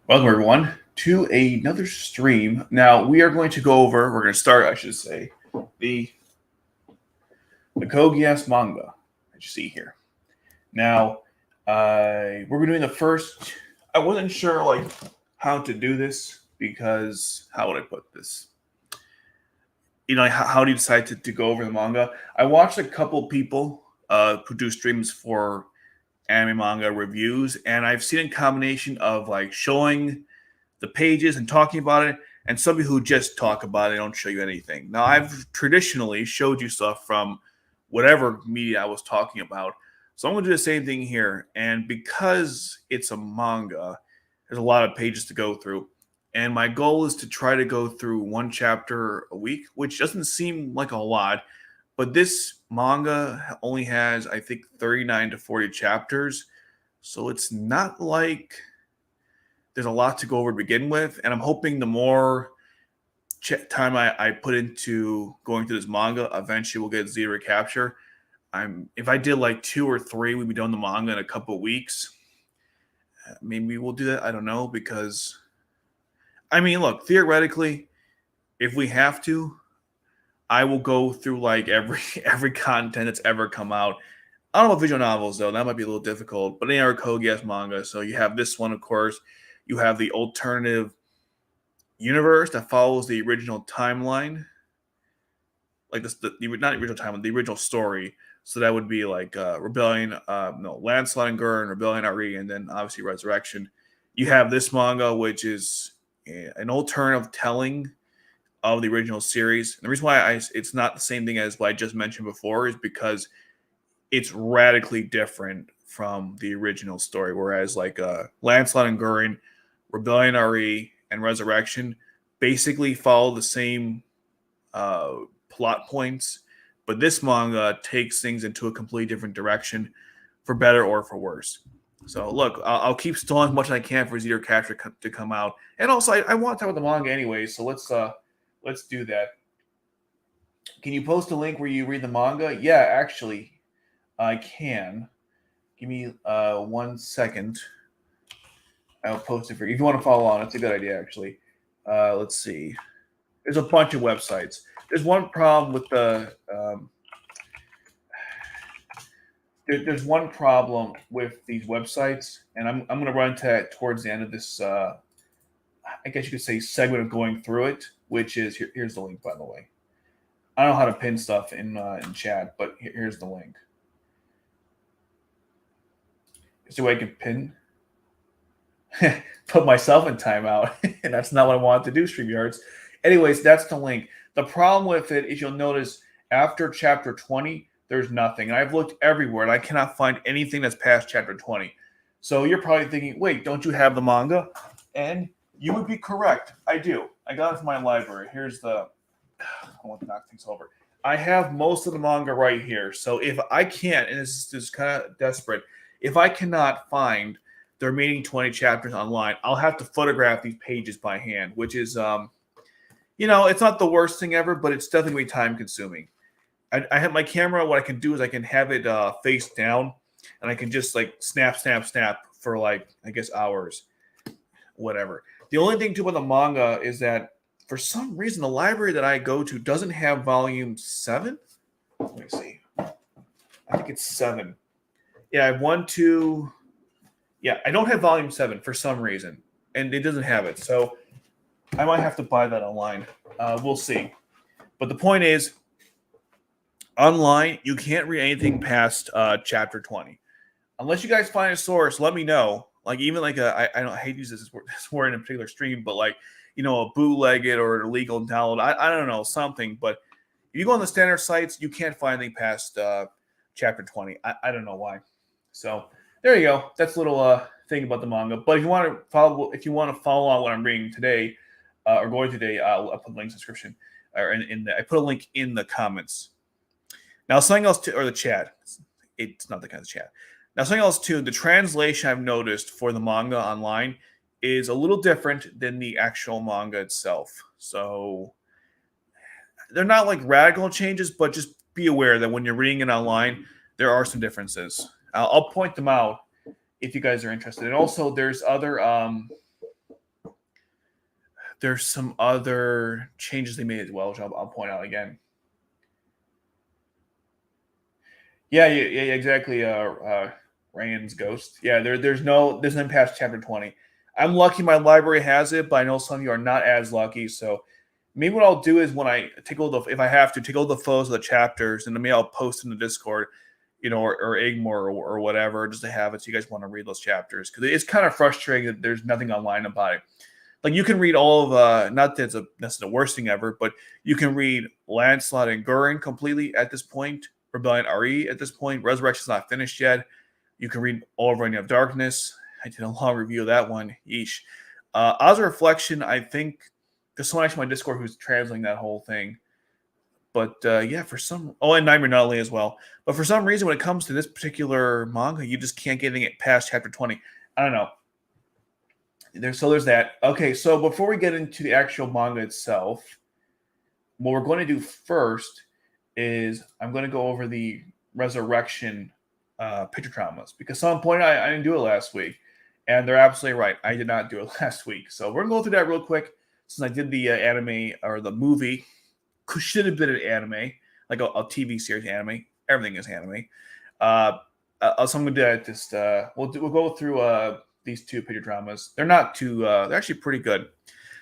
Welcome everyone to another stream. Now we are going to go over. We're going to start, I should say, the the Code Geass Manga that you see here. Now, we're doing the first. I wasn't sure how to do this because how would I put this? How do you decide to go over the manga? I watched a couple people who do streams for anime manga reviews, and I've seen a combination of like showing the pages and talking about it, and some people who just talk about it, don't show you anything. Now, I've traditionally showed you stuff from whatever media I was talking about. So I'm going to do the same thing here. And because it's a manga, there's a lot of pages to go through. And my goal is to try to go through one chapter a week, which doesn't seem like a lot. But this manga only has, I think, 39 to 40 chapters. So it's not like there's a lot to go over to begin with. And I'm hoping the more time I put into going through this manga, eventually we'll get zero capture. If I did like 2 or 3, we'd be done the manga in a couple of weeks. Maybe we'll do that. I don't know, because I mean, look, theoretically, if we have to, I will go through like every every content that's ever come out. I don't know about visual novels though; that might be a little difficult. But they are Code Geass manga, so you have this one, of course. You have the alternative universe that follows the original timeline, like this, not the original timeline, the original story. So that would be like Rebellion, no, Lancelot and Gurren, Rebellion RE, and then obviously Resurrection. You have this manga, which is an alternative telling of the original series. And the reason why it's not the same thing as what I just mentioned before is because it's radically different from the original story. Whereas like Lancelot and Gurren, Rebellion RE, and Resurrection basically follow the same plot points, but this manga takes things into a completely different direction, for better or for worse. So look, I'll keep stalling as much as I can for Zero Capture to come out, and also I want to talk about the manga anyway. So let's do that. Can you post a link where you read the manga? Yeah, actually, I can. Give me 1 second. I'll post it for you. If you want to follow on, it's a good idea, actually. Let's see. There's a bunch of websites. There's one problem with there's one problem with these websites, and I'm going to run into that towards the end of this. I guess you could say segment of going through it, which is here's the link, by the way. I don't know how to pin stuff in chat, but here's the link. Is there a way I can pin? Put myself in timeout, and that's not what I wanted to do, StreamYards. Anyways, that's the link. The problem with it is you'll notice after chapter 20, there's nothing. And I've looked everywhere, and I cannot find anything that's past chapter 20. So you're probably thinking, wait, don't you have the manga? And you would be correct. I do. I got it from my library. Here's the... I want to knock things over. I have most of the manga right here. So if I can't, and this is kind of desperate, if I cannot find the remaining 20 chapters online, I'll have to photograph these pages by hand, which is, it's not the worst thing ever, but it's definitely time consuming. I have my camera. What I can do is I can have it face down, and I can just like snap for like, I guess, hours, whatever. The only thing too about the manga is that for some reason the library that I go to doesn't have volume 7. Let me see. I think it's 7. Yeah, I have 1, 2. Yeah, I don't have volume 7 for some reason, and it doesn't have it. So I might have to buy that online. We'll see. But the point is, online, you can't read anything past chapter 20. Unless you guys find a source, let me know. Like, even like I hate to use this word in a particular stream, but like, a bootlegged or an illegal download. I don't know, something. But if you go on the standard sites, you can't find anything past chapter 20. I don't know why. So there you go. That's a little thing about the manga. But if you want to follow on what I'm reading today, or going today, I'll put a link in the description, or I put a link in the comments. Now, something else or the chat. It's not the kind of chat. Now, something else too. The translation I've noticed for the manga online is a little different than the actual manga itself. So they're not like radical changes, but just be aware that when you're reading it online, there are some differences. I'll point them out if you guys are interested. And also, there's other There's some other changes they made as well, which I'll point out again. Yeah, yeah, exactly. Rand's Ghost. Yeah, there's nothing past chapter 20. I'm lucky my library has it, but I know some of you are not as lucky. So maybe what I'll do is when I take all the, if I have to take all the photos of the chapters, and then maybe I'll post in the Discord, or Igmore or whatever, just to have it so you guys want to read those chapters, because it's kind of frustrating that there's nothing online about it. Like you can read all of not that that's the worst thing ever, but you can read Lancelot and Gurin completely at this point. Rebellion RE at this point. Resurrection's not finished yet. You can read All of Reign of Darkness. I did a long review of that one. Yeesh. Oz Reflection, I think there's someone actually on my Discord who's translating that whole thing. But yeah, for some, and Nightmare Nutley as well. But for some reason, when it comes to this particular manga, you just can't get anything past chapter 20. I don't know. There's that. Okay, so before we get into the actual manga itself, what we're going to do first is I'm going to go over the Resurrection picture traumas, because someone pointed out I didn't do it last week, and they're absolutely right. I did not do it last week. So we're going to go through that real quick, since I did the anime or the movie. Should have been an anime, like a TV series anime. Everything is anime. So I'm going to do that. Just we'll go through these two picture dramas. They're not too. They're actually pretty good.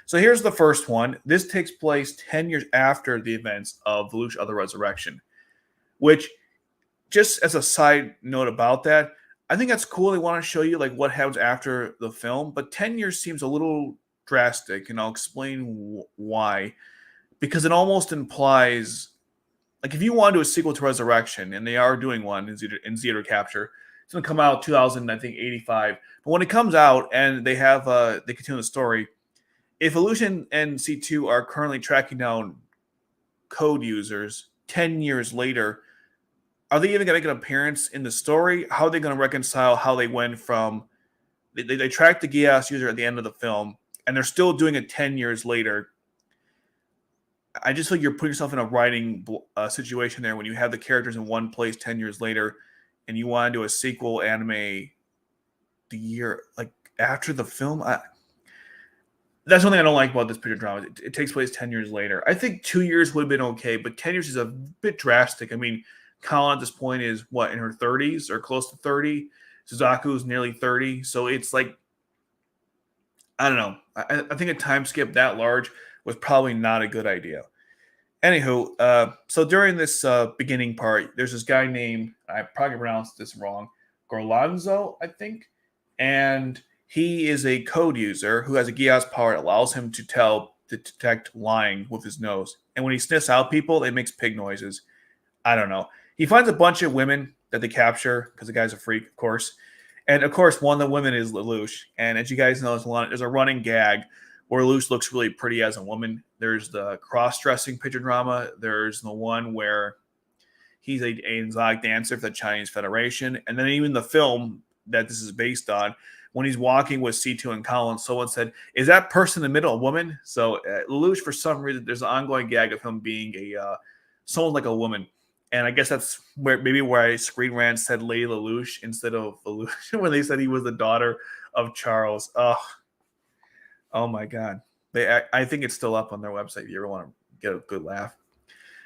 So here's the first one. This takes place 10 years after the events of Lelouch of the Resurrection, which, just as a side note about that, I think that's cool. They want to show you like what happens after the film, but 10 years seems a little drastic, and I'll explain why. Because it almost implies, like, if you want to do a sequel to Resurrection, and they are doing one in Theater Capture, it's going to come out 2085. But when it comes out and they have they continue the story, if Illusion and C2 are currently tracking down code users 10 years later, are they even going to make an appearance in the story? How are they going to reconcile how they went from they tracked the Geass user at the end of the film, and they're still doing it 10 years later? I just feel like you're putting yourself in a writing situation there when you have the characters in one place 10 years later, and you want to do a sequel anime the year like after the film. That's one thing I don't like about this picture drama. It takes place 10 years later. I think 2 years would have been okay, but 10 years is a bit drastic. I mean, Colin at this point is what, in her 30s or close to 30? Suzaku's nearly 30. So it's like, I don't know. I think a time skip that large was probably not a good idea. Anywho, so during this beginning part, there's this guy named, I probably pronounced this wrong, Gorlanzo, I think. And he is a code user who has a Geass power that allows him to detect lying with his nose. And when he sniffs out people, it makes pig noises. I don't know. He finds a bunch of women that they capture, because the guy's a freak, of course. And, of course, one of the women is Lelouch. And as you guys know, there's a running gag where Lelouch looks really pretty as a woman. There's the cross-dressing picture drama. There's the one where he's an exotic dancer for the Chinese Federation. And then even the film that this is based on, when he's walking with C2 and Colin, someone said, "Is that person in the middle a woman?" So Lelouch, for some reason, there's an ongoing gag of him being someone like a woman. And I guess that's where Screen Rant said Lady Lelouch instead of Lelouch when they said he was the daughter of Charles. Oh my God. I think it's still up on their website if you ever want to get a good laugh.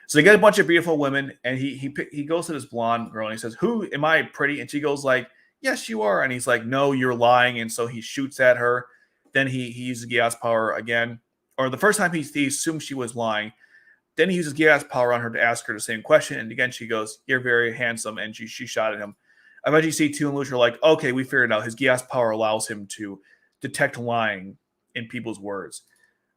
So they get a bunch of beautiful women, and he goes to this blonde girl, and he says, "Who am I, pretty?" And she goes like, "Yes, you are." And he's like, "No, you're lying." And so he shoots at her. Then he uses Geass power again. Or the first time he assumed she was lying. Then he uses Geass power on her to ask her the same question. And again, she goes, "You're very handsome." And she shot at him. Eventually, C2 and Luch are like, "Okay, we figured it out. His Geass power allows him to detect lying in people's words."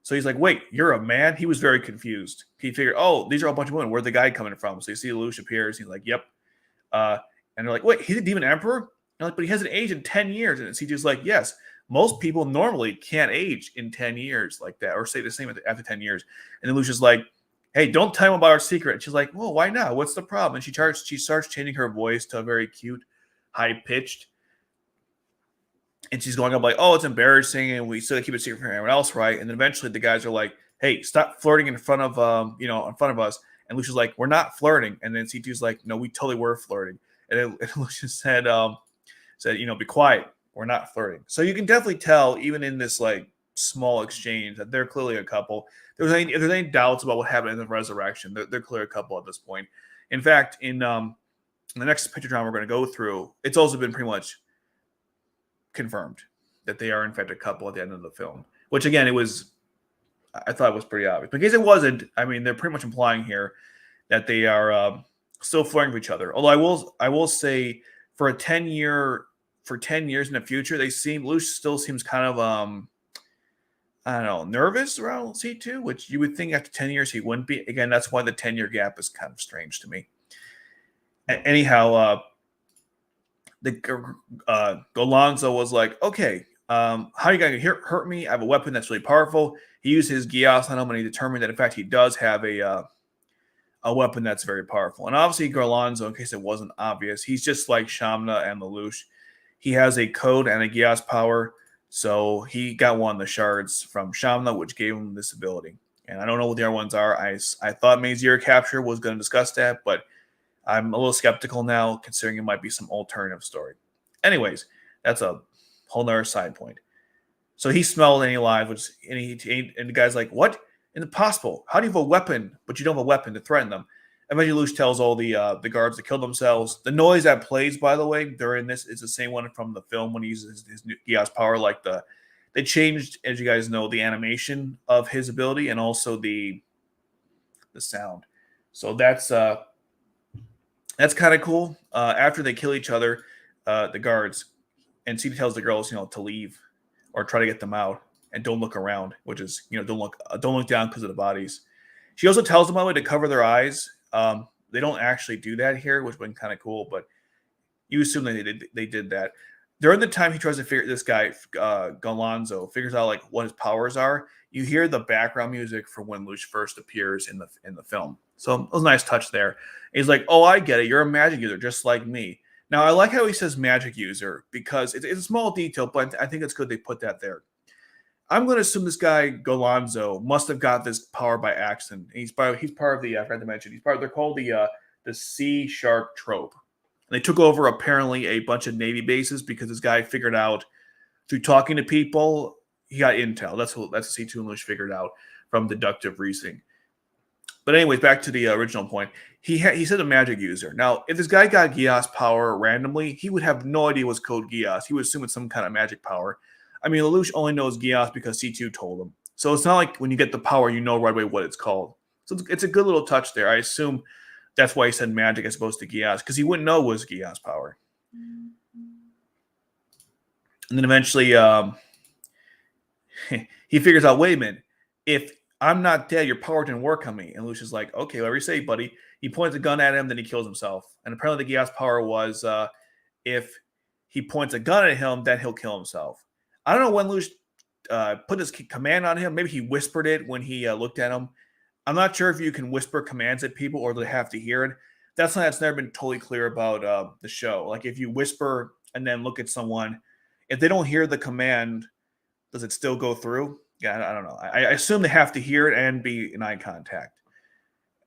So he's like, "Wait, you're a man?" He was very confused. He figured, "Oh, these are a bunch of women. Where'd the guy coming from?" So you see Lelouch appears. He's like, "Yep." And they're like, "Wait, he's a demon emperor?" And like, "But he hasn't aged in 10 years." And CJ's like, "Yes, most people normally can't age in 10 years like that, or say the same after 10 years. And then Lucia's like, "Hey, don't tell him about our secret." And she's like, "Well, why not? What's the problem?" And she starts changing her voice to a very cute, high-pitched. And she's going up like, "Oh, it's embarrassing, and we still keep it secret from everyone else, right?" And then eventually the guys are like, "Hey, stop flirting in front of in front of us." And Lucia's like, "We're not flirting." And then C2's like, "No, we totally were flirting." And Lucia said, "Be quiet. We're not flirting." So you can definitely tell, even in this like small exchange that they're clearly a couple. If there's any doubts about what happened in the resurrection, they're clearly a couple at this point. In fact, in the next picture drama we're going to go through, it's also been pretty much confirmed that they are in fact a couple at the end of the film. Which again, I thought it was pretty obvious. But in case it wasn't, I mean, they're pretty much implying here that they are still flirting with each other. Although I will say for 10 years in the future, Lelouch still seems kind of I don't know, nervous around C2, which you would think after 10 years he wouldn't be. Again, that's why the 10-year gap is kind of strange to me. Anyhow, Alonzo was like, okay, how are you going to hurt me? I have a weapon that's really powerful. He used his Geass on him, and he determined that, in fact, he does have a weapon that's very powerful. And obviously, Alonzo, in case it wasn't obvious, he's just like Shamna and Lelouch. He has a code and a Geass power, so he got one of the shards from Shamna, which gave him this ability. And I don't know what the other ones are. I thought Mazier Capture was going to discuss that, but I'm a little skeptical now, considering it might be some alternative story. Anyways, that's a whole nother side point. So he smelled and he lied, and the guy's like, what? Impossible. How do you have a weapon, but you don't have a weapon to threaten them? Eventually, Lelouch tells all the guards to kill themselves. The noise that plays, by the way, during this is the same one from the film when he uses his new Geass power. Like they changed, as you guys know, the animation of his ability and also the sound. So that's kind of cool. After they kill each other, the guards, and CD tells the girls, to leave or try to get them out and don't look around, which is, don't look down because of the bodies. She also tells them, by the way, to cover their eyes. They don't actually do that here, which would be kind of cool, but you assume that they did that. During the time he tries to figure this guy, Galonzo, figures out like what his powers are, you hear the background music from when Lelouch first appears in the film. So it was a nice touch there. He's like, oh, I get it. You're a magic user just like me. Now, I like how he says magic user because it's a small detail, but I think it's good they put that there. I'm going to assume this guy, Golonzo, must have got this power by accident. He's part of the, I forgot to mention, they're called the Sea Shark Trope. And they took over, apparently, a bunch of Navy bases because this guy figured out, through talking to people, he got intel. That's what C2 and Lelouch figured out from deductive reasoning. But anyways, back to the original point. He said a magic user. Now, if this guy got Geass power randomly, he would have no idea what's Code Geass. He would assume it's some kind of magic power. I mean, Lelouch only knows Geass because C2 told him. So it's not like when you get the power, you know right away what it's called. So it's a good little touch there. I assume that's why he said magic as opposed to Geass, because he wouldn't know it was Geass power. And then eventually he figures out, wait a minute, if I'm not dead, your power didn't work on me. And Lelouch is like, okay, whatever you say, buddy. He points a gun at him, then he kills himself. And apparently the Geass power was if he points a gun at him, then he'll kill himself. I don't know when Lelouch put this command on him. Maybe he whispered it when he looked at him. I'm not sure if you can whisper commands at people or they have to hear it. That's something that's never been totally clear about the show. Like if you whisper and then look at someone, if they don't hear the command, does it still go through? Yeah, I don't know. I assume they have to hear it and be in eye contact.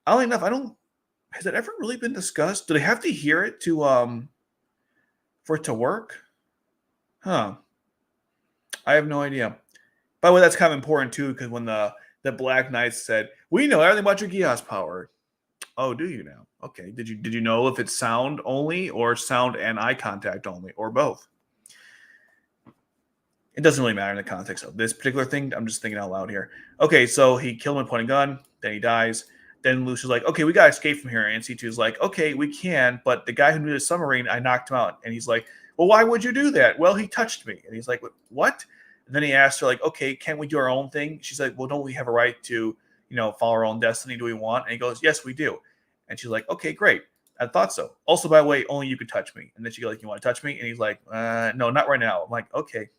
Oddly enough, has it ever really been discussed? Do they have to hear it to for it to work? Huh. I have no idea. By the way, that's kind of important too, because when the Black Knights said, "We know everything about your Geass power." Oh, do you now? Okay. Did you know if it's sound only or sound and eye contact only or both? It doesn't really matter in the context of this particular thing. I'm just thinking out loud here. Okay, so he killed him and pointing a gun. Then he dies. Then Lelouch is like, okay, we got to escape from here. And C2 is like, okay, we can. But the guy who knew the submarine, I knocked him out. And he's like, well, why would you do that? Well, he touched me. And he's like, what? And then he asked her, like, okay, can't we do our own thing? She's like, well, don't we have a right to, follow our own destiny? Do we want? And he goes, yes, we do. And she's like, okay, great. I thought so. Also, by the way, only you could touch me. And then she goes, like, you want to touch me? And he's like, no, not right now. I'm like, okay.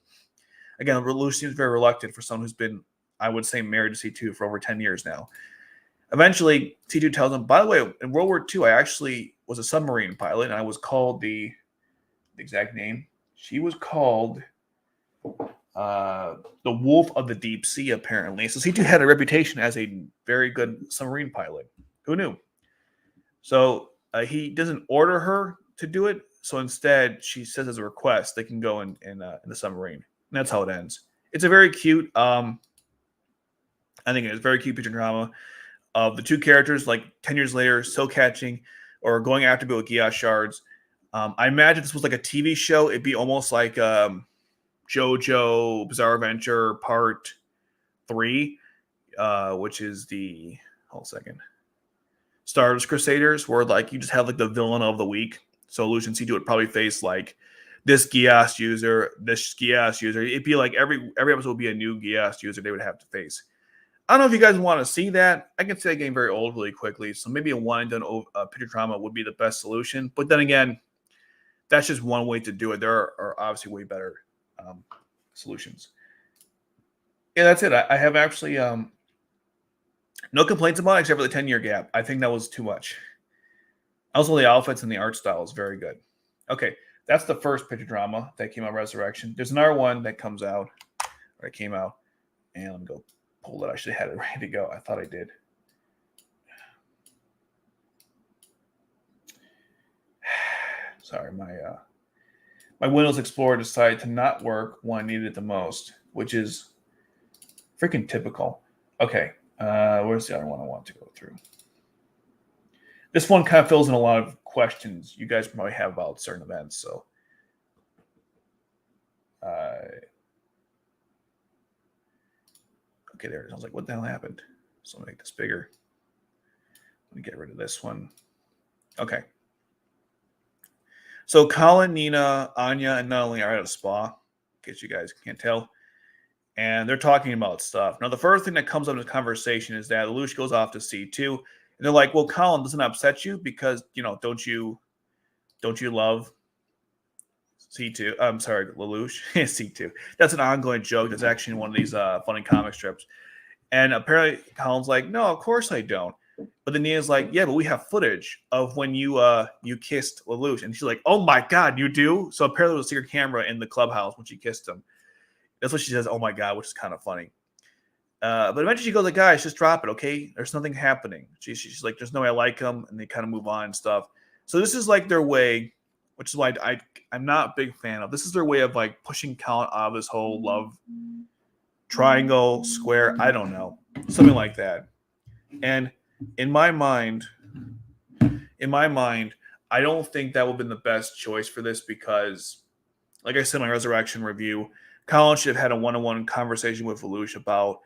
Again, Lelouch seems very reluctant for someone who's been, I would say, married to C2 for over 10 years now. Eventually, C2 tells him, by the way, in World War II, I actually was a submarine pilot, and I was called the exact name. She was called the Wolf of the Deep Sea, apparently. So C2 had a reputation as a very good submarine pilot. Who knew? So he doesn't order her to do it. So instead, she says as a request, they can go in the submarine. And that's how it ends. It's a very cute. I think it's very cute picture drama of the two characters, like 10 years later, so catching or going after Bill Geass shards. I imagine this was like a TV show. It'd be almost like JoJo Bizarre Adventure Part 3, which is the hold second Stardust Crusaders, where like you just have like the villain of the week. So Lelouch and C2 would probably face like this Geass user, this Geass user. It'd be like every episode would be a new Geass user they would have to face. I don't know if you guys want to see that. I can see that getting very old really quickly. So maybe a one and done picture drama would be the best solution. But then again, that's just one way to do it. There are obviously way better solutions. Yeah, that's it. I have actually no complaints about it except for the 10-year gap. I think that was too much. Also, the outfits and the art style is very good. Okay, that's the first picture drama that came out, Resurrection. There's another one that comes out, or it came out. And let me go pull it. I should have had it ready to go. I thought I did. Sorry, my Windows Explorer decided to not work when I needed it the most, which is freaking typical. Okay, where's the other one I want to go through? This one kind of fills in a lot of questions you guys probably have about certain events. So, okay, there it is. I was like, what the hell happened? So I'll make this bigger. Let me get rid of this one. Okay. So Colin, Nina, Anya, and Natalie are at a spa, in case you guys can't tell. And they're talking about stuff. Now, the first thing that comes up in the conversation is that Lelouch goes off to C2. And they're like, well, Colin, doesn't that upset you? Because, don't you love C2? I'm sorry, Lelouch. C2. That's an ongoing joke. That's actually in one of these funny comic strips. And apparently Colin's like, no, of course I don't. But then Nina's like, yeah, but we have footage of when you kissed Lelouch. And she's like, oh my God, you do? So apparently there was a secret camera in the clubhouse when she kissed him. That's what she says, oh my God, which is kind of funny. But eventually she goes like, guys, just drop it, okay? There's nothing happening. She's like, there's no way I like him. And they kind of move on and stuff. So this is like their way, which is why I'm not a big fan of. This is their way of like pushing Colin out of this whole love triangle, square, I don't know. Something like that. And in my mind, I don't think that would have been the best choice for this because, like I said in my Resurrection review, Colin should have had a one-on-one conversation with Lelouch about,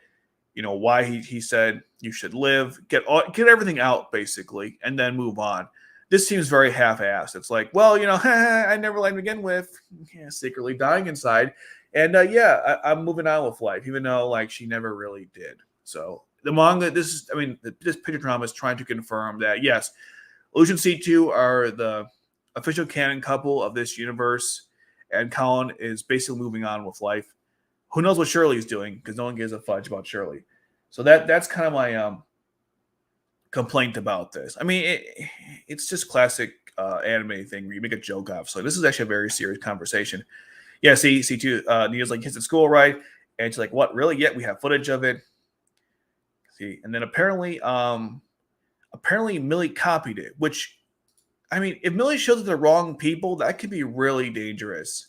why he said you should live, get everything out basically, and then move on. This seems very half-assed. It's like, well, I never liked him to begin with, secretly dying inside, and I'm moving on with life, even though like she never really did. So. The manga, this picture drama is trying to confirm that, yes, Lelouch and C2 are the official canon couple of this universe, and Colin is basically moving on with life. Who knows what Shirley's doing, because no one gives a fudge about Shirley. So that's kind of my complaint about this. I mean, it's just classic anime thing where you make a joke off. So this is actually a very serious conversation. Yeah, C2, Nina's like, kids at school, right? And she's like, what, really? Yeah, we have footage of it. And then apparently Millie copied it, which, I mean, if Millie shows it to the wrong people, that could be really dangerous.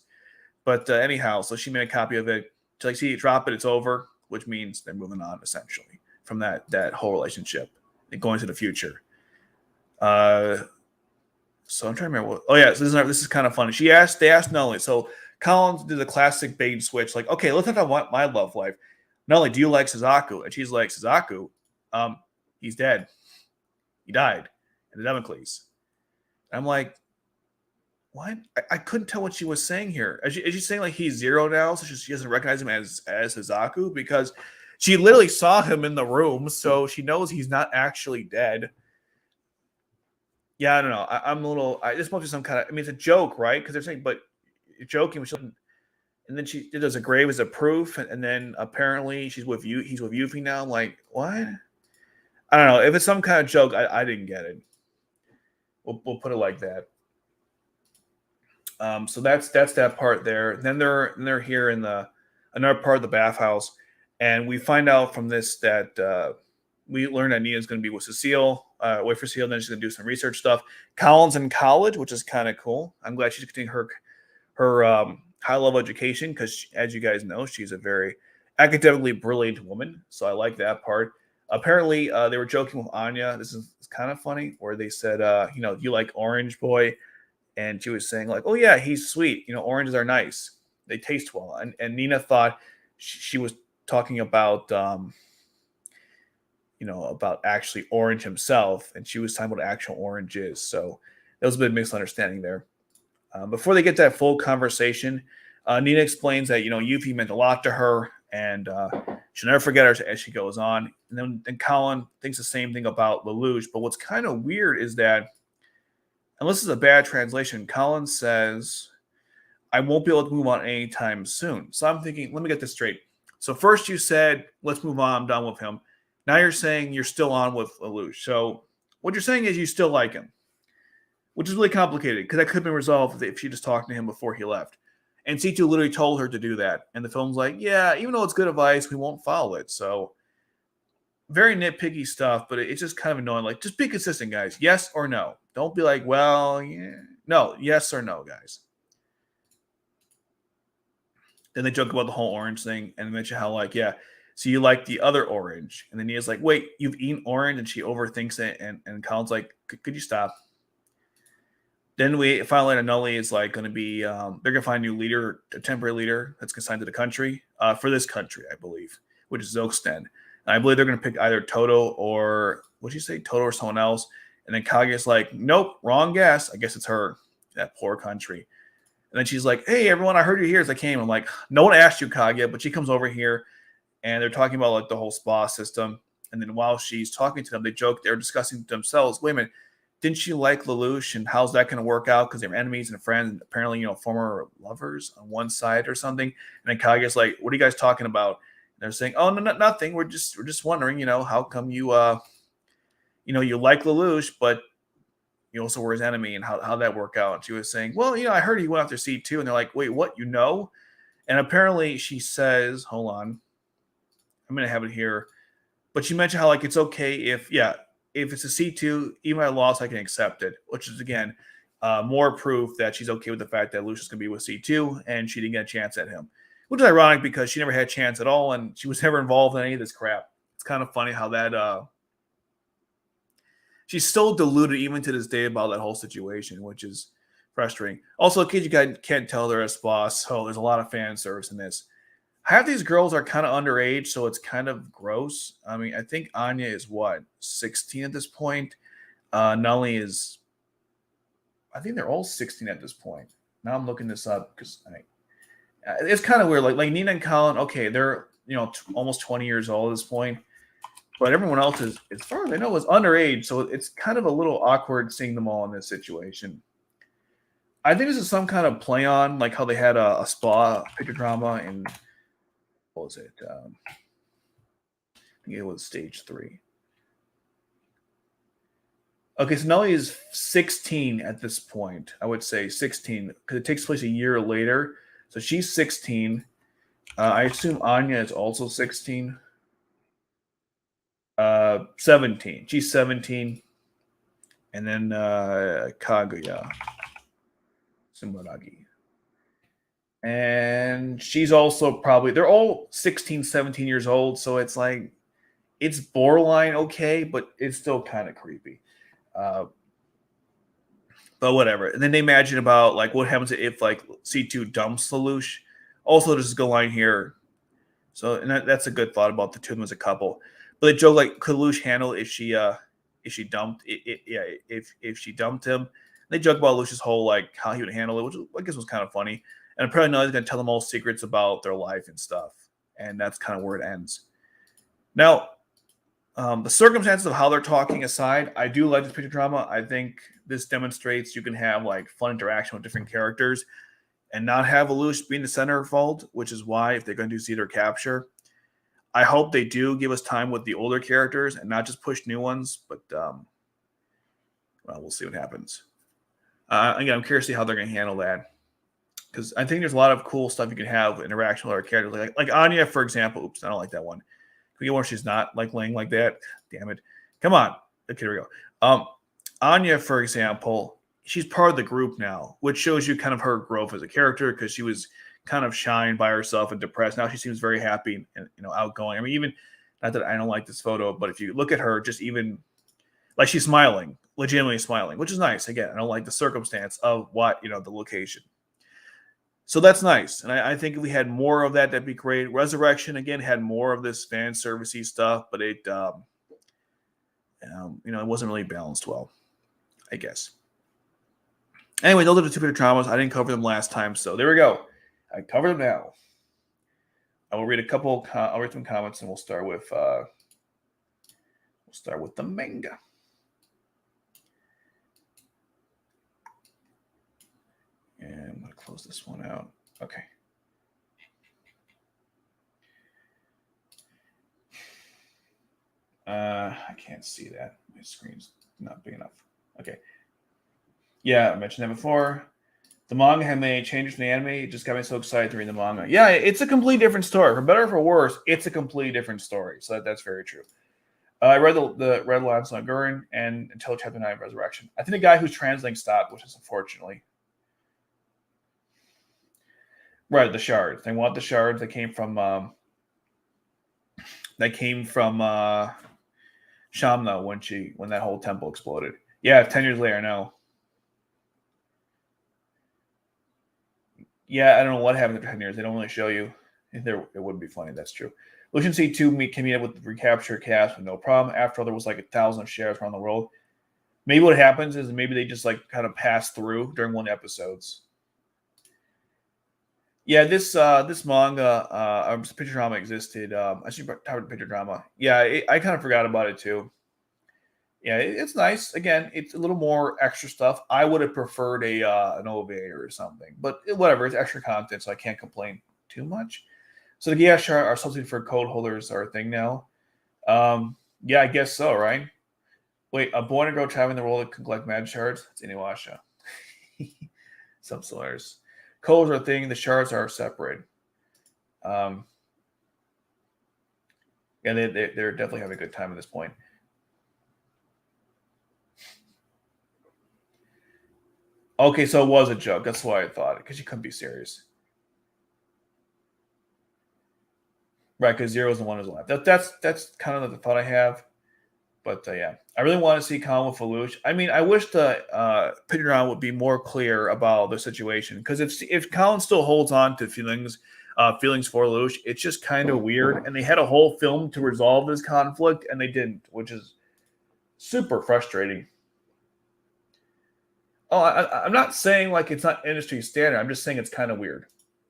But anyhow, so she made a copy of it. She's like, see, drop it, it's over, which means they're moving on, essentially, from that whole relationship and going to the future. So I'm trying to remember so this is kind of funny. They asked Natalie. So Collins did the classic bait and switch, like, okay, let's talk about my love life. Not only do you like Suzaku, and she's like, Suzaku, he's dead. He died in the Damocles. I'm like, what? I couldn't tell what she was saying here. Is she saying like he's zero now, so she doesn't recognize him as Suzaku? Because she literally saw him in the room, so she knows he's not actually dead. Yeah, I don't know. I'm a little. This must be some kind of. I mean, it's a joke, right? Because they're saying, but you're joking. And then she does a grave as a proof, and then apparently he's with Yuffie now. I'm like, what? I don't know. If it's some kind of joke, I didn't get it. We'll put it like that. So that's that part there. Then they're here in another part of the bathhouse, and we find out from this that we learn that Nina's going to be with Cecile. Wait for Cecile, then she's going to do some research stuff. Colin's in college, which is kind of cool. I'm glad she's continuing her high level education because, as you guys know, she's a very academically brilliant woman. So I like that part. Apparently, they were joking with Anya. This is kind of funny, where they said, you like Orange Boy, and she was saying like, "Oh yeah, he's sweet. Oranges are nice. They taste well." And Nina thought she was talking about about actually Orange himself, and she was talking about actual oranges. So there was a bit of misunderstanding there. Before they get that full conversation, Nina explains that Yuffie meant a lot to her, and she'll never forget her as she goes on. And then Colin thinks the same thing about Lelouch. But what's kind of weird is that, unless it's a bad translation, Colin says, "I won't be able to move on anytime soon." So I'm thinking, let me get this straight. So first you said, "Let's move on. I'm done with him." Now you're saying you're still on with Lelouch. So what you're saying is you still like him, which is really complicated because that could have been resolved if she just talked to him before he left. And C2 literally told her to do that. And the film's like, yeah, even though it's good advice, we won't follow it. So very nitpicky stuff, but it's just kind of annoying. Like, just be consistent, guys. Yes or no. Don't be like, well, yeah. No, yes or no, guys. Then they joke about the whole orange thing and mention how, like, yeah, so you like the other orange. And then Nia's like, wait, you've eaten orange? And she overthinks it. And Colin's like, could you stop? Then we finally learn Nully is like going to be, they're going to find a new leader, a temporary leader that's consigned to the country, for this country, I believe, which is Zolk'sten. And I believe they're going to pick either Toto or, what'd you say, Toto or someone else. And then Kaguya's like, nope, wrong guess. I guess it's her, that poor country. And then she's like, hey, everyone, I heard you here as I came. I'm like, no one asked you, Kaguya, but she comes over here and they're talking about like the whole spa system. And then while she's talking to them, they joke, they're discussing themselves. Wait a minute. Didn't she like Lelouch, and how's that going to work out? Because they're enemies and friends, and apparently, former lovers on one side or something. And then Kaguya's like, "What are you guys talking about?" And they're saying, "Oh, no, nothing. We're just wondering, how come you you like Lelouch, but you also were his enemy, and how that work out?" And she was saying, "Well, I heard he went after C2," and they're like, "Wait, what? And apparently, she says, hold on, I'm going to have it here, but she mentioned how like it's okay if it's a C2, even at a loss, I can accept it, which is, again, more proof that she's okay with the fact that Lucius can be with C2 and she didn't get a chance at him, which is ironic because she never had a chance at all and she was never involved in any of this crap. It's kind of funny how that she's still deluded even to this day about that whole situation, which is frustrating. Also, in case you guys can't tell, they're a boss, so there's a lot of fan service in this. Half these girls are kind of underage, so it's kind of gross. I mean, I think Anya is 16 at this point. Nully is, I think they're all 16 at this point. Now I'm looking this up because it's kind of weird. Like Nina and Colin, okay, they're almost 20 years old at this point, but everyone else is, as far as I know, is underage. So it's kind of a little awkward seeing them all in this situation. I think this is some kind of play on like how they had a spa picture drama in. What was it? I think it was stage 3. Okay, so Nelly is 16 at this point. I would say 16 because it takes place a year later. So she's 16. I assume Anya is also 16. 17. She's 17. And then Kaguya. Sumeragi. And she's also probably, they're all 16, 17 years old. So it's like, it's borderline okay, but it's still kind of creepy. But whatever. And then they imagine about like what happens if like C2 dumps Lelouch. Also, there's a good line here. So, and that's a good thought about the two of them as a couple. But they joke like, could Lelouch handle if she dumped if she dumped him? They joke about Lelouch's whole like how he would handle it, which I guess was kind of funny. And apparently now he's going to tell them all secrets about their life and stuff. And that's kind of where it ends. Now, the circumstances of how they're talking aside, I do like this picture drama. I think this demonstrates you can have like fun interaction with different characters and not have Lelouch being the center fold, which is why if they're going to do Cedar Capture, I hope they do give us time with the older characters and not just push new ones. But well, we'll see what happens. Again, I'm curious to see how they're going to handle that. Because I think there's a lot of cool stuff you can have with interaction with our characters. Like Anya, for example. Oops, I don't like that one. Can we get one where she's not like laying like that? Damn it. Come on. Okay, here we go. Anya, for example, she's part of the group now, which shows you kind of her growth as a character because she was kind of shy by herself and depressed. Now she seems very happy and outgoing. I mean, even not that I don't like this photo, but if you look at her, just even like she's smiling, legitimately smiling, which is nice. Again, I don't like the circumstance of what the location. So that's nice, and I think if we had more of that, that'd be great. Resurrection again had more of this fan servicey stuff, but it it wasn't really balanced well, I guess. Anyway, those are the two big dramas. I didn't cover them last time, so there we go. I cover them now. I will read a couple. I'll read some comments, and we'll start with the manga. And I'm gonna close this one out. Okay. I can't see that. My screen's not big enough. Okay. Yeah, I mentioned that before. The manga had made changes from the anime. It just got me so excited to read the manga. Yeah, it's a completely different story. For better or for worse, it's a completely different story. So that's very true. I read the Red Lance on Gurren and until Chapter 9 Resurrection. I think the guy who's translating stopped, which is unfortunately. Right, the shards. They want the shards that came from Shamna when that whole temple exploded. Yeah, 10 years later, no. Yeah, I don't know what happened after 10 years. They don't really show you. It would be funny. That's true. Lucian C2 came in with the recapture cast with no problem. After all, there was like 1,000 shares around the world. Maybe what happens is maybe they just like kind of pass through during one of the episodes. Yeah, this manga, picture drama existed. I should talk about picture drama. Yeah, I kind of forgot about it too. Yeah, it's nice. Again, it's a little more extra stuff. I would have preferred an OVA or something, but whatever. It's extra content, so I can't complain too much. So the Geass are substitute for code holders are a thing now. Yeah, I guess so, right? Wait, a boy and a girl traveling the world to collect magic shards? It's Inuyasha. Some similarities. Codes are a thing. The shards are separate. Yeah, they're definitely having a good time at this point. Okay, so it was a joke. That's why I thought it, because you couldn't be serious. Right, because Zero is the one who's alive. That's kind of the thought I have. But yeah, I really want to see Colin with Lelouch. I mean, I wish the picture drama would be more clear about the situation, because if Colin still holds on to feelings for Lelouch, it's just kind of weird. And they had a whole film to resolve this conflict, and they didn't, which is super frustrating. Oh, I'm not saying like it's not industry standard. I'm just saying it's kind of weird.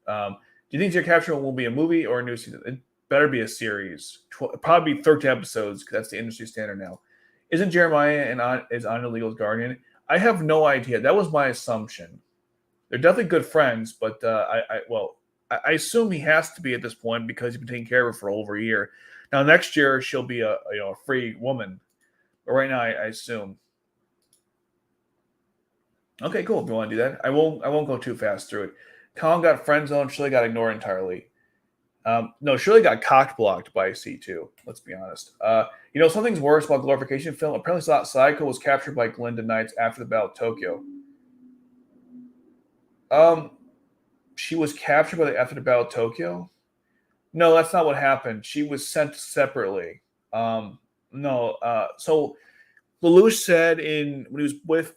Do you think your capture will be a movie or a new season? It better be a series. Probably 13 episodes, because that's the industry standard now. Isn't Jeremiah is Anya Legal's guardian? I have no idea. That was my assumption. They're definitely good friends, but I assume he has to be at this point because he's been taking care of her for over a year. Now next year she'll be a free woman, but right now I assume. Okay, cool. If you want to do that, I won't go too fast through it. Colin got friend zoned. Shirley got ignored entirely. No, Shirley got cock blocked by C2. Let's be honest. Something's worse about glorification film. Apparently, Saiko was captured by Glinda Knights after the Battle of Tokyo. She was captured after the Battle of Tokyo. No, that's not what happened. She was sent separately. No. So Lelouch said when he was with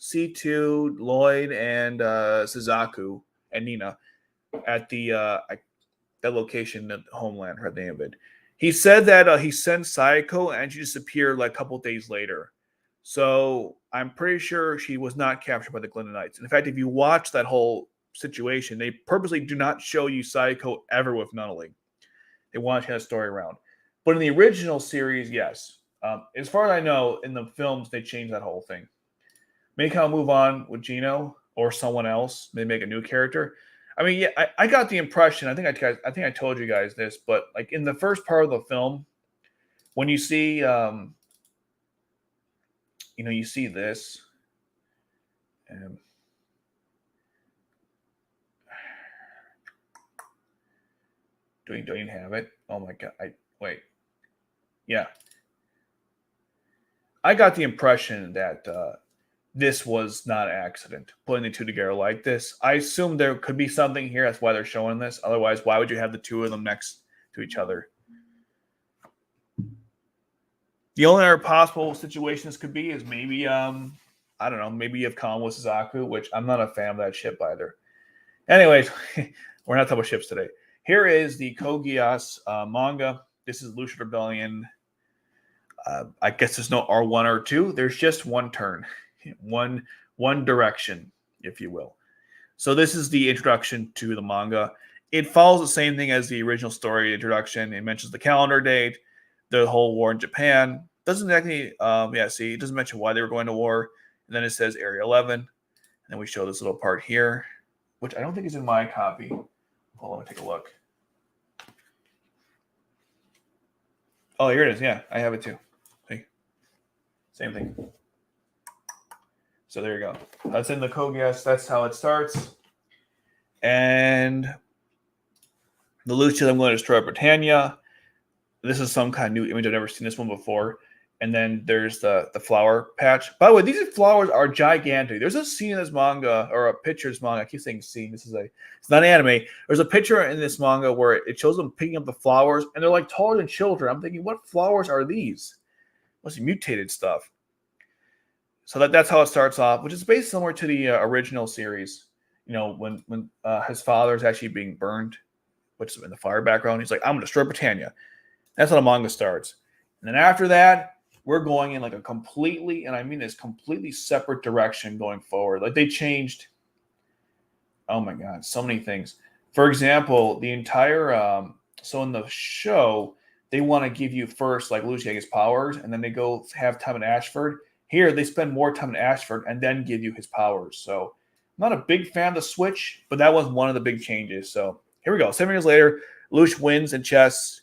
C2, Lloyd, and Suzaku and Nina at that location, the homeland, her name of it. He said that he sent Sayako and she disappeared like a couple days later. So I'm pretty sure she was not captured by the Glinda Knights. In fact, if you watch that whole situation, they purposely do not show you Sayako ever with Nunnally. They want to change the story around. But in the original series, yes. As far as I know, in the films, they changed that whole thing. Maybe kind of move on with Gino or someone else. They make a new character. I mean, yeah, I got the impression. I think I told you guys this, but like in the first part of the film, when you see, you see this. Don't even have it. Oh my god! Wait. Yeah, I got the impression that this was not an accident. Putting the two together like this, I assume there could be something here. That's why they're showing this. Otherwise, why would you have the two of them next to each other? The only other possible situation this could be is maybe, I don't know, maybe you have Kawa Suzaku, which I'm not a fan of that ship either. Anyways, we're not talking about ships today. Here is the Code Geass manga. This is Lelouch Rebellion. I guess there's no R1 or 2. There's just one turn, one direction, if you will. So this is the introduction to the manga. It follows the same thing as the original story introduction. It mentions the calendar date, the whole war in Japan. Doesn't exactly, it doesn't mention why they were going to war. And then it says Area 11. And then we show this little part here, which I don't think is in my copy. Hold on, let me take a look. Oh, here it is. Yeah, I have it too. See? Same thing. So there you go. That's in the Code Geass. That's how it starts. And the Lelouch, I'm going to destroy Britannia. This is some kind of new image. I've never seen this one before. And then there's the flower patch. By the way, these flowers are gigantic. There's a scene in this manga, or a picture in this manga. I keep saying scene. It's not anime. There's a picture in this manga where it shows them picking up the flowers, and they're like taller than children. I'm thinking, what flowers are these? Must be mutated stuff. So that's how it starts off, which is based similar to the original series. You know, when his father is actually being burned, which is in the fire background. He's like, I'm going to destroy Britannia. That's how the manga starts. And then after that, we're going in like a completely, and I mean this, completely separate direction going forward. Like they changed, oh my God, so many things. For example, the entire, so in the show, they want to give you first, like Lelouch his powers, and then they go have time in Ashford. Here, they spend more time in Ashford and then give you his powers. So I'm not a big fan of the switch, but that was one of the big changes. So here we go. 7 years later, Lelouch wins in chess.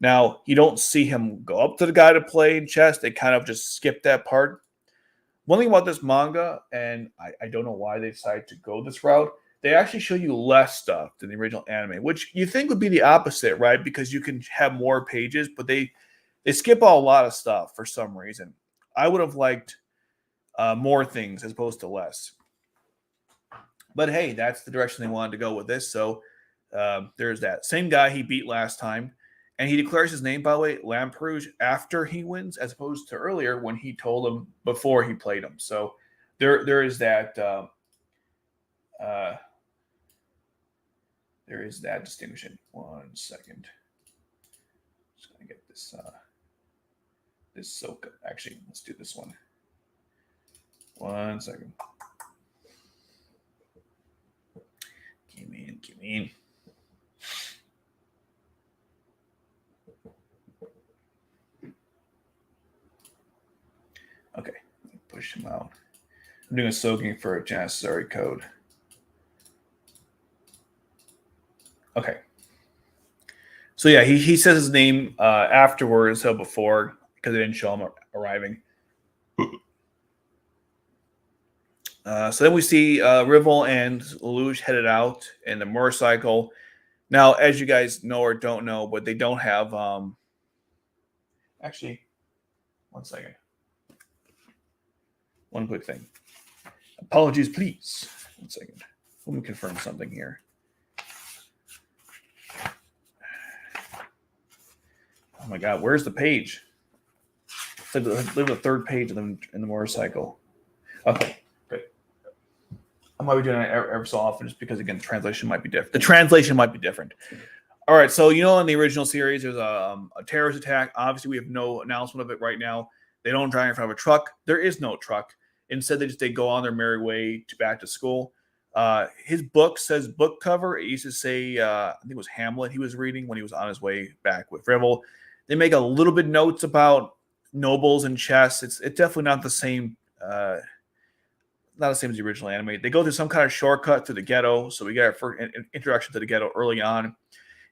Now, you don't see him go up to the guy to play in chess. They kind of just skip that part. One thing about this manga, and I don't know why they decided to go this route, they actually show you less stuff than the original anime, which you think would be the opposite, right? Because you can have more pages, but they skip out a lot of stuff for some reason. I would have liked more things as opposed to less. But hey, that's the direction they wanted to go with this. So there's that. Same guy he beat last time. And he declares his name, by the way, Lamperouge, after he wins, as opposed to earlier when he told him before he played him. So there is that distinction. 1 second. Just gonna get this Soka. Actually, let's do this one. 1 second. Give me in. Okay, push him out. I'm doing a soaking for a Janissary code. Okay. So yeah, he says his name afterwards, so before, because they didn't show him arriving. So then we see Rivel and Lelouch headed out in the motorcycle. Now, as you guys know or don't know, but they don't have... Actually, 1 second. One quick thing. Apologies, please. 1 second. Let me confirm something here. Oh my God, where's the page? It's like the third page of them in the motorcycle. Okay, good. I might be doing it every so often just because, again, the translation might be different. All right, so in the original series, there's a terrorist attack. Obviously, we have no announcement of it right now. They don't drive in front of a truck. There is no truck. Instead, they go on their merry way back to school. His book says book cover. It used to say, I think it was Hamlet he was reading when he was on his way back with Rivel. They make a little bit notes about nobles and chess. It's definitely not the same. Not the same as the original anime. They go through some kind of shortcut to the ghetto. So we get our first introduction to the ghetto early on,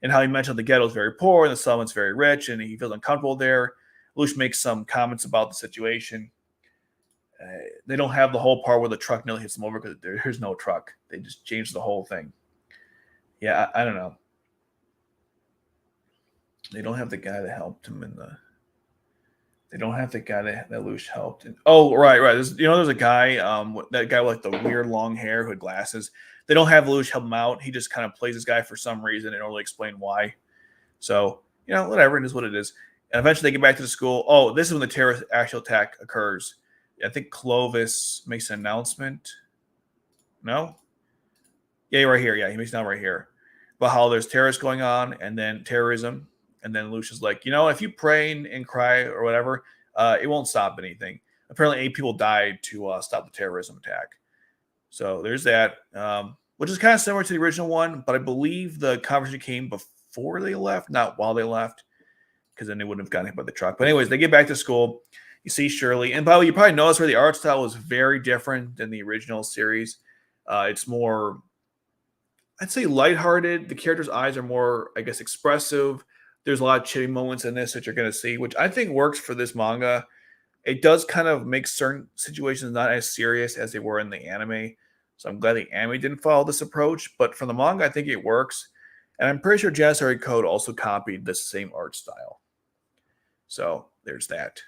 and how he mentioned the ghetto is very poor and the settlement's very rich, and he feels uncomfortable there. Lelouch makes some comments about the situation. They don't have the whole part where the truck nearly hits them over because there's no truck. They just changed the whole thing. Yeah, I don't know. They don't have the guy that helped him in the... They don't have the guy that Lelouch helped. Oh, right. There's a guy, that guy with like the weird long hair who had glasses. They don't have Lelouch help him out. He just kind of plays this guy for some reason. They don't really explain why. So, whatever. It is what it is. And eventually they get back to the school. Oh, this is when the terrorist actual attack occurs. I think Clovis makes an announcement. No? Yeah, right here. Yeah, he makes it right here. About how there's terrorists going on and then terrorism. And then Lucia's like, if you pray and cry or whatever, it won't stop anything. Apparently, 8 people died to stop the terrorism attack. So there's that, which is kind of similar to the original one, but I believe the conversation came before they left, not while they left, because then they wouldn't have gotten hit by the truck. But anyways, they get back to school. You see Shirley. And by the way, you probably noticed where the art style was very different than the original series. It's more, I'd say, lighthearted. The characters' eyes are more, I guess, expressive. There's a lot of chibi moments in this that you're going to see, which I think works for this manga. It does kind of make certain situations not as serious as they were in the anime. So I'm glad the anime didn't follow this approach. But from the manga, I think it works. And I'm pretty sure Janissary Code also copied the same art style. So there's that.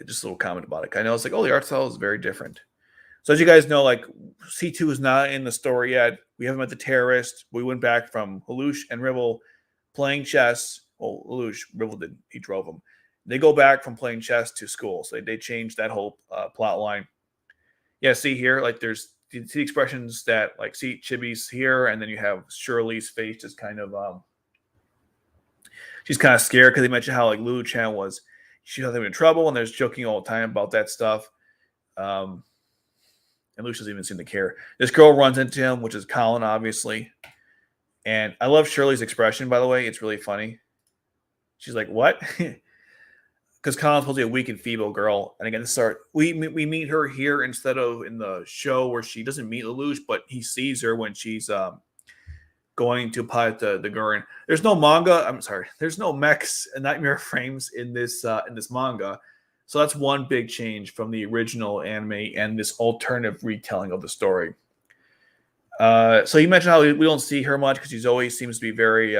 Just a little comment about it. I know it's like, the art style is very different. So as you guys know, like, C2 is not in the story yet. We haven't met the terrorist. We went back from Lelouch and Rivel playing chess. Well, Lelouch, Rivel did. He drove them. They go back from playing chess to school. So they changed that whole plot line. Yeah, see here, like there's the expressions that, like, see Chibi's here, and then you have Shirley's face just kind of, she's kind of scared because they mentioned how, like, Lulu Chan was, she thought they were in trouble, and there's joking all the time about that stuff. And Luce doesn't even seem to care. This girl runs into him, which is Colin, obviously. And I love Shirley's expression, by the way. It's really funny. She's like, what? Because Colin's supposed to be a weak and feeble girl. And again, we meet her here instead of in the show where she doesn't meet Lelouch, but he sees her when she's going to pilot the Gurren. There's no manga. I'm sorry. There's no mechs and nightmare frames in this manga. So that's one big change from the original anime and this alternative retelling of the story. So you mentioned how we don't see her much because she always seems to be very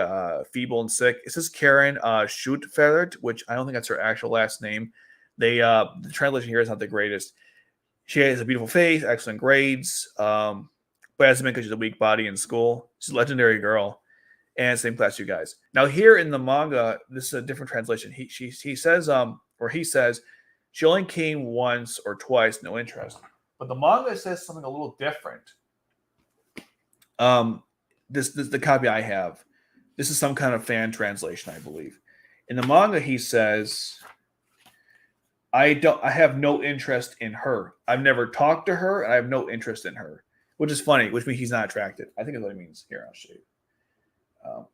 feeble and sick. It says Karen Schutfeld, which I don't think that's her actual last name. The translation here is not the greatest. She has a beautiful face, excellent grades, but hasn't been because she's a weak body in school. She's a legendary girl, and same class you guys. Now here in the manga, this is a different translation. He says she only came once or twice, no interest. But the manga says something a little different. This the copy I have. This is some kind of fan translation, I believe. In the manga, he says, I have no interest in her. I've never talked to her, and I have no interest in her. Which is funny, which means he's not attracted. I think that's what it means. Here, I'll show you. I don't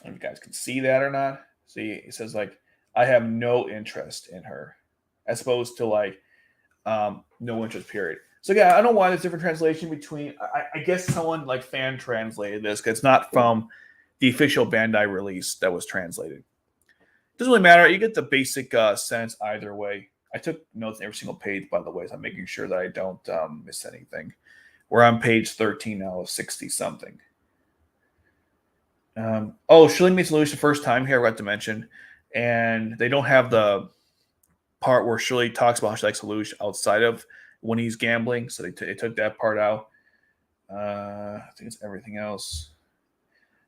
know if you guys can see that or not. See, it says, like, I have no interest in her. As opposed to, like, no interest, period. So yeah, I don't know why there's different translation between. I guess someone like fan translated this because it's not from the official Bandai release that was translated. It doesn't really matter. You get the basic sense either way. I took notes on every single page, by the way, so I'm making sure that I don't miss anything. We're on page 13 now of 60 something. Shirley meets Lelouch the first time here. I forgot to mention, and they don't have the part where Shirley talks about how she likes Lelouch outside of when he's gambling, so they took that part out. I think it's everything else.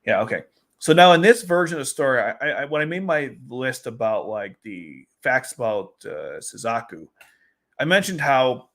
Yeah, okay. So now in this version of the story, when I made my list about like the facts about Suzaku, I mentioned how.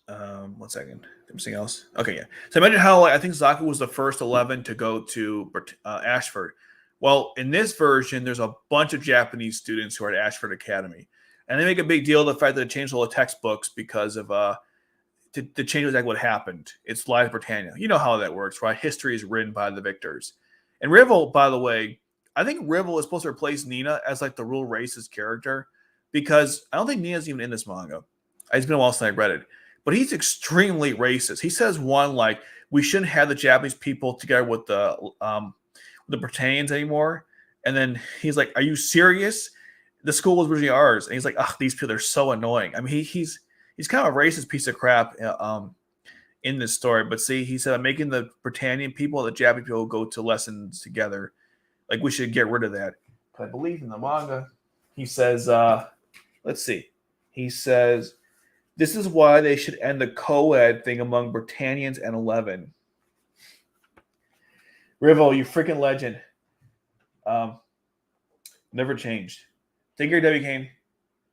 1 second. Something else. Okay, yeah. So I mentioned how I think Suzaku was the first 11 to go to Ashford. Well, in this version, there's a bunch of Japanese students who are at Ashford Academy. And they make a big deal of the fact that they changed all the textbooks because of to change exactly what happened. It's Lies of Britannia. You know how that works, right? History is written by the victors. And Rivel, by the way, I think Rivel is supposed to replace Nina as like the real racist character because I don't think Nina's even in this manga. It's been a while since I read it. But he's extremely racist. He says one like, we shouldn't have the Japanese people together with the Britannians anymore. And then he's like, are you serious? The school was originally ours. And he's like, these people are so annoying. I mean, he's kind of a racist piece of crap in this story. But see, he said, I'm making the Britannian people and the Japanese people go to lessons together. Like, we should get rid of that. I believe in the manga, he says, let's see. He says, this is why they should end the co-ed thing among Britannians and 11. Rivo, you freaking legend. Never changed. Take care, Debbie Kane.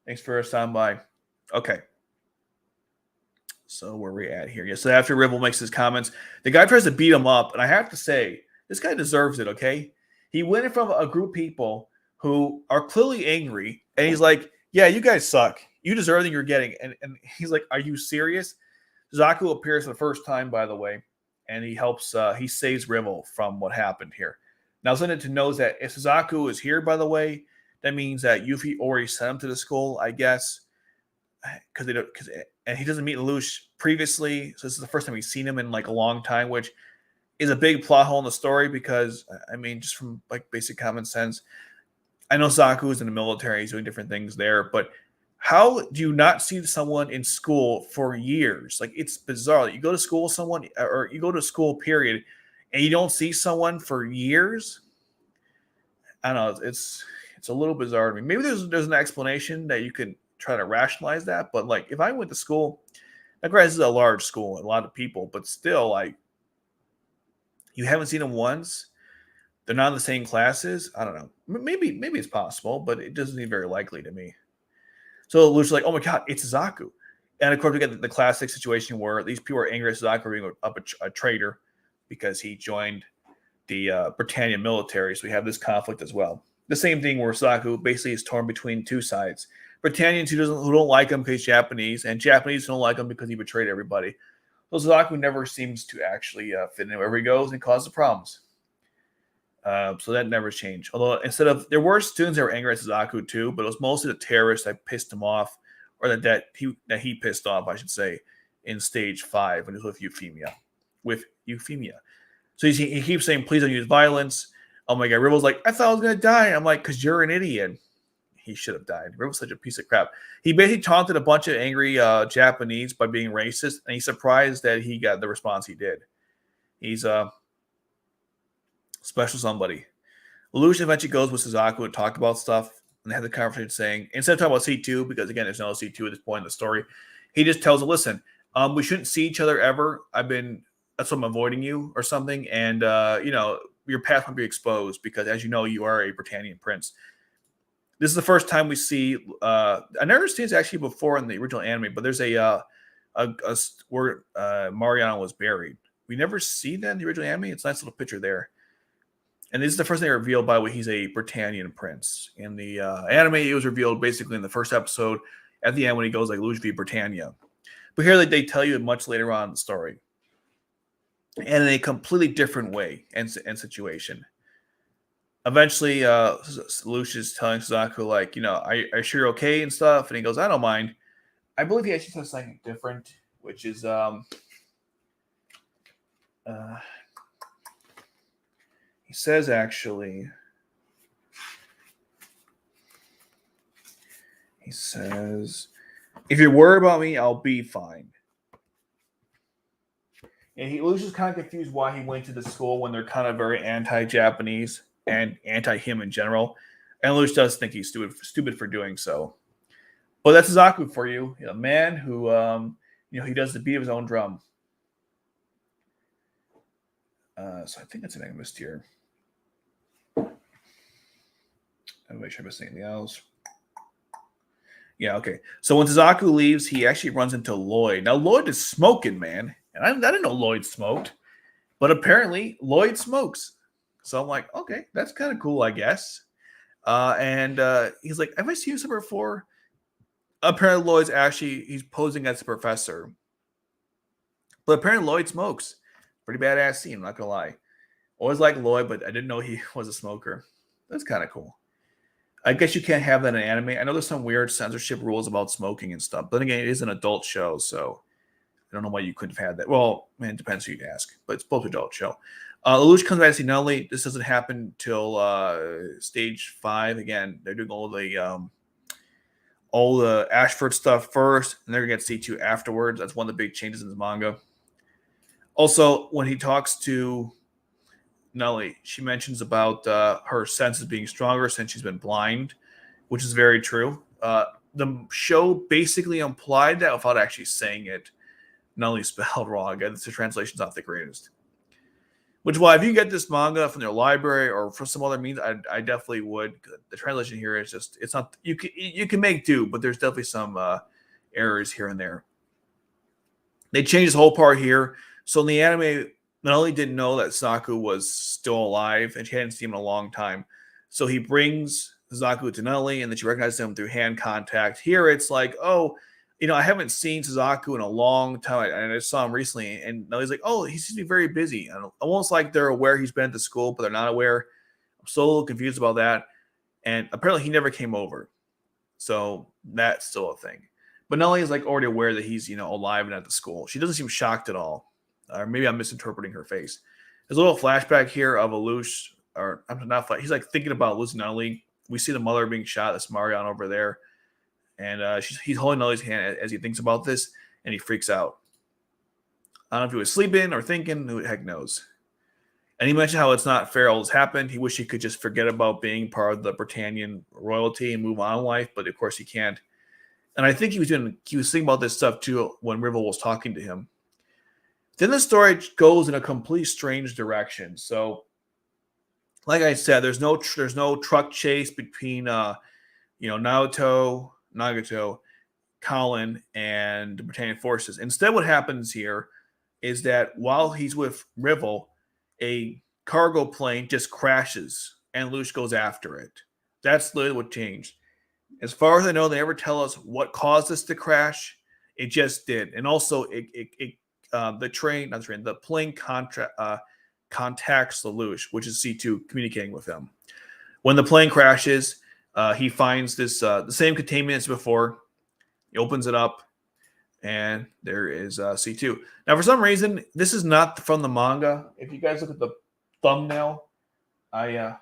Thanks for stopping by. Okay. So where are we at here? Yeah, so after Rivel makes his comments, the guy tries to beat him up, and I have to say, this guy deserves it, okay? He went in from a group of people who are clearly angry, and he's like, yeah, you guys suck. You deserve everything you're getting. And he's like, are you serious? Zaku appears for the first time, by the way, and he helps, he saves Rivel from what happened here. Now, something to know is that if Suzaku is here, by the way, that means that Yuffie already sent him to the school, I guess, and he doesn't meet Lelouch previously, so this is the first time we've seen him in like a long time, which is a big plot hole in the story because, I mean, just from like basic common sense, I know Zaku is in the military, he's doing different things there, but how do you not see someone in school for years? Like, it's bizarre. You go to school with someone, or you go to school, period, and you don't see someone for years. I don't know. It's a little bizarre to me. Maybe there's an explanation that you could try to rationalize that. But like, if I went to school, like, this is a large school, a lot of people, but still, like, you haven't seen them once. They're not in the same classes. I don't know. Maybe it's possible, but it doesn't seem very likely to me. So Lucia's like, oh my God, it's Zaku. And of course, we get the classic situation where these people are angry at Zaku being a traitor because he joined the Britannia military. So we have this conflict as well. The same thing where Zaku basically is torn between two sides. Britannians who don't like him because he's Japanese, and Japanese who don't like him because he betrayed everybody. So Zaku never seems to actually fit in wherever he goes and causes problems. So that never changed. Although there were students that were angry at Zaku too, but it was mostly the terrorists that pissed him off, or that he pissed off, I should say, in stage 5 when he was with Euphemia. So he keeps saying, please don't use violence. Oh my God, Ribble's like, I thought I was going to die. I'm like, because you're an idiot. He should have died. Ribble's such a piece of crap. He basically taunted a bunch of angry Japanese by being racist, and he's surprised that he got the response he did. He's special somebody. Lelouch eventually goes with Suzaku and talk about stuff, and they have the conversation saying, instead of talking about C2, because again, there's no C2 at this point in the story, he just tells him, listen, we shouldn't see each other ever. That's why I'm avoiding you or something, and your path might be exposed because, as you know, you are a Britannian prince. This is the first time we see. I never seen this actually before in the original anime, but there's where Mariano was buried. We never see that in the original anime. It's a nice little picture there. And this is the first thing revealed by what he's a Britannian prince. In the anime, it was revealed basically in the first episode at the end when he goes like Lelouch v. Britannia. But here they tell you much later on in the story. And in a completely different way and situation. Eventually, Lelouch is telling Suzaku, like, are you sure you're okay and stuff? And he goes, I don't mind. I believe he actually says something different, which is he says actually, if you're worried about me, I'll be fine. And Lelouch is kind of confused why he went to the school when they're kind of very anti-Japanese and anti-him in general. And Lelouch does think he's stupid for doing so. But that's Zaku for you, a man who, he does the beat of his own drum. So I think that's an I missed here. I'll make sure I missed anything else. Yeah, okay. So when Zaku leaves, he actually runs into Lloyd. Now, Lloyd is smoking, man. And I didn't know Lloyd smoked. But apparently, Lloyd smokes. So I'm like, okay, that's kind of cool, I guess. And he's like, have I seen you somewhere before? Apparently, he's posing as a professor. But apparently, Lloyd smokes. Pretty badass scene, I'm not going to lie. Always liked Lloyd, but I didn't know he was a smoker. That's kind of cool. I guess you can't have that in anime. I know there's some weird censorship rules about smoking and stuff. But then again, it is an adult show, so I don't know why you couldn't have had that. Well, man, it depends who you ask. But it's both an adult show. Lelouch comes back and says, not only this doesn't happen till stage 5. Again, they're doing all the Ashford stuff first, and they're going to get C2 afterwards. That's one of the big changes in the manga. Also, when he talks to Nelly. She mentions about her senses being stronger since she's been blind, which is very true. The show basically implied that without actually saying it. Nelly spelled wrong. Again, the translation's not the greatest. Which is why if you get this manga from their library or from some other means, I definitely would. The translation here is just it's not you can make do, but there's definitely some errors here and there. They changed this whole part here. So in the anime, Nelly didn't know that Zaku was still alive and she hadn't seen him in a long time. So he brings Zaku to Nelly and then she recognizes him through hand contact. Here it's like, oh, I haven't seen Suzaku in a long time, and I saw him recently, and Nelly's like, oh, he seems to be very busy. And almost like they're aware he's been at the school, but they're not aware. I'm so a little confused about that. And apparently he never came over. So that's still a thing. But Nelly is like already aware that he's, alive and at the school. She doesn't seem shocked at all. Or maybe I'm misinterpreting her face. There's a little flashback here of Lelouch, or I'm not, he's like thinking about losing Nelly. We see the mother being shot, this Marion over there. And he's holding Nelly's hand as he thinks about this, and he freaks out. I don't know if he was sleeping or thinking, who the heck knows. And he mentioned how it's not fair all this happened. He wished he could just forget about being part of the Britannian royalty and move on in life, but of course he can't. And I think he was thinking about this stuff too when Rivel was talking to him. Then the story goes in a complete strange direction. So, like I said, there's no truck chase between Naoto, Nagato, Colin, and the Britannian forces. Instead, what happens here is that while he's with Rivel, a cargo plane just crashes and Lelouch goes after it. That's literally what changed. As far as I know, they never tell us what caused this to crash. It just did. And also, the plane contacts Lelouch, which is C2 communicating with him. When the plane crashes, he finds this the same containment as before. He opens it up, and there is C2. Now, for some reason, this is not from the manga. If you guys look at the thumbnail, give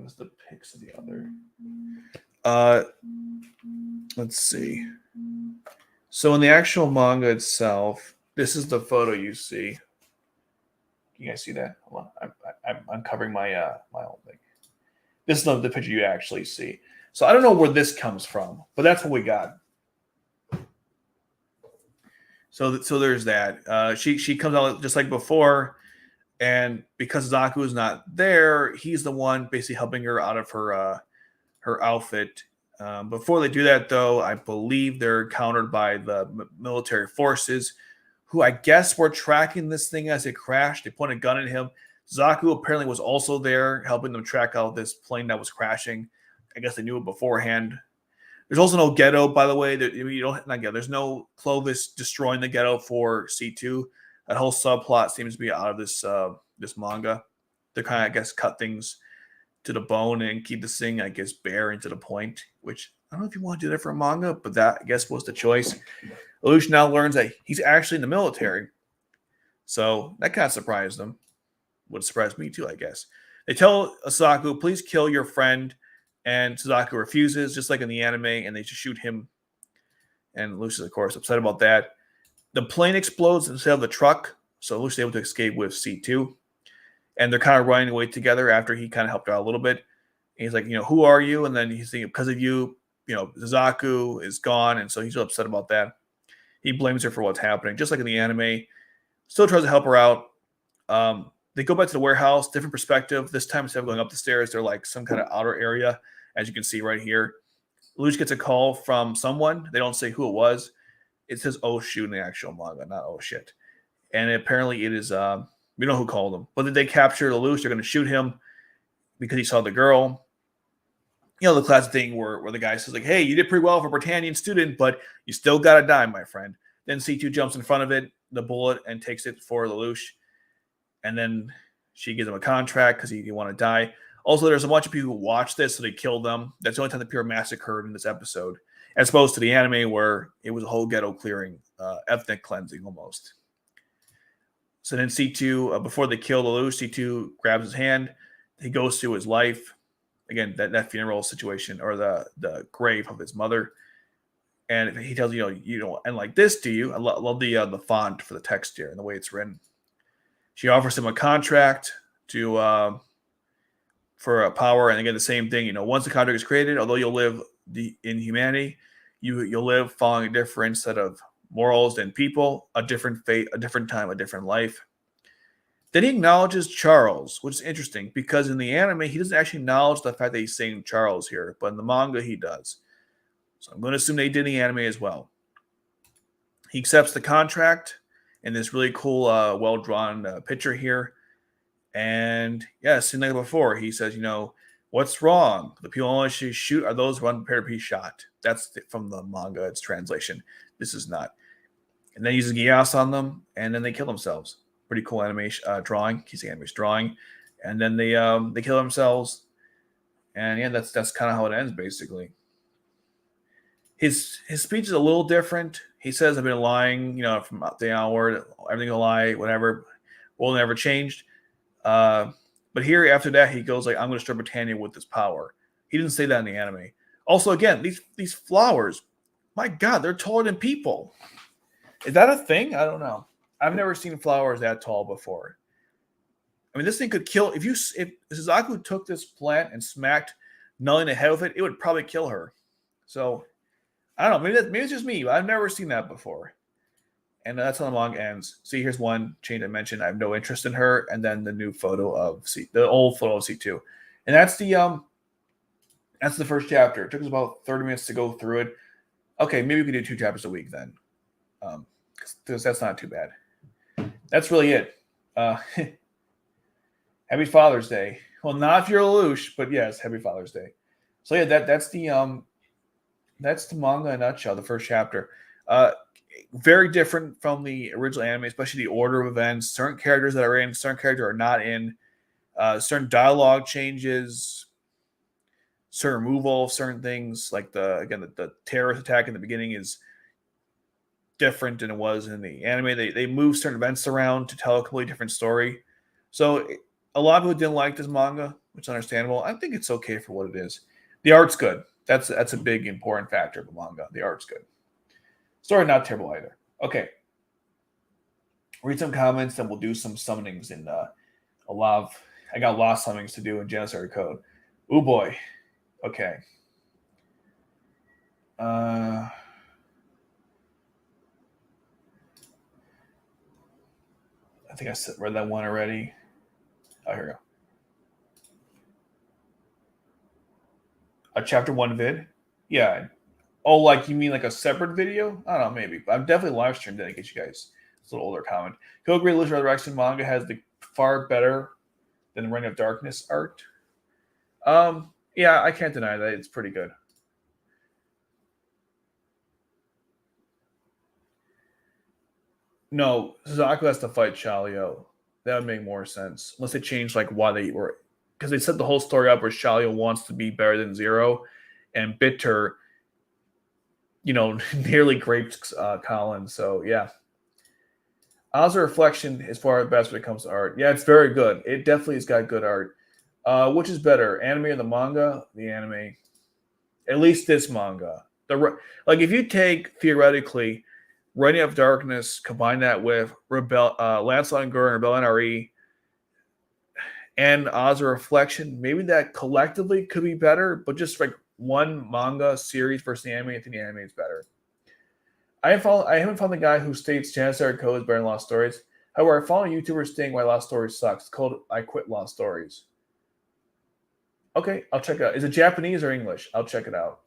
us the pics of the other. Let's see. So in the actual manga itself, this is the photo you see. Can you guys see that? Hold on. I'm uncovering my own thing. This is the picture you actually see. So I don't know where this comes from, but that's what we got. So there's that. She comes out just like before, and because Zaku is not there, he's the one basically helping her out of her outfit. Before they do that, though, I believe they're countered by the military forces, who I guess were tracking this thing as it crashed. They pointed a gun at him. Zaku apparently was also there helping them track out this plane that was crashing. I guess they knew it beforehand. There's also no Ghetto, by the way. There's no Clovis destroying the Ghetto for C2. That whole subplot seems to be out of this manga. They kind of, I guess, cut things to the bone and keep this thing, I guess, bare and to the point, which I don't know if you want to do that for a manga, but that, I guess, was the choice. Lelouch now learns that he's actually in the military. So that kind of surprised them. Would surprise me too, I guess. They tell Suzaku, please kill your friend, and Suzaku refuses, just like in the anime, and they just shoot him. And Lelouch is, of course, upset about that. The plane explodes instead of the truck, so Lelouch is able to escape with C2. And they're kind of running away together after he kind of helped her out a little bit. And he's like, who are you? And then he's thinking, because of you, Suzaku is gone, and so he's real upset about that. He blames her for what's happening, just like in the anime. Still tries to help her out. They go back to the warehouse, different perspective. This time, instead of going up the stairs, they're like some kind of outer area, as you can see right here. Lelouch gets a call from someone. They don't say who it was. It says, oh, shoot, in the actual manga, not oh, shit. And apparently it is, we know who called him. But did they capture Lelouch? They're going to shoot him because he saw the girl. The classic thing where the guy says, like, hey, you did pretty well for a Britannian student, but you still got to die, my friend. Then C2 jumps in front of it, the bullet, and takes it for Lelouch. And then she gives him a contract because he want to die. Also, there's a bunch of people who watch this, so they kill them. That's the only time the pure massacre occurred in this episode, as opposed to the anime where it was a whole ghetto clearing, ethnic cleansing almost. So then C2, before they kill Lelouch, C2 grabs his hand. He goes through his life. Again, that funeral situation, or the grave of his mother. And he tells you don't end like this, do you? I love the font for the text here and the way it's written. She offers him a contract to for a power, and again the same thing. Once the contract is created, although you'll live in humanity, you'll live following a different set of morals than people, a different fate, a different time, a different life. Then he acknowledges Charles, which is interesting because in the anime he doesn't actually acknowledge the fact that he's saying Charles here, but in the manga he does. So I'm going to assume they did in the anime as well. He accepts the contract in this really cool, well-drawn picture here. And yeah, same like before, he says, what's wrong? The people only shoot are those who are unprepared to be shot. That's from the manga, its translation. This is not. And then he uses Geass on them, and then they kill themselves. Pretty cool animation drawing. He's the animation drawing. And then they kill themselves. And yeah, that's kind of how it ends, basically. His speech is a little different. He says, I've been lying, from the onward, everything a lie, whatever. Will never changed. But here, after that, he goes like, I'm going to destroy Britannia with this power. He didn't say that in the anime. Also, again, these flowers, my God, they're taller than people. Is that a thing? I don't know. I've never seen flowers that tall before. I mean, this thing could kill. If Suzaku took this plant and smacked Nelly in the head with it, it would probably kill her. So, I don't know. Maybe it's just me, but I've never seen that before. And that's how the manga ends. See, here's one change I mentioned. I have no interest in her, and then the new photo of the old photo of C2, and that's the first chapter. It took us about 30 minutes to go through it. Okay, maybe we could do 2 chapters a week then, because that's not too bad. That's really it. Happy Father's Day. Well, not if you're Lelouch, but yes, Happy Father's Day. So yeah, that's the manga in a nutshell. The first chapter. Very different from the original anime, especially the order of events. Certain characters that are in, certain characters are not in. Certain dialogue changes, certain removal, certain things like the terrorist attack in the beginning is different than it was in the anime. They move certain events around to tell a completely different story. So a lot of people didn't like this manga, which is understandable. I think it's okay for what it is. The art's good. That's a big important factor of the manga. The art's good. Story not terrible either. Okay. Read some comments, then we'll do some summonings in I got a lot of summonings to do in Janissary Code. Oh boy. Okay. I think I read that one already. Oh, here we go. A chapter 1 vid? Yeah. Oh, like you mean like a separate video? I don't know, maybe. But I'm definitely live streamed that to get you guys. It's a little older comment. Code Geass Resurrection manga has the far better than Reign of Darkness art. Yeah, I can't deny that. It's pretty good. No, Suzaku has to fight Shalio. That would make more sense. Unless they changed like why they were, because they set the whole story up where Shalio wants to be better than Zero, and Bitter, nearly raped Colin. So yeah. Oz's Reflection is far best when it comes to art. Yeah, it's very good. It definitely has got good art. Which is better, anime or the manga? The anime. At least this manga. If you take, theoretically, Reign of Darkness, combine that with Lancelot and Gurren, Rebel NRE, and Oz's Reflection, maybe that collectively could be better, but just like one manga series versus the anime, I think the anime is better. I haven't found the guy who states Janissary Code is better than Lost Stories. However, I follow a YouTuber stating why Lost Stories sucks. It's called I Quit Lost Stories. Okay, I'll check it out. Is it Japanese or English? I'll check it out.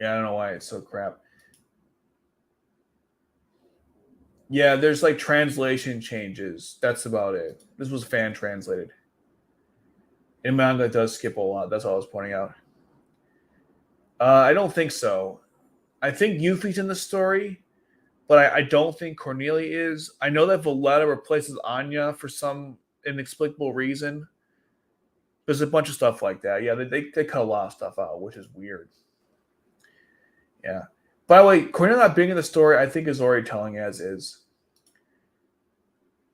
Yeah, I don't know why it's so crap. Yeah, there's like translation changes. That's about it. This was fan translated. In manga, it does skip a lot. That's all I was pointing out. I don't think so. I think Yuffie's in the story, but I don't think Cornelia is. I know that Valletta replaces Anya for some inexplicable reason. There's a bunch of stuff like that. Yeah, they cut a lot of stuff out, which is weird. Yeah. By the way, Cornelia not being in the story, I think is already telling as is.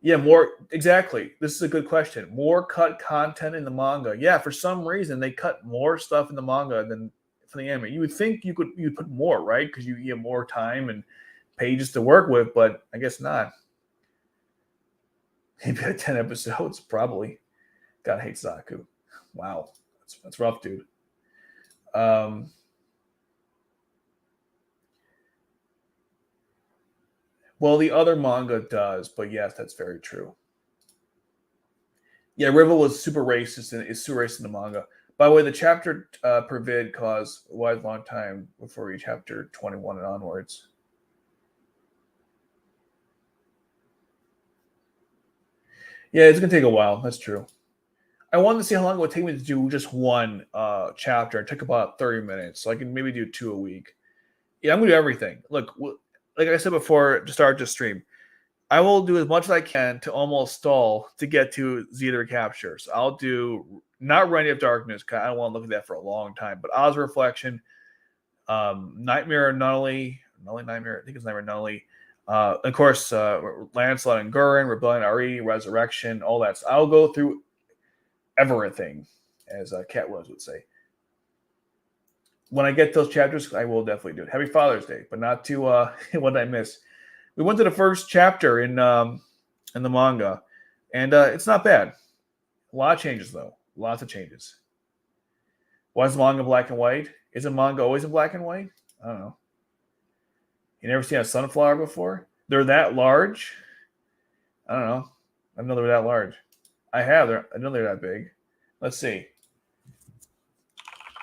Yeah, more exactly. This is a good question. More cut content in the manga. Yeah, for some reason they cut more stuff in the manga than for the anime. You would think you'd put more, right? Because you have more time and pages to work with, but I guess not. Maybe 10 episodes, probably. God hates Zaku. Wow, that's rough, dude. Well, the other manga does, but yes, that's very true. Yeah, Rivel was super racist and is super racist in the manga. By the way, the chapter per vid caused a long time before we reach chapter 21 and onwards. Yeah, it's gonna take a while. That's true. I wanted to see how long it would take me to do just one chapter. It took about 30 minutes, so I can maybe do 2 a week. Yeah, I'm gonna do everything. Look, like I said before to start the stream, I will do as much as I can to almost stall to get to Zeta Recaptures. I'll do not Reign of Darkness because I don't want to look at that for a long time, but Oz Reflection, Nightmare Nulley, Nightmare, I think it's Nightmare Nulley. Of course, Lancelot and Gurren, Rebellion RE, Resurrection, all that. So I'll go through everything, as Cat Williams would say. When I get those chapters, I will definitely do it. Happy Father's Day, but not to what did I miss? We went to the first chapter in the manga, and it's not bad. A lot of changes, though. Lots of changes. Why is the manga black and white? Isn't manga always in black and white? I don't know. You never seen a sunflower before? They're that large? I don't know. I didn't know they were that large. I have. I know they're that big. Let's see.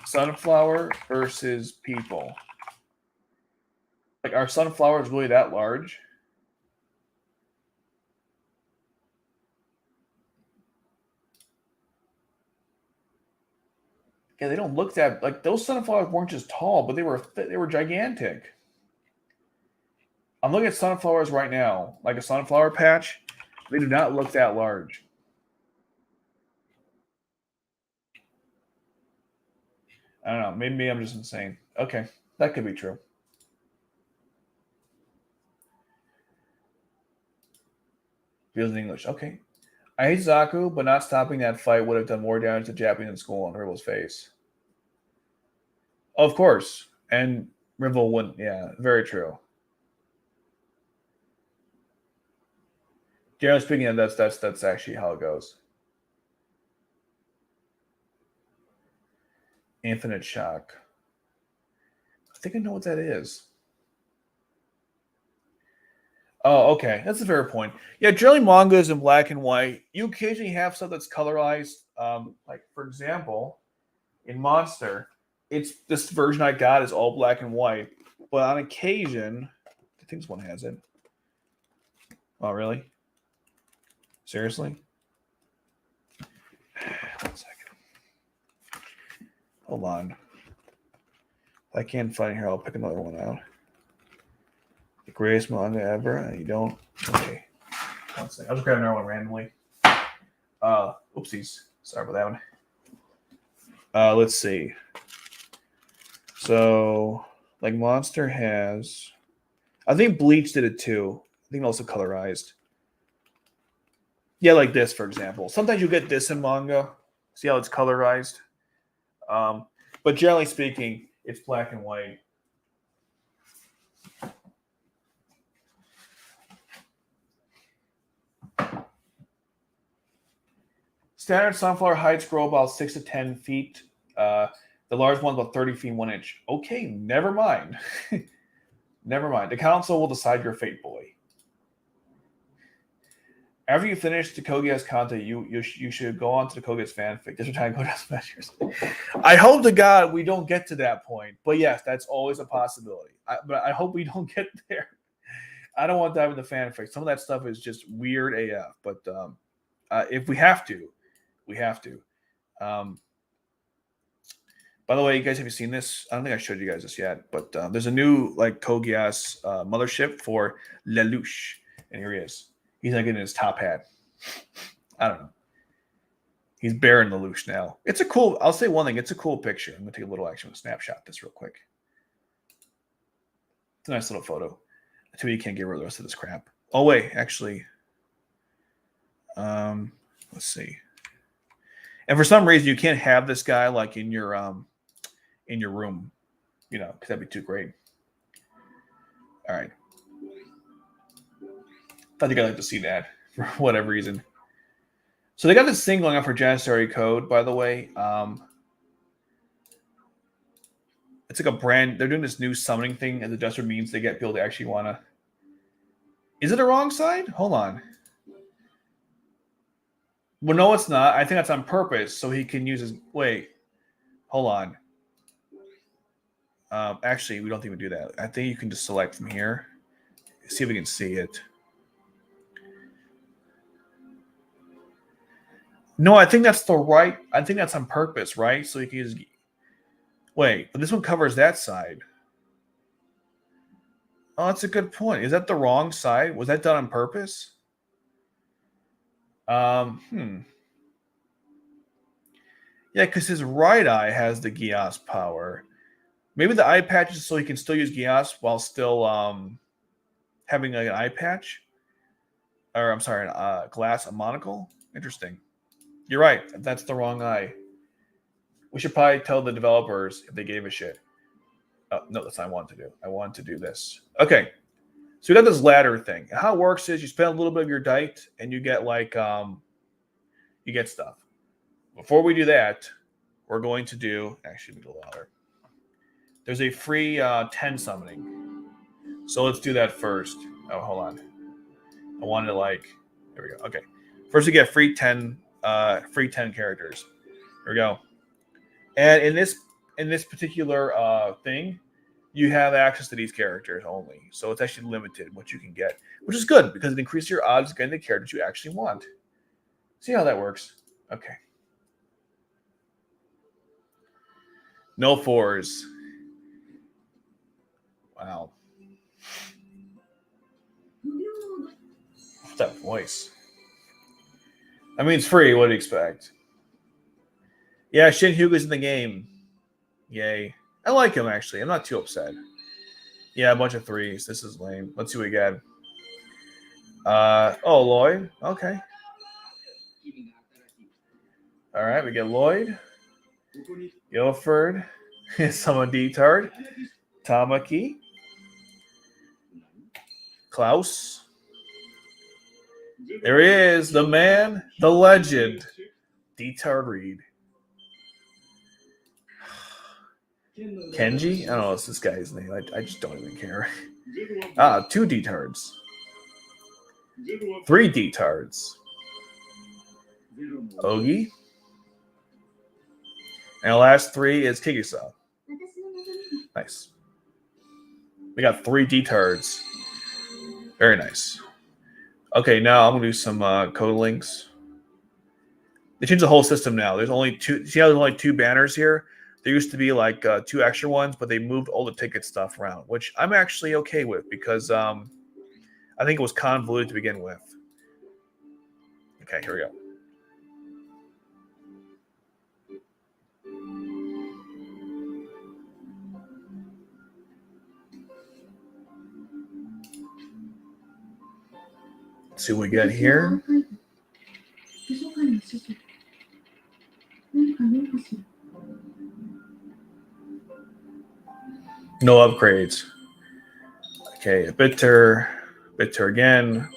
Sunflower versus people. Like, are sunflowers really that large? Yeah, they don't look that like those sunflowers weren't just tall, but they were gigantic. I'm looking at sunflowers right now, like a sunflower patch. They do not look that large. I don't know. Maybe I'm just insane. Okay, that could be true. Feels in English. Okay. I hate Zaku, but not stopping that fight would have done more damage to Japanese in school on Rivel's face. Of course. And Rivel wouldn't. Yeah, very true. Generally speaking, that's actually how it goes. Infinite Shock. I think I know what that is. Oh, okay. That's a fair point. Yeah, generally manga is in black and white. You occasionally have stuff that's colorized. Like, for example, in Monster, it's this version I got is all black and white. But on occasion, I think this one has it. Oh, really? Seriously? 1 second. Hold on. If I can't find it here, I'll pick another one out. The greatest manga ever. You don't? Okay. 1 second. I'll just grab another one randomly. Oopsies. Sorry about that one. Let's see. So, like Monster has... I think Bleach did it too. I think also colorized. Yeah, like this, for example. Sometimes you get this in manga. See how it's colorized? But generally speaking, it's black and white. Standard sunflower heights grow about 6 to 10 feet. The large one's about 30 feet 1 inch. Okay, never mind. Never mind. The council will decide your fate, boy. After you finish the Code Geass content, you should go on to the Code Geass fanfic. This is time Code Geass measures. I hope to God we don't get to that point. But yes, that's always a possibility. But I hope we don't get there. I don't want to dive into fanfic. Some of that stuff is just weird AF. But if we have to, we have to. By the way, you guys, have you seen this? I don't think I showed you guys this yet. But there's a new like Code Geass mothership for Lelouch. And here he is. He's like in his top hat. I don't know. He's bearing the Lelouch now. It's a cool, I'll say one thing. It's a cool picture. I'm going to take a little action snapshot of this real quick. It's a nice little photo. I tell you can't get rid of the rest of this crap. Oh, wait. Actually, let's see. And for some reason, you can't have this guy like in your room, you know, because that'd be too great. All right. I think I'd like to see that for whatever reason. So they got this thing going on for Janissary Code, by the way. It's like a brand. They're doing this new summoning thing, and the Duster means they get people to actually want to. Is it the wrong side? Hold on. Well, no, it's not. I think that's on purpose, so he can use his. Wait, hold on. Actually, we don't even do that. I think you can just select from here. See if we can see it. No, I think that's the right. I think that's on purpose, right? So you can use. Wait, but this one covers that side. Oh, that's a good point. Is that the wrong side? Was that done on purpose? Yeah, because his right eye has the Geass power. Maybe the eye patch is so he can still use Geass while still having like an eye patch. Or I'm sorry, a glass, a monocle. Interesting. You're right. That's the wrong eye. We should probably tell the developers if they gave a shit. Oh, no, that's what I want to do. I want to do this. Okay. So we got this ladder thing. And how it works is you spend a little bit of your dite and you get like you get stuff. Before we do that, we're going to do actually a little louder. There's a free 10 summoning. So let's do that first. Oh, hold on. I wanted to like there we go. Okay. First we get free 10 characters. Here we go. And in this particular thing, you have access to these characters only. So it's actually limited what you can get, which is good because it increases your odds of getting the characters you actually want. See how that works. Okay. No fours. Wow. What's that voice? I mean, it's free. What do you expect? Yeah, Shin Hyuga's in the game. Yay. I like him, actually. I'm not too upset. Yeah, a bunch of threes. This is lame. Let's see what we get. Oh, Lloyd. Okay. All right, we get Lloyd. Guilford. Someone D-Tard. Tamaki. Klaus. There he is, the man, the legend, D-Tard Reed. Kenji? I don't know what's this guy's name. I just don't even care. 2 D-Tards. 3 D-Tards. Ogi. And the last 3 is Kigisa. Nice. We got 3 D-Tards. Very nice. Okay, now I'm going to do some code links. They changed the whole system now. There's only 2. See how there's only 2 banners here? There used to be like 2 extra ones, but they moved all the ticket stuff around, which I'm actually okay with because I think it was convoluted to begin with. Okay, here we go. Let's see what we get here. No upgrades. Okay, Bitter again.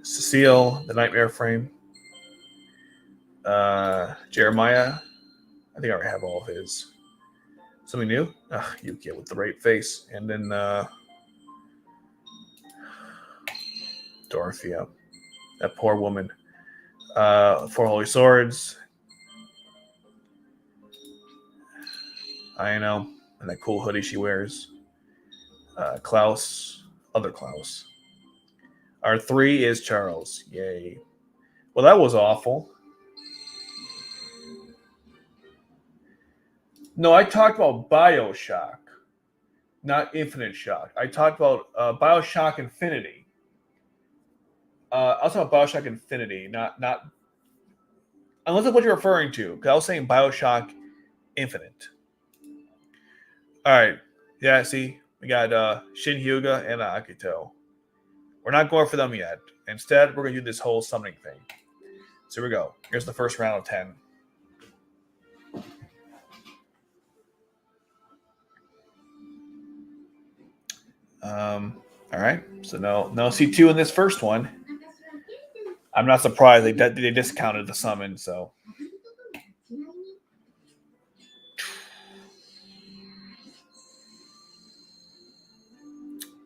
Cecile, the Nightmare Frame. Jeremiah. I think I already have all of his. Something new? You get with the right face. And then Dorothea. That poor woman. 4 Holy Swords. I know. And that cool hoodie she wears. Klaus. Other Klaus. Our 3 is Charles. Yay. Well, that was awful. No, I talked about BioShock, not Infinite Shock. I talked about BioShock Infinity. I was talking about BioShock Infinity, not unless that's what you're referring to. Because I was saying BioShock Infinite. All right. Yeah, see, we got Shin Hyuga and Akito. We're not going for them yet. Instead, we're going to do this whole summoning thing. So here we go. Here's the first round of 10. All All right. So no C2 in this first one. I'm not surprised they discounted the summon. So.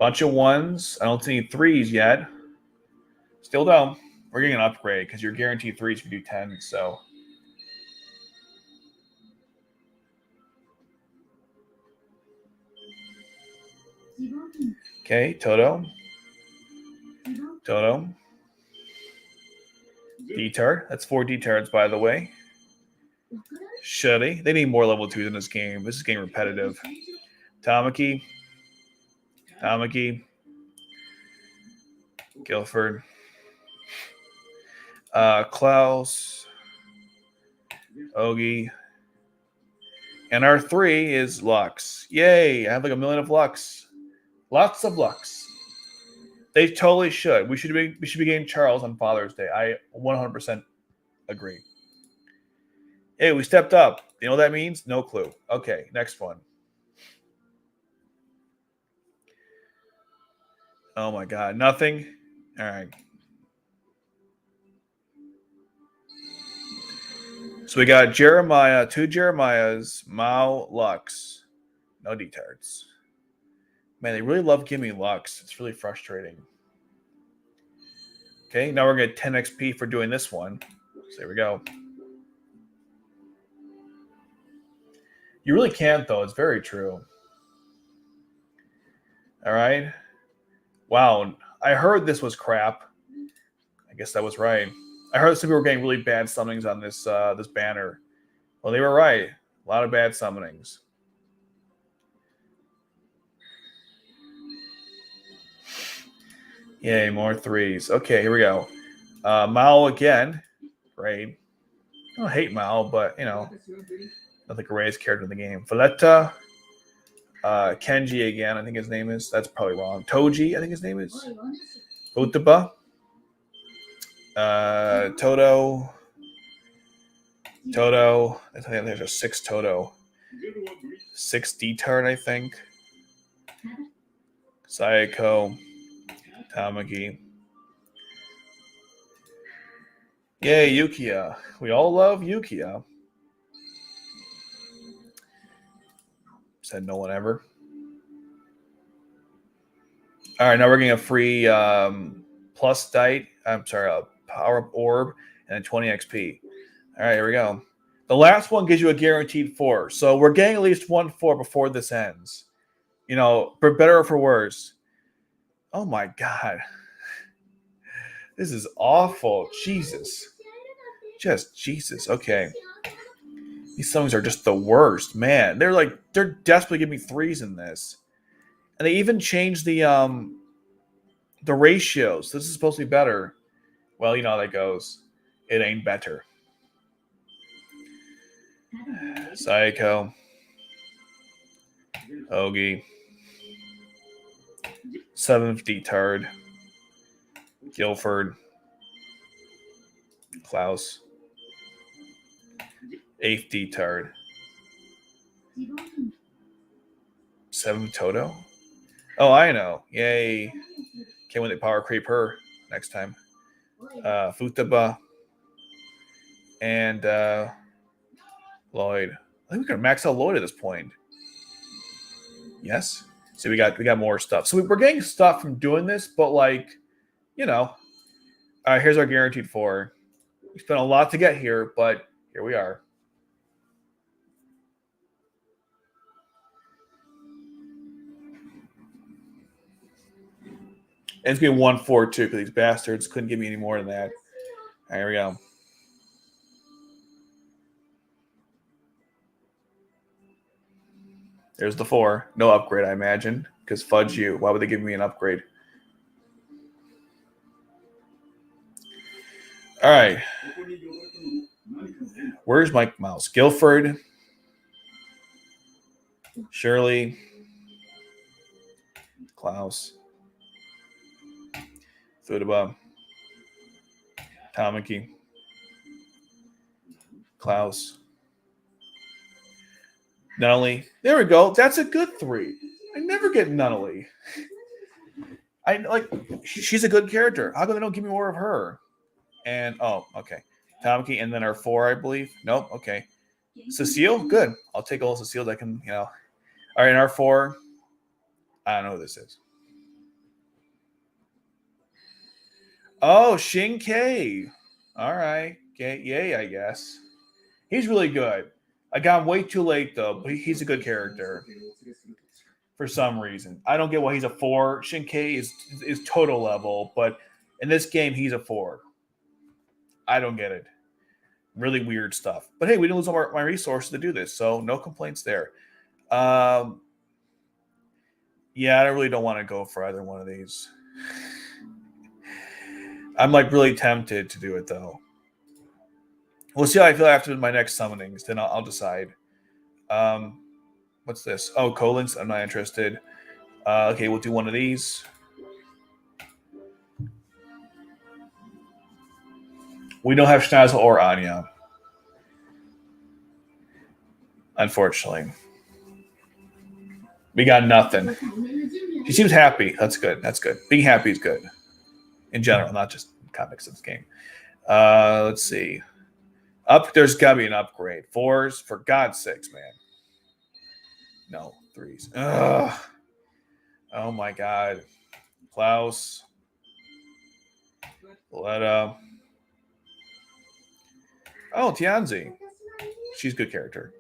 Bunch of ones. I don't see any threes yet. Still don't. We're getting an upgrade because you're guaranteed threes if you do 10. So. Okay, Toto. D-Tard. That's 4 D-Tards, by the way. Shuddy. They need more level 2s in this game. This is getting repetitive. Tamaki. Guilford. Klaus. Ogie. And our 3 is Lux. Yay! I have like 1 million of Lux. Lots of Lux. They totally should. We should be getting Charles on Father's Day. I 100% agree. Hey, we stepped up. You know what that means? No clue. Okay, next one. Oh my God, nothing. All right. So we got Jeremiah, 2 Jeremiahs, Mao, Lux. No D-Tards. Man, they really love giving me Lux. It's really frustrating. Okay, now we're going to get 10 XP for doing this one. So there we go. You really can't, though. It's very true. All right. Wow. I heard this was crap. I guess that was right. I heard some people were getting really bad summonings on this this banner. Well, they were right. A lot of bad summonings. Yay, more 3s. Okay, here we go. Mao again. Great. I don't hate Mao, but, you know, not the greatest character in the game. Valletta. Kenji again, I think his name is. That's probably wrong. Toji, I think his name is. Utaba. Toto. I think there's a 6 Toto. 6 D-Tard, I think. Sayako. Tamaki. Yay, Yukiya. We all love Yukiya. Said no one ever. All right, now we're getting a free plus dite. I'm sorry, a power orb and a 20 XP. All right, here we go. The last one gives you a guaranteed 4. So we're getting at least 1 4 before this ends. You know, for better or for worse. Oh my God. This is awful. Jesus. Just Jesus. Okay. These songs are just the worst, man. They're desperately giving me 3s in this. And they even changed the ratios. This is supposed to be better. Well, you know how that goes. It ain't better. Sayako. Ogie. 7th D-Tard. Guilford. Klaus. 8th D-Tard. 7th Toto. Oh, I know. Yay. Can't win the power creep her next time. Futaba. And Lloyd. I think we can max out Lloyd at this point. Yes. So we got more stuff. So we're getting stuff from doing this, but like, you know, here's our guaranteed 4. We spent a lot to get here, but here we are. And it's going to be 1 4 too, because these bastards couldn't give me any more than that. All right, here we go. There's the 4. No upgrade, I imagine, because fudge you. Why would they give me an upgrade? All right. Where's my mouse? Guilford. Shirley. Klaus. Futaba. Tamaki. Klaus. Nunnally. There we go. That's a good 3. I never get Nunnally. I like she's a good character. How come they don't give me more of her? And oh, okay, Tamaki, and then our 4, I believe. Nope. Okay, Cecile, good. I'll take all Ceciles I can. All right, our 4. I don't know who this is. Oh, Shin-Kei. All right. Okay. Yay, I guess. He's really good. I got him way too late, though, but he's a good character for some reason. I don't get why he's a 4. Shin-Kei is total level, but in this game, he's a 4. I don't get it. Really weird stuff. But hey, we didn't lose all my resources to do this, so no complaints there. Yeah, I really don't want to go for either one of these. I'm like really tempted to do it though. We'll see how I feel after my next summonings. Then I'll decide. What's this? Oh, colons. I'm not interested. Okay, we'll do one of these. We don't have Schnazel or Anya. Unfortunately. We got nothing. She seems happy. That's good. That's good. Being happy is good. In general, not just comics of this game. Let's see. There's got to be an upgrade. 4s, for God's sakes, man. No, 3s. Ugh. Oh, my God. Klaus. Letta. Oh, Tianzi. She's a good character.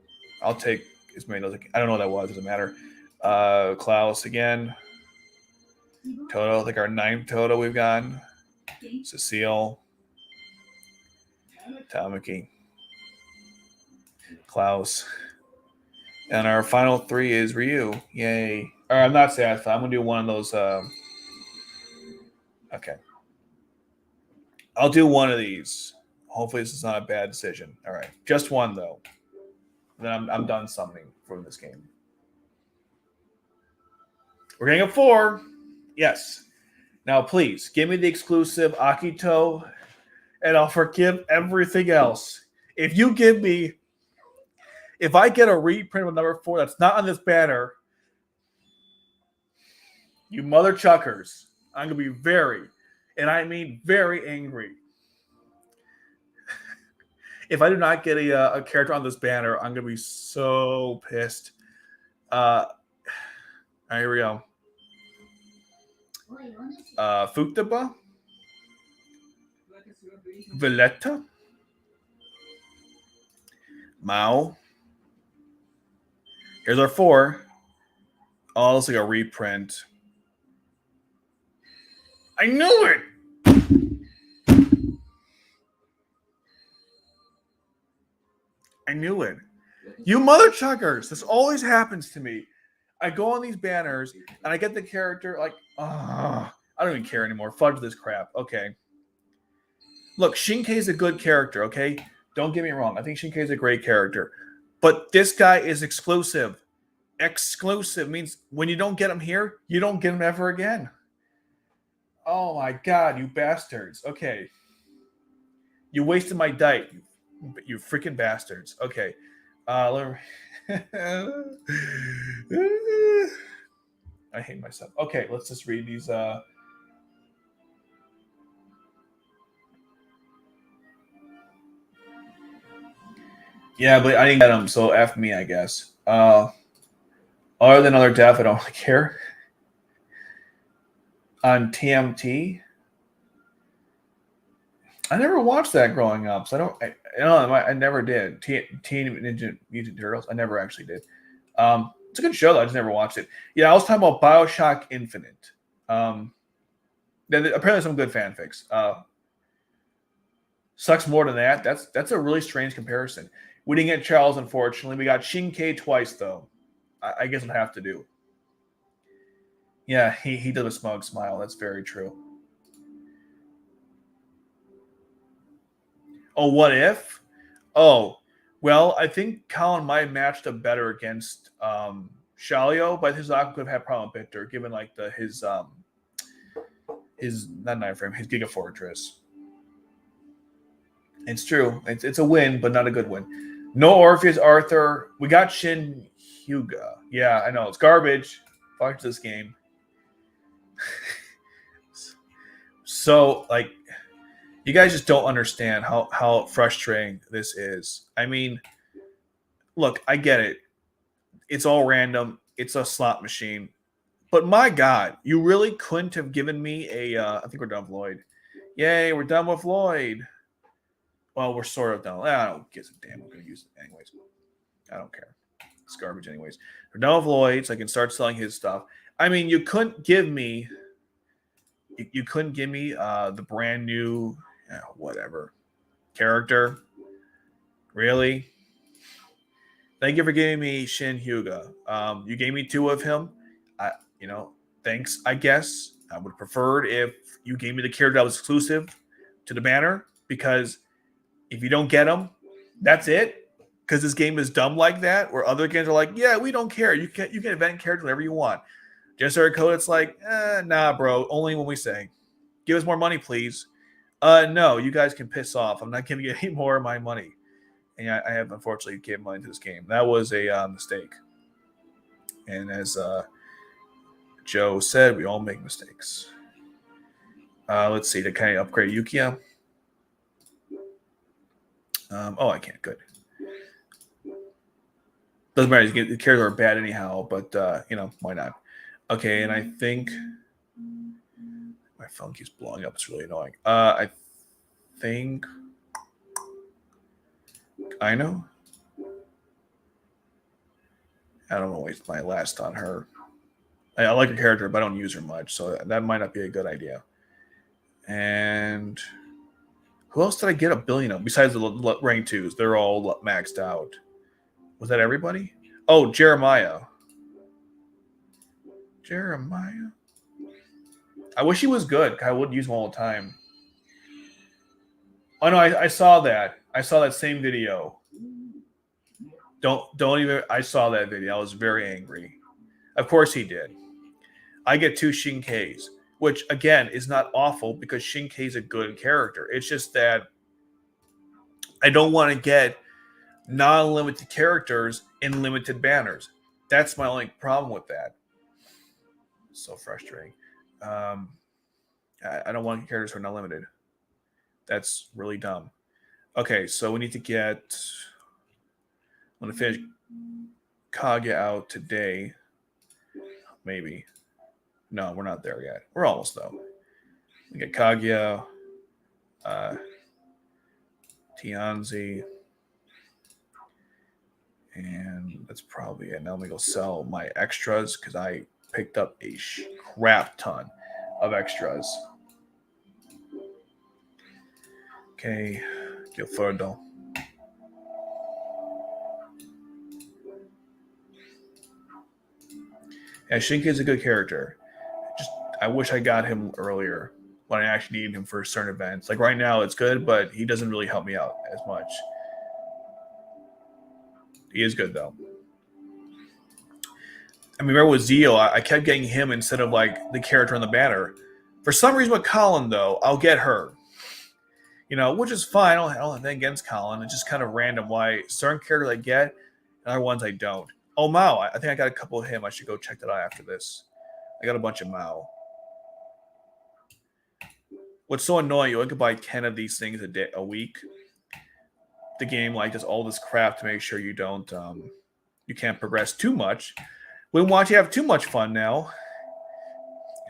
I'll take as many of those. I don't know what that was. Doesn't matter. Klaus again. Toto. I think our 9th Toto we've gotten. Cecile. Tamaki. Klaus. And our final 3 is Ryu. Yay. I'm not satisfied. I'm going to do one of those. Okay. I'll do one of these. Hopefully this is not a bad decision. All right. Just one, though. Then I'm done summoning for this game. We're getting a 4. Yes. Now, please, give me the exclusive Akito, and I'll forgive everything else. If I get a reprint of number 4 that's not on this banner, you mother chuckers, I'm going to be very, and I mean very angry. If I do not get a character on this banner, I'm going to be so pissed. All right, here we go. Futaba. Valletta. Mao. Here's our 4. Oh, looks like a reprint. I knew it! I knew it. You mother chuckers. This always happens to me. I go on these banners and I get the character like, I don't even care anymore. Fudge this crap. Okay. Look, Shin-Kei is a good character, okay? Don't get me wrong. I think Shin-Kei is a great character. But this guy is exclusive. Exclusive means when you don't get him here, you don't get him ever again. Oh my God, you bastards. Okay. You wasted my dite. You freaking bastards. Okay. I hate myself. Okay, let's just read these. Yeah, but I didn't get them, so F me, I guess. Other than other death, I don't really care. On TMT, I never watched that growing up, so I never did. Teen Ninja Mutant Turtles, I never actually did. It's a good show, though. I just never watched it. Yeah, I was talking about BioShock Infinite. Apparently some good fanfics. Sucks more than that. That's a really strange comparison. We didn't get Charles, unfortunately. We got Shin-Kei twice, though. I guess I'll have to do. Yeah, he did a smug smile. That's very true. Oh, what if? Oh, well, I think Colin might have matched up better against Shalio, but his Aqua could have had problem with Victor, given like his not Night Frame, his Giga Fortress. It's true. It's a win, but not a good win. No Orpheus Arthur. We got Shin Hyuga. Yeah, I know. It's garbage. Fuck this game. So like, you guys just don't understand how frustrating this is. I mean, look, I get it. It's all random. It's a slot machine. But my God, you really couldn't have given me a. I think we're done with Lloyd. Yay, we're done with Lloyd. Well, we're sort of done. I don't give a damn. We're going to use it anyways. I don't care. It's garbage anyways. We're done with Lloyd, so I can start selling his stuff. I mean, you couldn't give me. You couldn't give me the brand new, whatever character. Really? Thank you for giving me Shin Hyuga. You gave me 2 of him. I, thanks. I guess I would have preferred if you gave me the character that was exclusive to the banner, because if you don't get him, that's it. Because this game is dumb like that, where other games are like, yeah, we don't care. You can event characters whenever you want. Just our code, it's like, nah, bro. Only when we say, give us more money, please. No, you guys can piss off. I'm not giving you any more of my money. And I have unfortunately gave money to this game. That was a mistake. And as Joe said, we all make mistakes. Let's see. Can I upgrade Yukia? I can't. Good. Doesn't matter. The characters are bad anyhow, but why not? Okay, and I think my phone keeps blowing up. It's really annoying. I think I know. I don't want to waste my last on her. I like her character, but I don't use her much, so that might not be a good idea. And who else did I get $1 billion of besides the rank 2s? They're all maxed out. Was that everybody? Oh, Jeremiah. I wish he was good. I would use him all the time. Oh no, I saw that. I saw that same video. Don't even. I saw that video. I was very angry. Of course he did. I get 2 Shinkei's, which again is not awful because Shinkei is a good character. It's just that I don't want to get non-limited characters in limited banners. That's my only problem with that. So frustrating. I don't want characters who are not limited. That's really dumb. Okay, so we need to get. I'm going to finish Kaguya out today. Maybe. No, we're not there yet. We're almost, though. We get Kaguya, Tianzi, and that's probably it. Now let me go sell my extras because I picked up a crap ton of extras. Okay, Gilfordo. Yeah, Shinkei is a good character. I wish I got him earlier when I actually needed him for certain events. Like right now, it's good, but he doesn't really help me out as much. He is good though. I mean, remember with Zio, I kept getting him instead of like the character on the banner. For some reason with Colin though, I'll get her. Which is fine. I don't have anything against Colin. It's just kind of random why certain characters I get and other ones I don't. Oh, Mao. I think I got a couple of him. I should go check that out after this. I got a bunch of Mao. What's so annoying, you only can buy 10 of these things a week. The game does all this crap to make sure you don't, you can't progress too much. We want you to have too much fun now,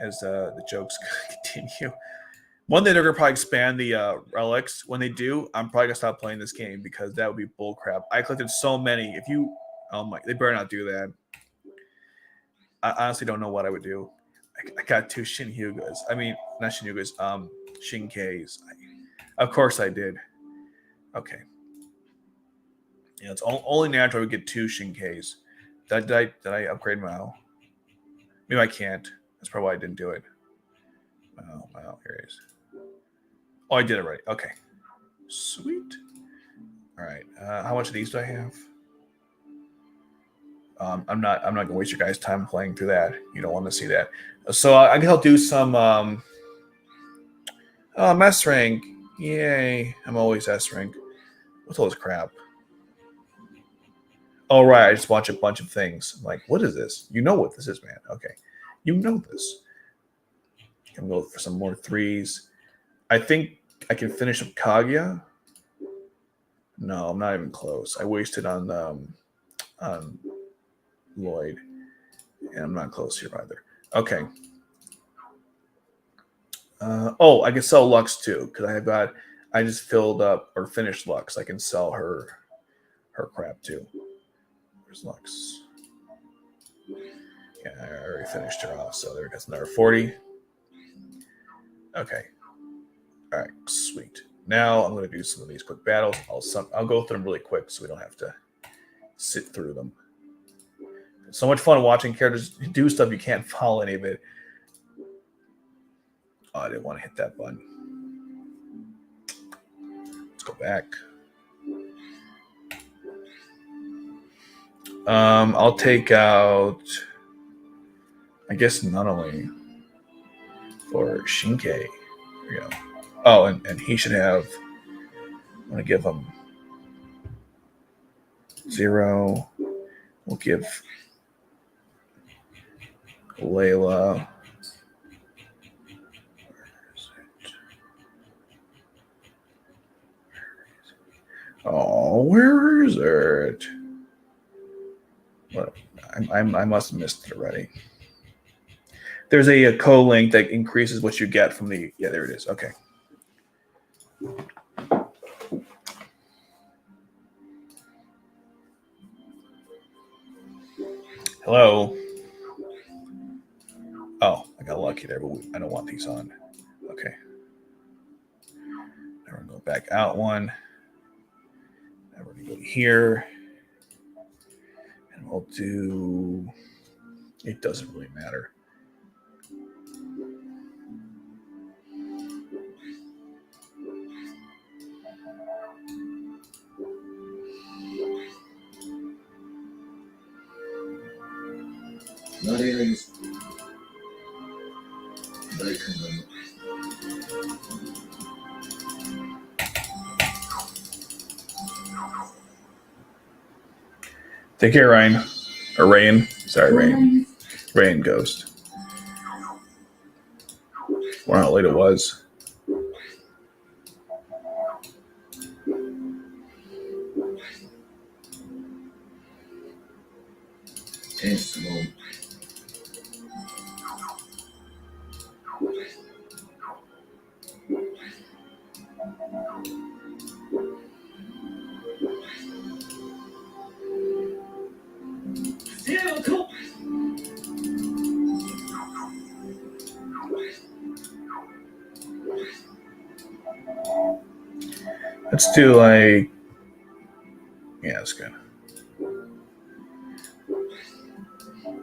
as the jokes continue. One day they're gonna probably expand the relics. When they do, I'm probably gonna stop playing this game because that would be bullcrap. I collected so many. They better not do that. I honestly don't know what I would do. I got 2 Shin Hyugas. I mean, not Shin Hyugas. Shinkei's. Of course I did. Okay. Yeah, it's only natural we get 2 Shinkei's. Did I upgrade Mao? Maybe I can't. That's probably why I didn't do it. Mao, here it is. Oh, I did it right. Okay. Sweet. All right. How much of these do I have? I'm not gonna waste your guys' time playing through that. You don't want to see that. So I guess I'll do some S rank. Yay! I'm always S rank. What's all this crap? Oh right, I just watch a bunch of things. I'm like, what is this? You know what this is, man? Okay, you know this. I'm gonna go for some more 3s. I think I can finish up Kaguya. No, I'm not even close. I wasted on Lloyd, and I'm not close here either. Okay. I can sell Lux too because I just filled up or finished Lux. I can sell her crap too. Where's Lux? Yeah, I already finished her off, so there goes another 40. Okay. All right, sweet. Now I'm going to do some of these quick battles. I'll go through them really quick so we don't have to sit through them. It's so much fun watching characters do stuff you can't follow any of it. Oh, I didn't want to hit that button. Let's go back. I'll take out, I guess, not only for Shinke. Here we go. Oh, and he should have, I'm going to give him 0. We'll give Layla. Oh, where is it? Well, I must have missed it already. There's a co-link that increases what you get from the... Yeah, there it is. Okay. Hello. Oh, I got lucky there, but I don't want these on. Okay. Now we're going to go back out one. Now we're going to go here. And we'll do... It doesn't really matter. Take care, Ryan. Or Rain. Sorry, Rain. Rain Ghost. Wonder how late it was. Let's do like... Yeah, that's good.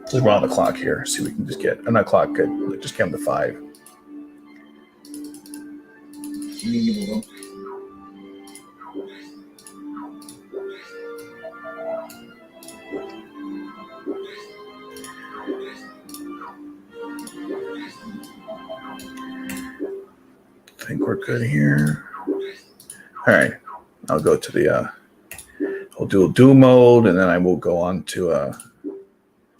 Let's run on the clock here. See if we can just get... I'm not clock good. Just get him to 5. I think we're good here. All right. I'll go to the... I'll do a do mode, and then I will go on to...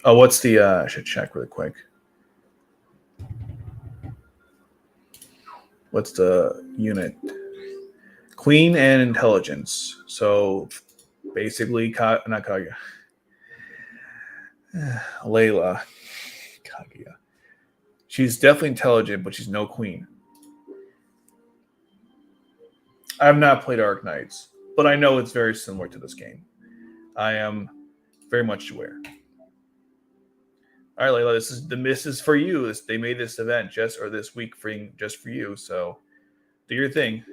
Oh, what's the... I should check really quick. What's the unit? Queen and intelligence. So basically, not Kaguya. Layla. Kaguya. She's definitely intelligent, but she's no queen. I have not played Arc Knights, but I know it's very similar to this game. I am very much aware. All right, Layla, this is for you. They made this event this week just for you. So do your thing.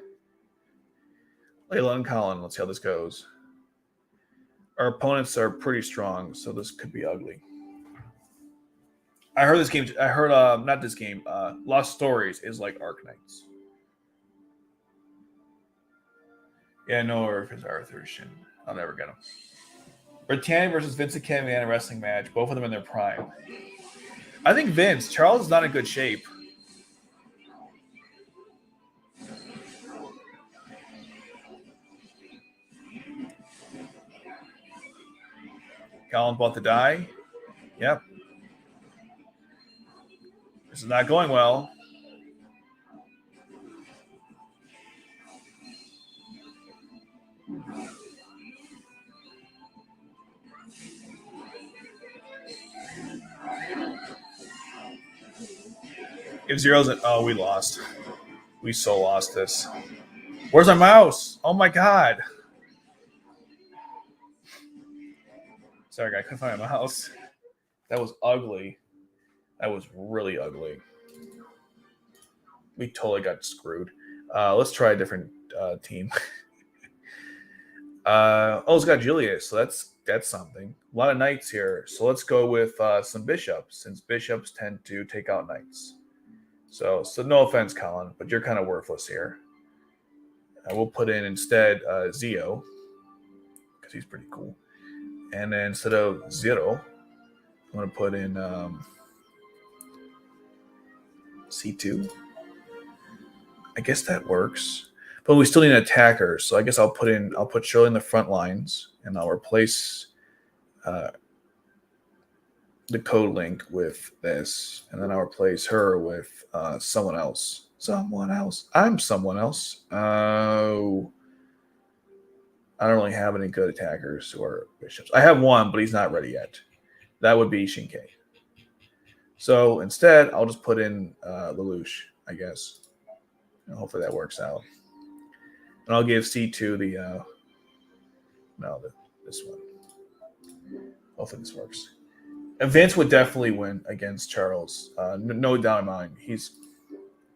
Layla and Colin, let's see how this goes. Our opponents are pretty strong, so this could be ugly. I heard this game. Not this game. Lost Stories is like Arc Knights. Yeah, no, if it's Arthur Shin. I'll never get him. Britannia versus Vincent Kennedy in a wrestling match. Both of them in their prime. I think Vince. Charles is not in good shape. Colin bought the die. Yep. This is not going well. If Zero's in, oh, we lost. We so lost this. Where's our mouse? Oh my god. Sorry, I couldn't find my mouse. That was ugly. That was really ugly. We totally got screwed. Let's try a different team. It's got Julius, so that's something. A lot of knights here, so let's go with some bishops, since bishops tend to take out knights. So no offense, Colin, but you're kind of worthless here. We'll put in instead Zio, because he's pretty cool. And then instead of Zero, I'm going to put in C2. I guess that works. But we still need an attacker, so I guess I'll put Shirley in the front lines, and I'll replace the code link with this, and then I'll replace her with someone else. Someone else. I'm someone else. Oh, I don't really have any good attackers or bishops. I have one, but he's not ready yet. That would be Shinkei. So instead, I'll just put in Lelouch, I guess. And hopefully that works out. And I'll give C2 this one. Hopefully this works. And Vince would definitely win against Charles. No doubt in mind. He's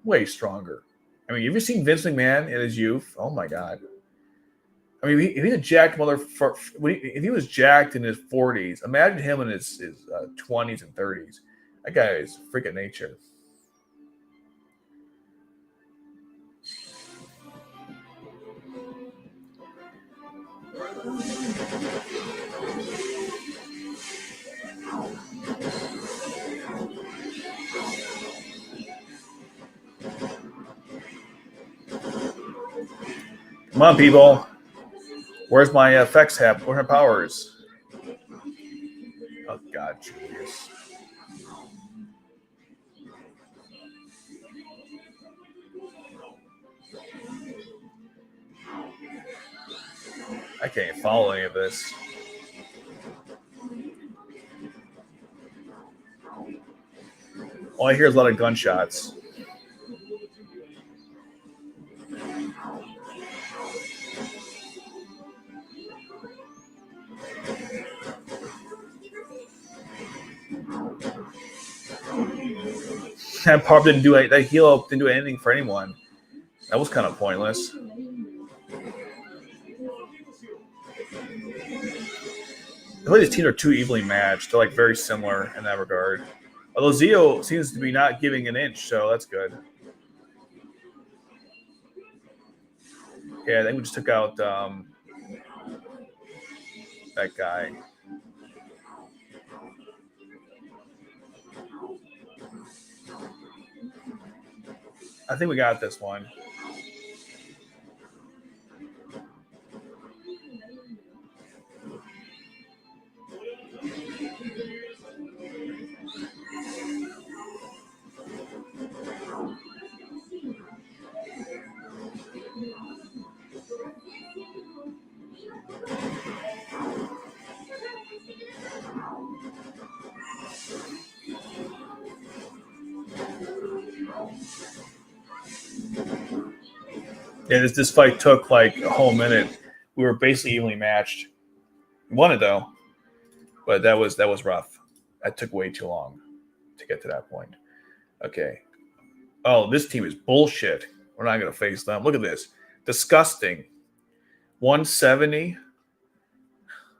way stronger. I mean, have you seen Vince McMahon in his youth? Oh my god. I mean, if he's a jacked if he was jacked in his 40s, imagine him in his 20s and 30s. That guy is freaking nature. Come on, people. Where's my effects hap? Where are my powers? Oh, God, Julius. I can't follow any of this. All I hear is a lot of gunshots. That pop didn't do that heal up didn't do anything for anyone. That was kind of pointless. I feel like these teams are too evenly matched. They're like very similar in that regard. Although Zio seems to be not giving an inch, so that's good. Yeah, I think we just took out that guy. I think we got this one. Yeah, this fight took like a whole minute. We were basically evenly matched. We won it though, but that was rough. That took way too long to get to that point. Okay. Oh, this team is bullshit. We're not going to face them. Look at this. Disgusting. 170.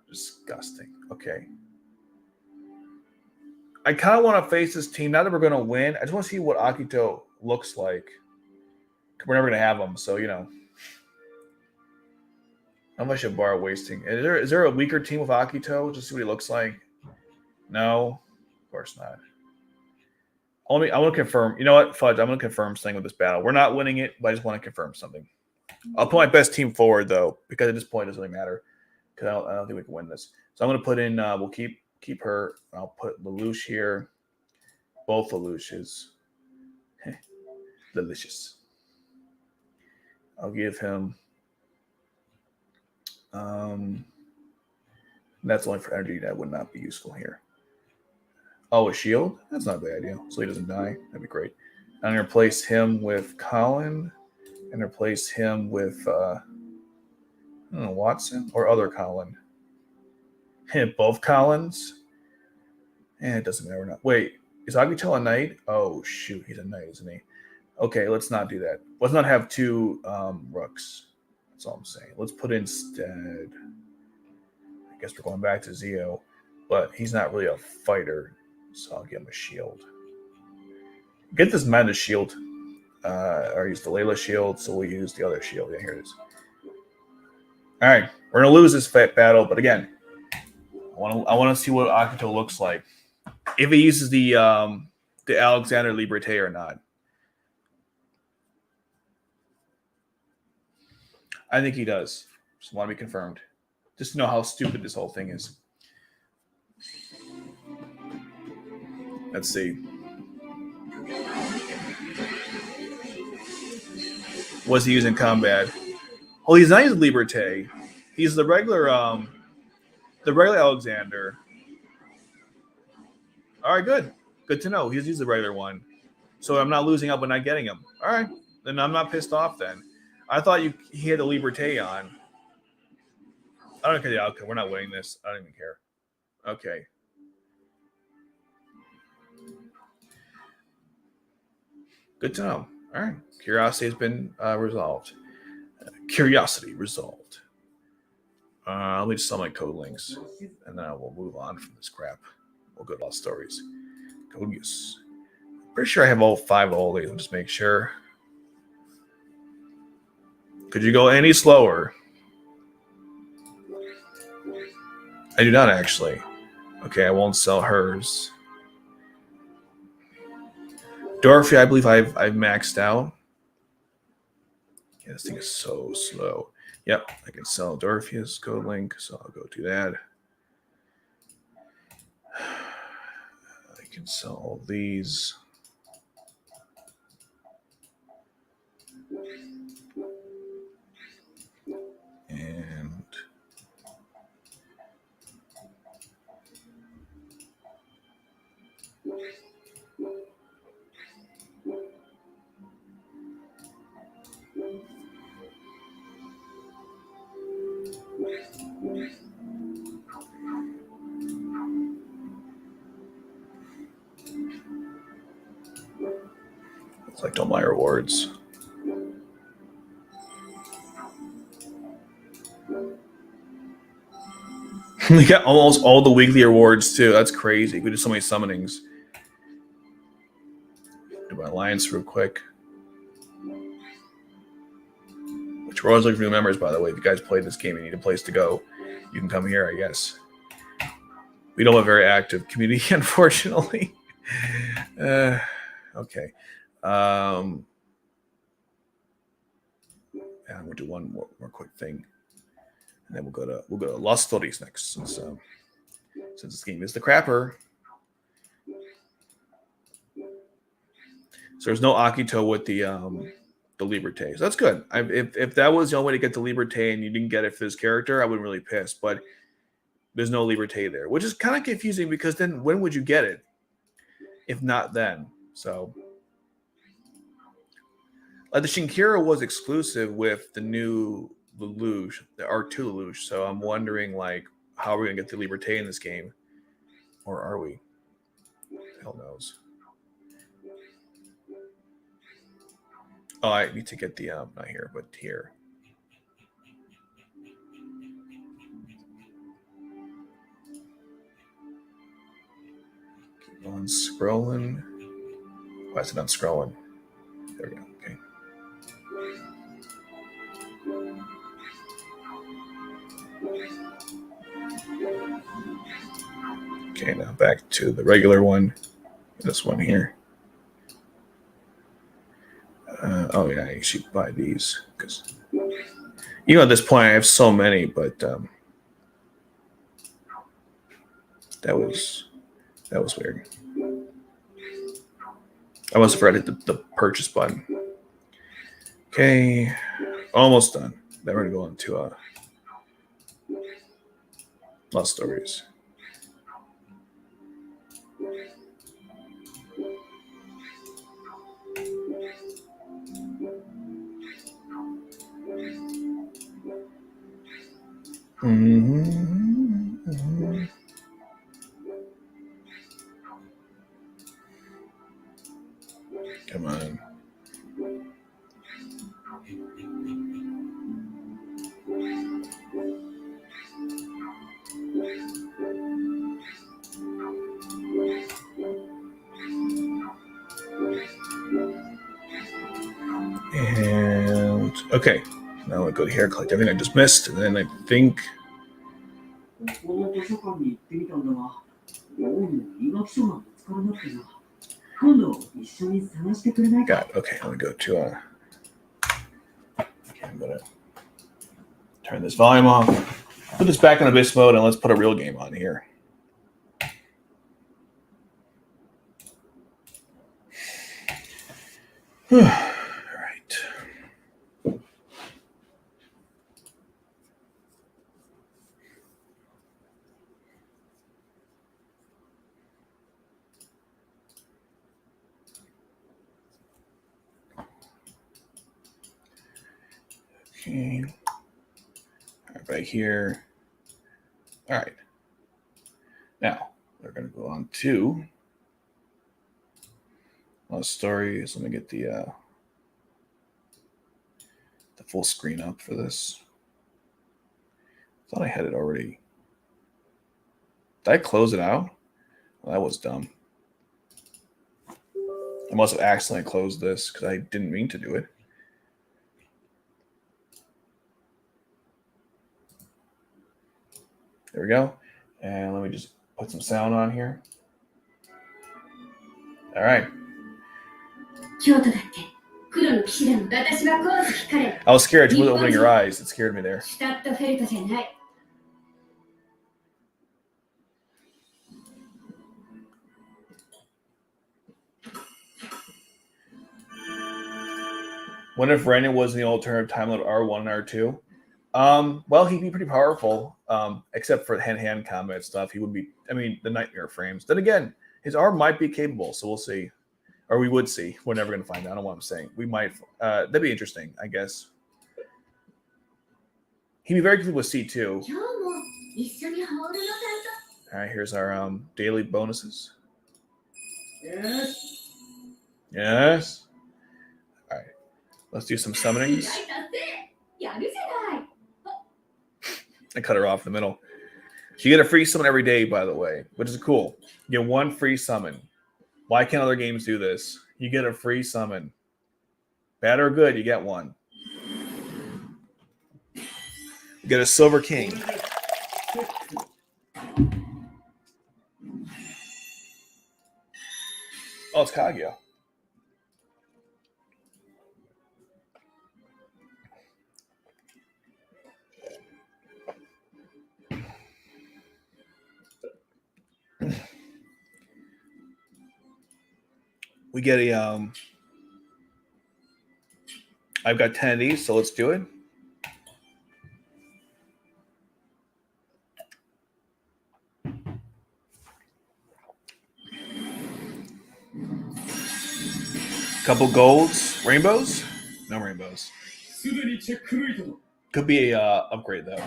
Disgusting. Okay. I kind of want to face this team. Not that we're going to win. I just want to see what Akito looks like. We're never going to have him, so, you know. How much of bar wasting? Is there a weaker team with Akito? Just see what he looks like. No, of course not. I want to confirm. You know what, Fudge? I'm going to confirm something with this battle. We're not winning it, but I just want to confirm something. I'll put my best team forward though, because at this point it doesn't really matter. Because I don't think we can win this. So I'm going to put in. We'll keep her. I'll put Lelouch here. Both Lelouches. Delicious. I'll give him. That's only for energy. That would not be useful here. Oh, a shield? That's not a bad idea. So he doesn't die. That'd be great. I'm gonna replace him with Colin, and replace him with I don't know, Watson or other Colin. Both Collins. It doesn't matter. Not. Wait, is Agito a knight? Oh shoot, he's a knight, isn't he? Okay, let's not do that. Let's not have two rooks. That's all I'm saying. Let's put instead. I guess we're going back to Zio, but he's not really a fighter, so I'll give him a shield. Get this man a shield. Or use the Layla shield, so we'll use the other shield. Yeah, here it is. All right, we're gonna lose this battle, but again, I want to see what Akito looks like if he uses the Alexander Liberté or not. I think he does. Just want to be confirmed, just to know how stupid this whole thing is. Let's see. What's he using in combat? Oh, he's not using Liberté. He's the regular Alexander. All right, good. Good to know. He's used the regular one. So I'm not losing out by not getting him. All right. Then I'm not pissed off then. I thought he had the Liberté on. I don't care the outcome. We're not winning this. I don't even care. Okay. Good to know. All right. Curiosity has been resolved. Curiosity resolved. Let me just sell my code links, and then I will move on from this crap. We'll go to Lost Stories. Code Geass. Pretty sure I have all 5 of these. I'll just make sure. Could you go any slower? I do not actually. Okay, I won't sell hers. Dorothy, I believe I've maxed out. Yeah, this thing is so slow. Yep, I can sell Dorothy's code link, so I'll go do that. I can sell all these. And collect all my rewards. We got almost all the weekly rewards too. That's crazy. We did so many summonings. Do my alliance real quick. Which we're always looking for new members, by the way. If you guys played this game and need a place to go, you can come here, I guess. We don't have a very active community, unfortunately. Okay. I'm gonna do one more quick thing, and then we'll go to Lost Stories next, since this game is the crapper. So there's no Akito with the Liberté. So that's good. If that was the only way to get the Liberté and you didn't get it for this character, I wouldn't really piss. But there's no Liberté there, which is kind of confusing because then when would you get it? If not then. So the Shinkira was exclusive with the new Lelouch, the R2 Lelouch. So I'm wondering, like, how are we going to get the Liberté in this game? Or are we? Hell knows. Oh, I need to get the, not here, but here. Keep on scrolling. Why is it not scrolling? There we go. Okay. Okay, now back to the regular one. This one here. Oh yeah, you should buy these because at this point I have so many, but that was weird. I must have read the purchase button. Okay, almost done. Then we're gonna go into Lost Stories. Mm-hmm. Come on. And okay, now I go to hair collect. Everything I just missed, and then I think. Got it. Okay, let me go to okay, I'm gonna turn this volume off. Put this back in abyss mode, and let's put a real game on here. All right. Okay. Right here. All right. Now we're going to go on to stories. Let me get the full screen up for this. I thought I had it already. Did I close it out? Well, that was dumb. I must have accidentally closed this because I didn't mean to do it. There we go. And let me just put some sound on here. All right. I was scared. You wasn't opening your eyes. It scared me there. What if Renan was in the alternative timeline R1 and R2? Well, he'd be pretty powerful, except for hand-to-hand combat stuff. He would be, I mean, the nightmare frames. Then again, his arm might be capable, so we'll see. Or we would see. We're never going to find out. I don't know what I'm saying. We might. That'd be interesting, I guess. He'd be very good with C2. All right, here's our daily bonuses. Yes. Yes. All right. Let's do some summonings. I cut her off in the middle. You get a free summon every day, by the way, which is cool. You get one free summon. Why can't other games do this? You get a free summon. Bad or good, you get one. You get a Silver King. Oh, it's Kaguya. We get a I've got 10 of these, so let's do it. Couple golds, rainbows? No rainbows. Could be a upgrade though.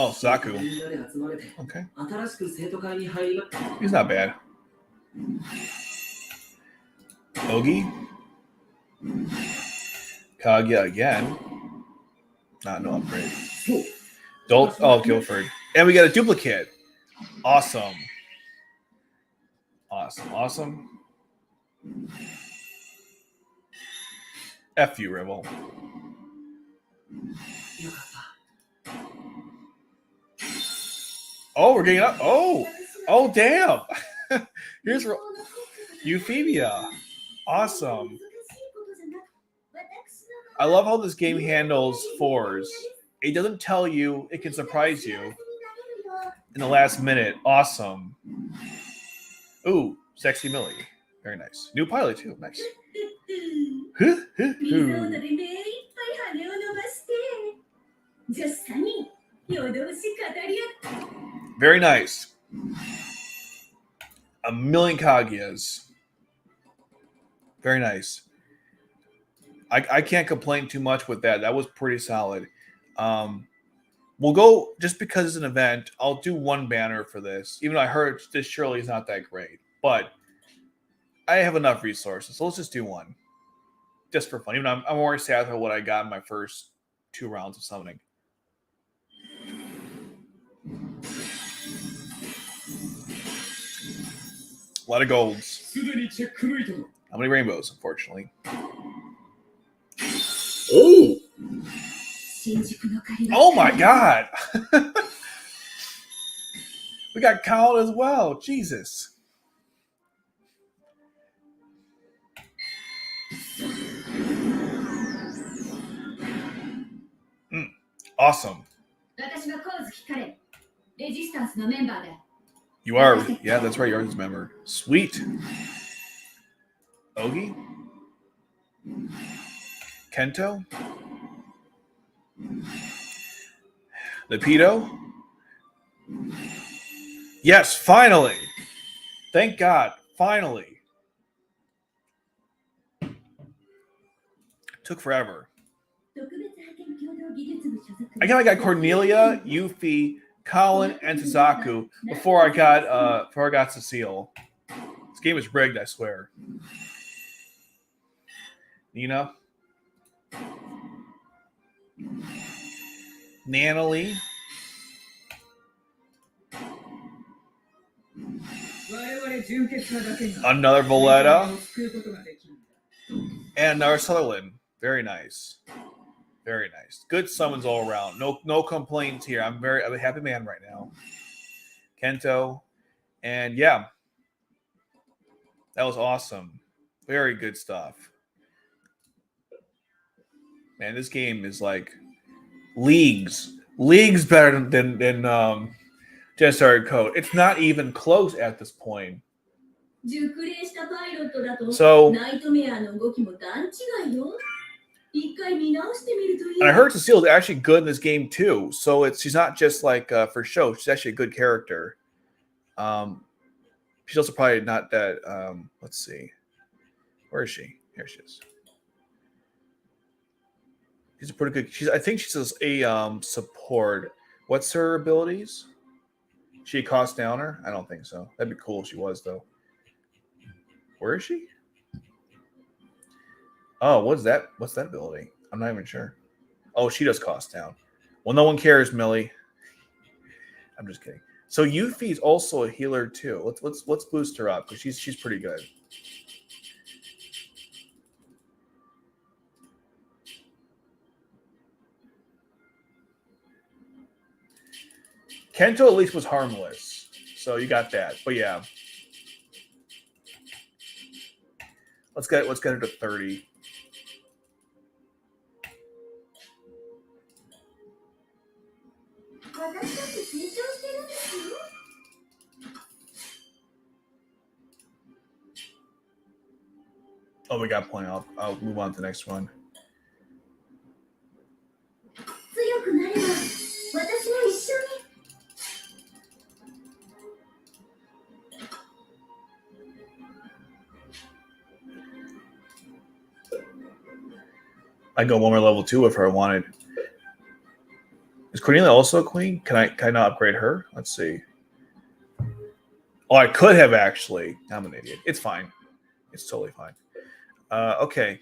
Oh, Zaku. Okay. He's not bad. Ogi. Kaguya again. No upgrade. Guilford. And we got a duplicate. Awesome. F you, Rebel. Oh, we're getting up. Oh, damn. Here's Euphemia. Awesome. I love how this game handles fours. It doesn't tell you, it can surprise you in the last minute. Awesome. Ooh, sexy Millie. Very nice. New pilot, too. Nice. Very nice. A million Kaguya's. Very nice. I can't complain too much with that. That was pretty solid. We'll go, just because it's an event, I'll do one banner for this. Even though I heard this surely is not that great. But I have enough resources, so let's just do one. Just for fun. Even though I'm more sad with what I got in my first 2 rounds of summoning. A lot of golds. How many rainbows, unfortunately? Oh! Oh my god! We got Colin as well. Jesus. Awesome. You are. Yeah, that's right. You're his member. Sweet. Ogi? Kento? Lepido? Yes, finally. Thank God. Finally. Took forever. I got Cornelia, Yuffie, Colin, and Suzaku before I got Cecile. This game is rigged, I swear. Nina, Nanalie, another Valletta, and another Sutherland. Very nice. Very nice. Good summons all around. No complaints here. I'm a happy man right now. Kento. And yeah. That was awesome. Very good stuff. Man, this game is like leagues better than just started Code. It's not even close at this point. So, and I heard Cecile is actually good in this game too. So she's not just like for show. She's actually a good character. She's also probably not that. Let's see, where is she? Here she is. She's a pretty good. I think she's a support. What's her abilities? She a cost downer? I don't think so. That'd be cool if she was though. Where is she? Oh, what's that? What's that ability? I'm not even sure. Oh, she does cost down. Well, no one cares, Millie. I'm just kidding. So Yuffie's also a healer too. Let's boost her up because she's pretty good. Kento at least was harmless, so you got that. But yeah, let's get her to 30. Oh, we got plenty. I'll move on to the next one. I go one more level 2 if I wanted. Is Cornelia also a queen? Can I not upgrade her? Let's see. Oh, I could have actually. I'm an idiot. It's fine. It's totally fine. Okay.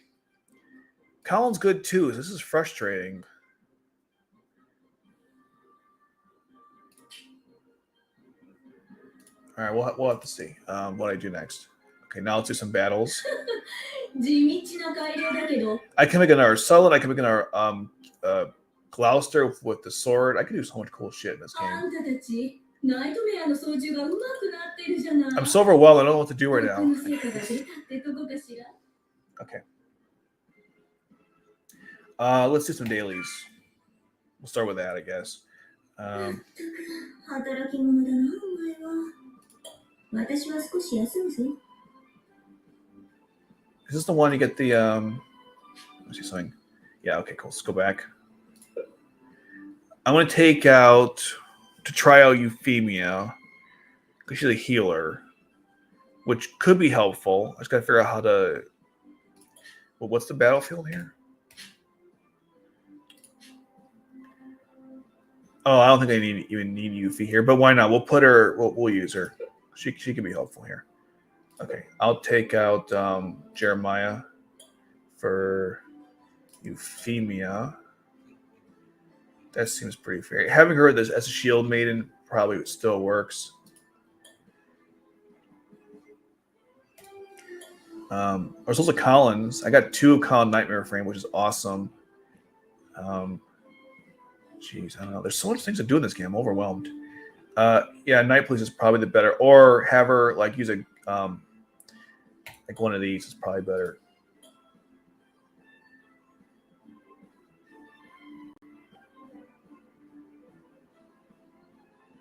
Colin's good too. This is frustrating. All right, we'll have to see what I do next. Okay, now let's do some battles. I can make another Sullen. I can make another Gloucester with the sword. I can do so much cool shit in this game. I'm so overwhelmed. I don't know what to do right now. Okay. Let's do some dailies. We'll start with that, I guess. Is this the one you get the let's see something? Yeah, okay, cool. Let's go back. I'm gonna take out to try out Euphemia because she's a healer. which could be helpful. I just got to figure out how to. Well, what's the battlefield here? Oh, I don't think I even need Yuffie here, but why not? We'll put her. We'll use her. She can be helpful here. Okay, I'll take out Jeremiah for Euphemia. That seems pretty fair. Having her as a shield maiden probably still works. There's also Collins. I got 2 of Colin Nightmare Frame, which is awesome. Jeez, I don't know. There's so much things to do in this game. I'm overwhelmed. Yeah, Night Police is probably the better. Or have her like use a like one of these is probably better.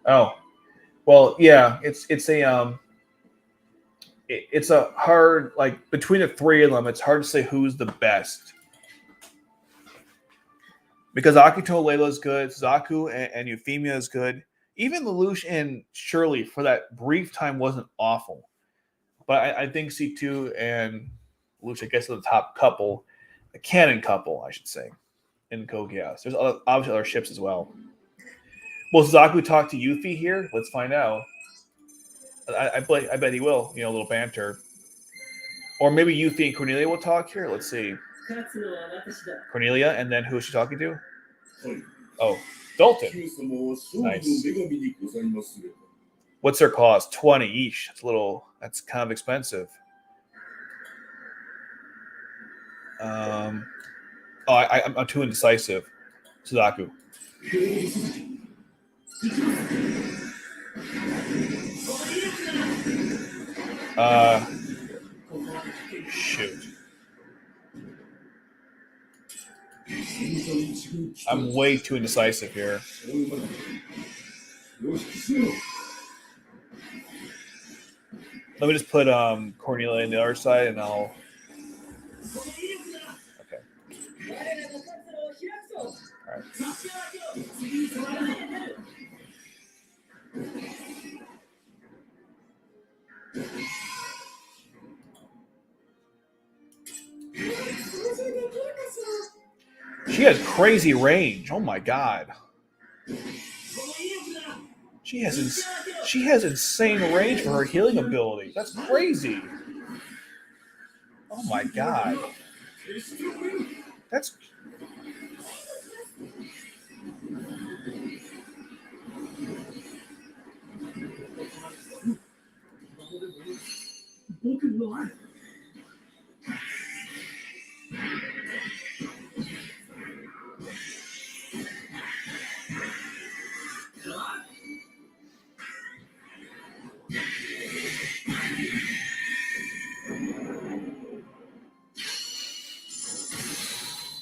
Oh, well, yeah. It's a hard, like between the 3 of them, it's hard to say who's the best. Because Akito Layla is good, Zaku and Euphemia is good. Even Lelouch and Shirley for that brief time wasn't awful. But I think C2 and Lelouch, I guess, are the top couple, a canon couple, I should say, in Code Geass. There's obviously other ships as well. Will Zaku talk to Yuffie here? Let's find out. I bet he will. You know, a little banter. Or maybe Yuffie and Cornelia will talk here. Let's see. Cornelia, and then who is she talking to? Oh, Dalton. Nice. What's their cost? 20 each. That's kind of expensive. I'm too indecisive. Suzaku. Shoot. I'm way too indecisive here. Let me just put Cornelia on the other side, and I'll. Okay. All right. She has crazy range. Oh my god. She has insane range for her healing ability. That's crazy. Oh my god. That's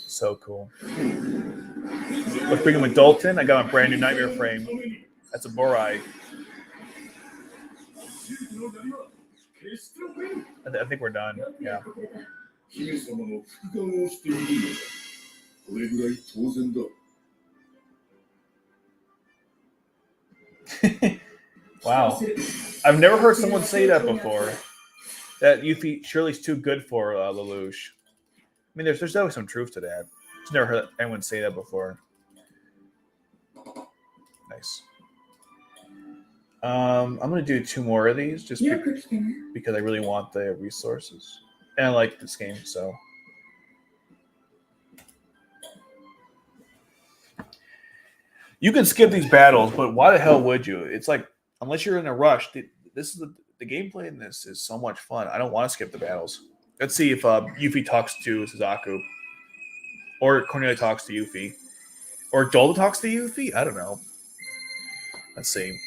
so cool. Let's bring him with Dalton. I got a brand new Nightmare Frame. That's a Borai. I think we're done. Yeah. Wow. I've never heard someone say that before. That Yuffie Shirley's too good for Lelouch. I mean, there's always some truth to that. I've never heard anyone say that before. Nice. I'm going to do 2 more of these just because I really want the resources. And I like this game, so. You can skip these battles, but why the hell would you? It's like, unless you're in a rush, this is the gameplay in this is so much fun. I don't want to skip the battles. Let's see if Yuffie talks to Suzaku. Or Cornelia talks to Yuffie. Or Dolda talks to Yuffie? I don't know. Let's see.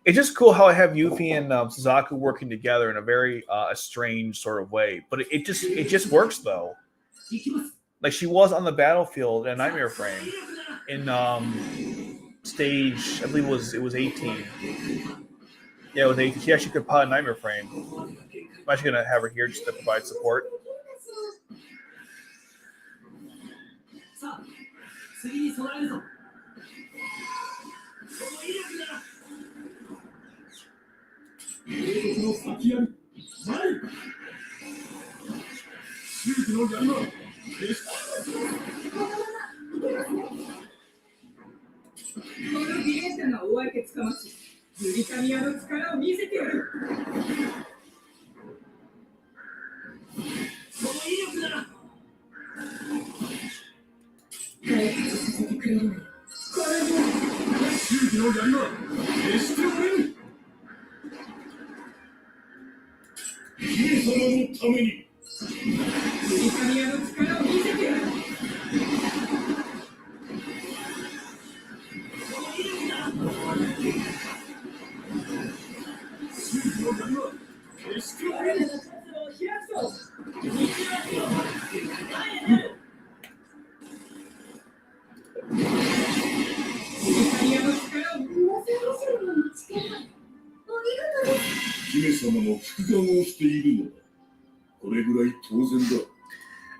It's just cool how I have Yuffie and Suzaku working together in a very strange sort of way. But it just works, though. Like, she was on the battlefield in a Nightmare Frame. In stage, I believe it was 18. Yeah, it was 18. She actually could pot a Nightmare Frame. I'm actually going to have her here just to provide support.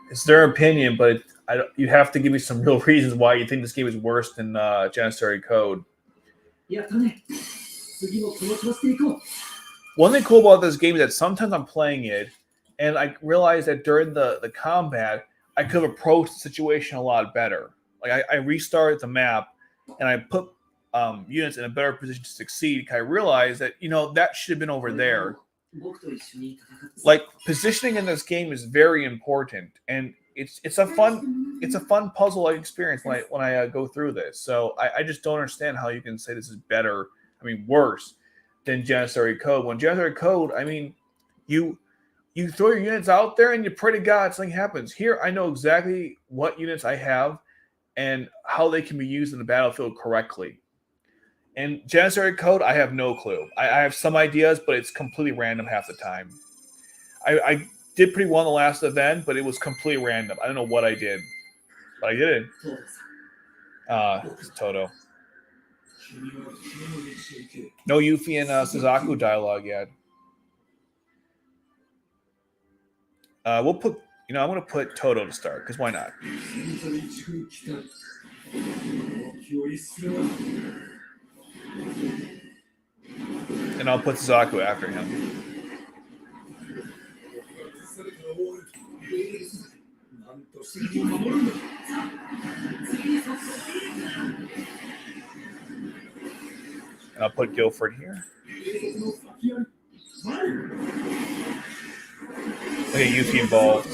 It's their opinion, but you have to give me some real reasons why you think this game is worse than Janissary Code. One thing cool about this game is that sometimes I'm playing it, and I realize that during the combat, I could have approached the situation a lot better. Like I restart the map, and I put units in a better position to succeed. I realized that that should have been over there. Like positioning in this game is very important, and it's a fun puzzle-like experience when I go through this. So I just don't understand how you can say this is better. I mean, worse than Janissary Code. When Janissary Code, I mean, you throw your units out there and you pray to God something happens. Here, I know exactly what units I have and how they can be used in the battlefield correctly. And Janissary Code, I have no clue. I have some ideas, but it's completely random half the time. I did pretty well in the last event, but it was completely random. I don't know what I did, but I did it. It's Toto. No Yuffie and Suzaku dialogue yet. We'll put, I'm going to put Toto to start, because why not? And I'll put Suzaku after him. And I'll put Guilford here. Okay, Yuffie involved.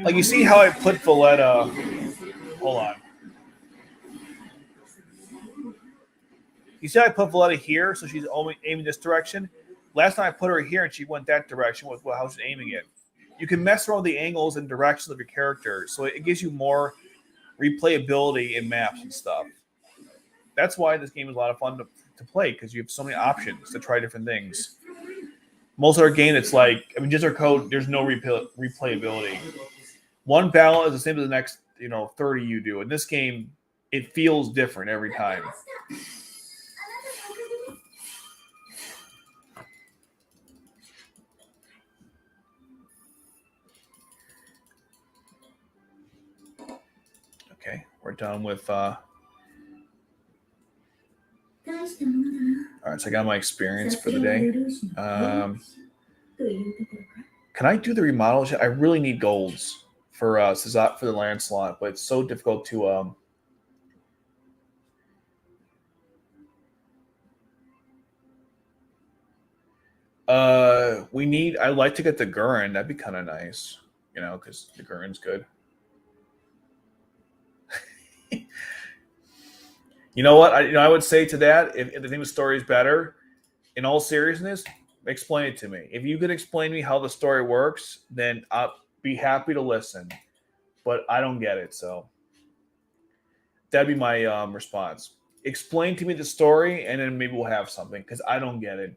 Like, you see how I put Valletta... Hold on. You see how I put Valletta here, so she's only aiming this direction? Last time I put her here and she went that direction with how she's aiming it. You can mess around with the angles and directions of your character, so it gives you more replayability in maps and stuff. That's why this game is a lot of fun to play, because you have so many options to try different things. Most of our game, it's like, just our code, there's no replayability. One battle is the same as the next, 30 you do. In this game, it feels different every time. Okay, we're done with... All right, so I got my experience for the day. Can I do the remodel? I really need golds for the Lancelot, but it's so difficult to... I'd like to get the Gurren. That'd be kind of nice, because the Gurren's good. You know what? I would say to that, if the theme of the story is better, in all seriousness, explain it to me. If you could explain to me how the story works, then I'll be happy to listen. But I don't get it, so that'd be my response. explain to me the story, and then maybe we'll have something, because I don't get it.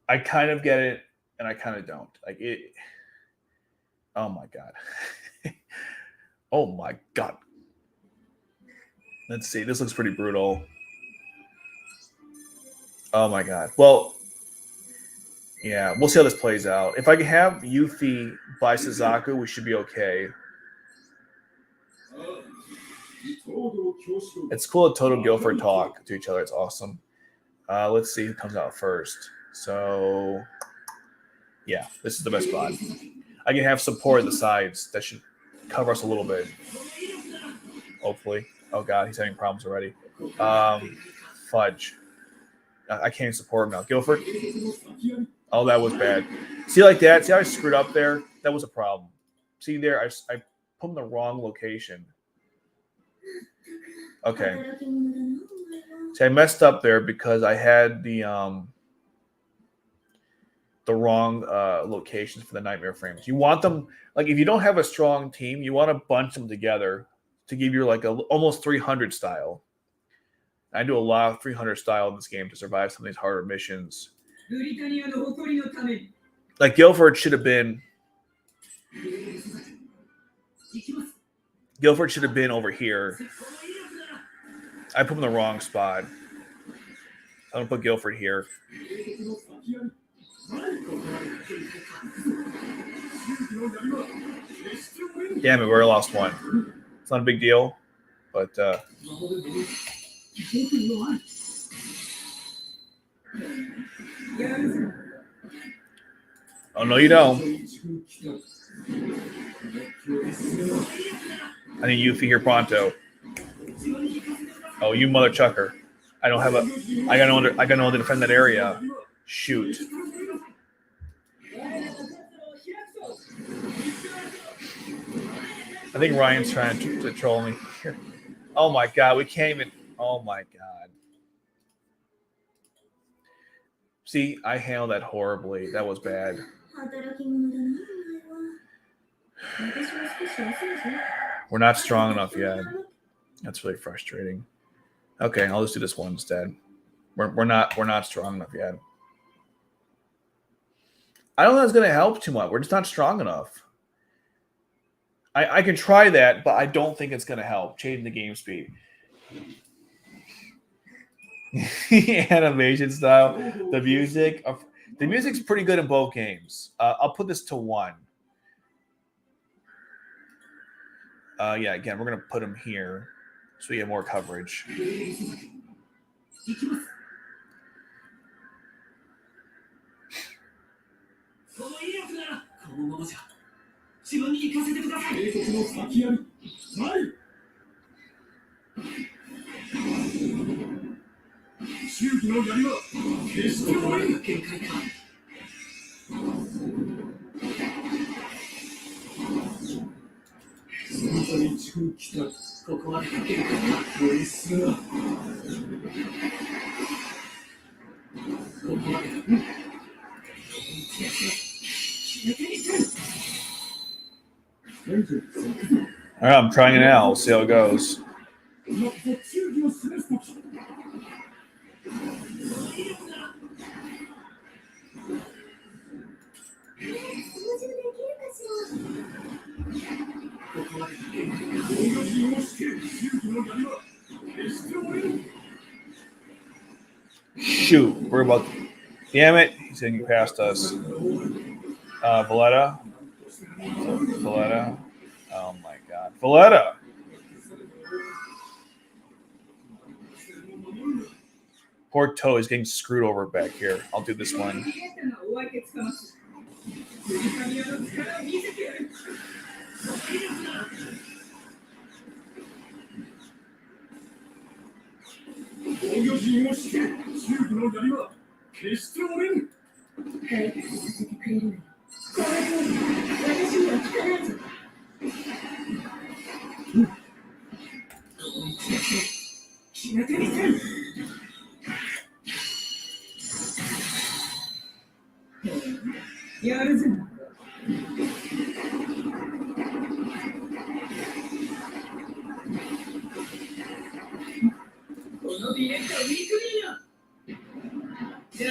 I kind of get it, and I kind of don't. Like it. Oh my god. Oh my god. Let's see. This looks pretty brutal. Oh my god. Well, yeah, we'll see how this plays out. If I can have Yuffie by Suzaku, we should be okay. It's cool that Toto and Guilford talk to each other. It's awesome. Let's see who comes out first. So, yeah, this is the best spot. I can have support at the sides. That should cover us a little bit. Hopefully. Oh god, he's having problems already. Fudge. I can't even support him now. Guilford. Oh, that was bad. See, like that? See how I screwed up there? That was a problem. See there? I put him in the wrong location. Okay. See, I messed up there because I had the wrong locations for the nightmare frames. You want them, like, if you don't have a strong team, you want to bunch them together to give you like a almost 300 style. I do a lot of 300 style in this game to survive some of these harder missions. Like Guilford should have been over here. I put him in the wrong spot. I'm gonna put Guilford here. Damn it, we already lost one. It's not a big deal, but oh no, you don't. I need Yuffie here pronto. Oh, you mother chucker! I don't have a. I got no one to defend that area. Shoot. I think Ryan's trying to troll me here. Oh my god, we can't even. Oh my god. See, I handled that horribly. That was bad. We're not strong enough yet. That's really frustrating. Okay, I'll just do this one instead. We're not strong enough yet. I don't think that's going to help too much. We're just not strong enough. I can try that, but I don't think it's going to help changing the game speed. Animation style, the music's pretty good in both games. I'll put this to 1. Yeah, again, we're going to put him here so we have more coverage. All right, I'm trying it now. We'll see how it goes. Shoot, we're about. Damn it, he's getting past us. Valletta. Oh my god, Valletta. Poor Toe is getting screwed over back here. I'll do this one. You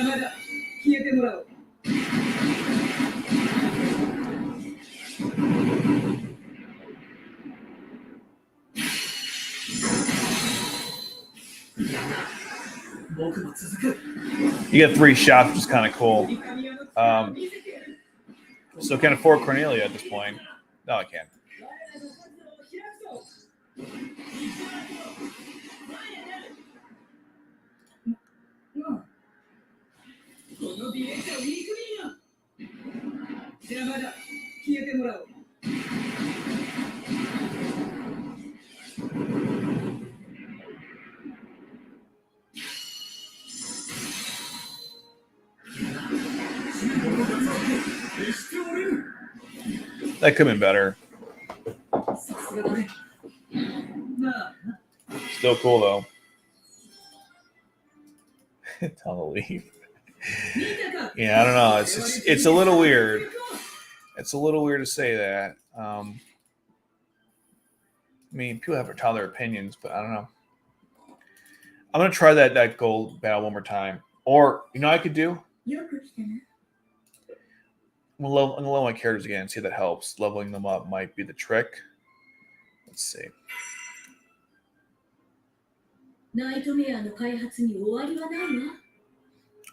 get 3 shots, which is kind of cool. So can afford Cornelia at this point. No, I can't. That could have been better. Still cool though. Tell to leave. Yeah, I don't know. It's a little weird. It's a little weird to say that. I mean, people have their opinions, but I don't know. I'm gonna try that gold battle one more time. Or you know what I could do? I'm gonna level my characters again and see if that helps. Leveling them up might be the trick. Let's see.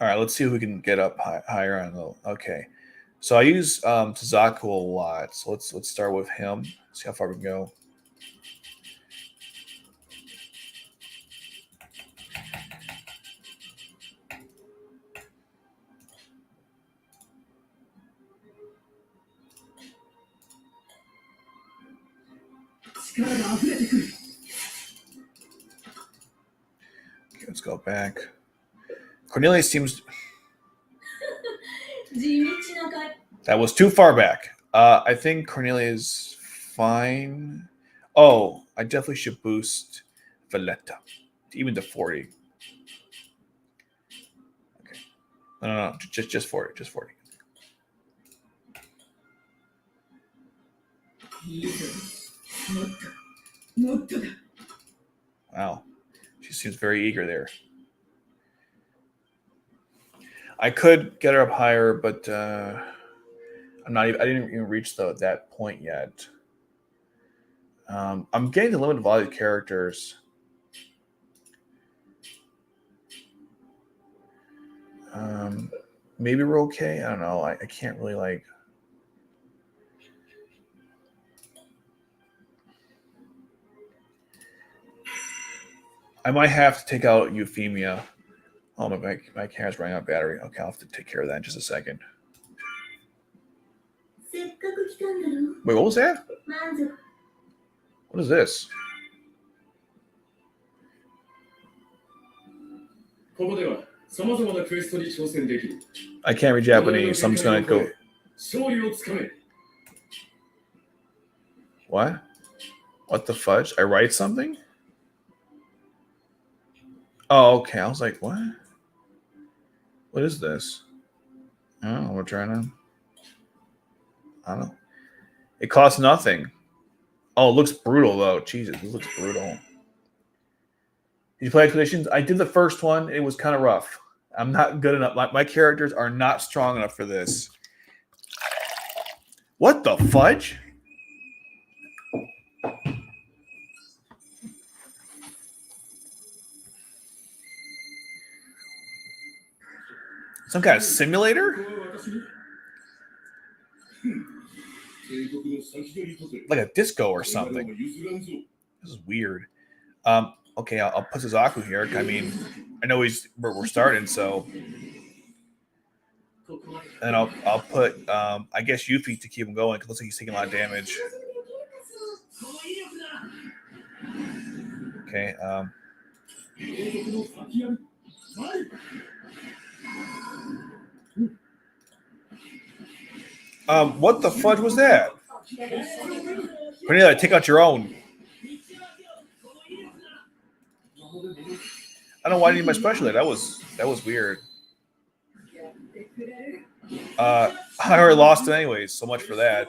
All right, let's see if we can get up higher on the. Okay, so I use Suzaku a lot. So let's start with him. See how far we can go. Okay, let's go back. Cornelia seems... That was too far back. I think Cornelia is fine. Oh, I definitely should boost Valletta, even to 40. Okay. No, just 40, just 40. Wow, she seems very eager there. I could get her up higher, but I'm not. I didn't even reach that point yet. I'm getting the limited volume of characters. Maybe we're okay. I don't know. I can't really like. I might have to take out Euphemia. Oh, my camera's running out of battery. Okay, I'll have to take care of that in just a second. Wait, what was that? What is this? I can't read Japanese, so I'm just gonna go. What? What the fudge? I write something? Oh, okay. I was like, what? What is this? Oh, we're trying to. I don't know. It costs nothing. Oh, it looks brutal though. Jesus, this looks brutal. Did you play Expeditions? I did the first one. It was kind of rough. I'm not good enough. My characters are not strong enough for this. What the fudge? Some kind of simulator? Like a disco or something. This is weird. Okay, I'll put Suzaku here. I mean, I know we're starting, so. And I'll put I guess Yuffie to keep him going because it looks like he's taking a lot of damage. Okay. What the fudge was that? Cornelia, take out your own. I don't know why I need my special aid. That was weird. I already lost it anyways. So much for that.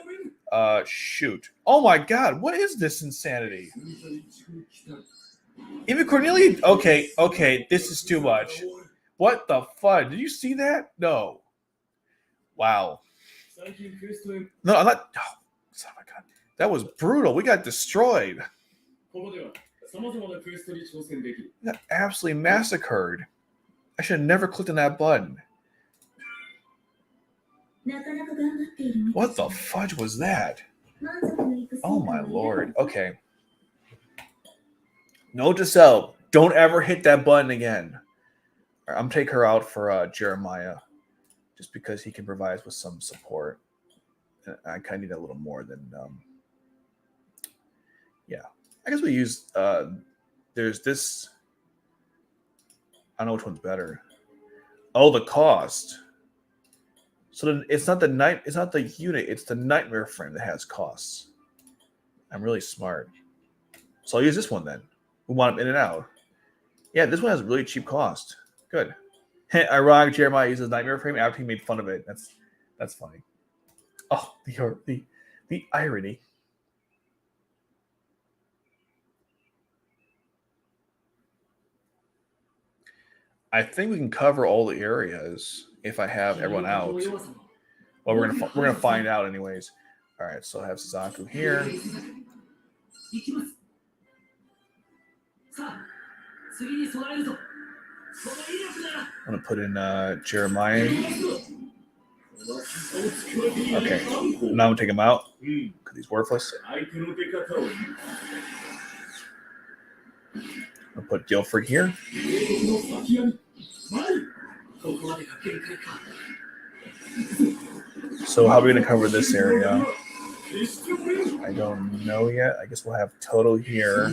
Shoot. Oh my God. What is this insanity? Even Cornelia. Okay. This is too much. What the fuck? Did you see that? No. Wow. No, I'm not. Oh my god. That was brutal. We got destroyed. We got absolutely massacred. I should have never clicked on that button. What the fudge was that? Oh my lord. Okay. Note to self, don't ever hit that button again. Right, I'm taking her out for Jeremiah, just because he can provide us with some support. I kind of need a little more than, yeah. I guess we use, there's this, I don't know which one's better. Oh, the cost. So then it's not the unit, it's the nightmare frame that has costs. I'm really smart. So I'll use this one then. We want them in and out. Yeah, this one has really cheap cost. Good. Ironic, Jeremiah uses nightmare frame after he made fun of it. That's funny. Oh, the irony. I think we can cover all the areas if I have everyone out. Well, we're gonna find out anyways. All right, so I have Suzaku here. I'm gonna put in Jeremiah. Okay, now I'm gonna take him out because he's worthless. I'll put Guilford here. So how are we gonna cover this area? I don't know yet. I guess we'll have Toto here.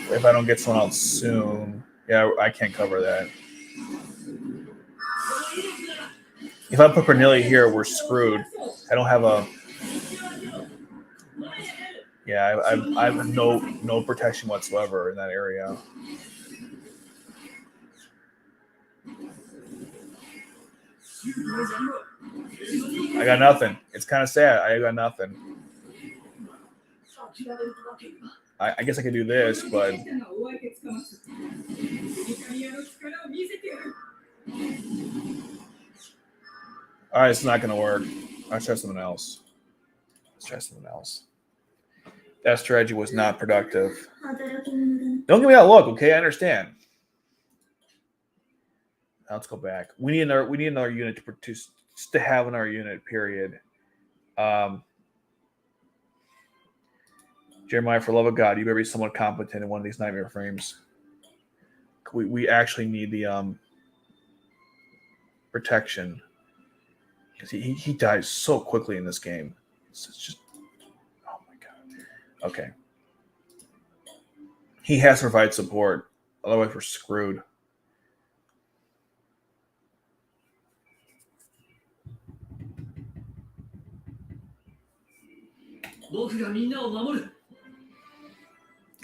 If I don't get someone else soon, yeah, I can't cover that. If I put Cornelia here, we're screwed. I don't have a. Yeah, I have no protection whatsoever in that area. I got nothing. It's kind of sad. I got nothing. I guess I could do this, but all right, it's not going to work. Let's try something else. That strategy was not productive. Don't give me that look, okay? I understand. Now let's go back. We need another unit to have in our unit. Period. Jeremiah, for love of God, you better be somewhat competent in one of these nightmare frames. We actually need the protection because he dies so quickly in this game. It's just, oh my god. Okay, he has to provide support, otherwise we're screwed.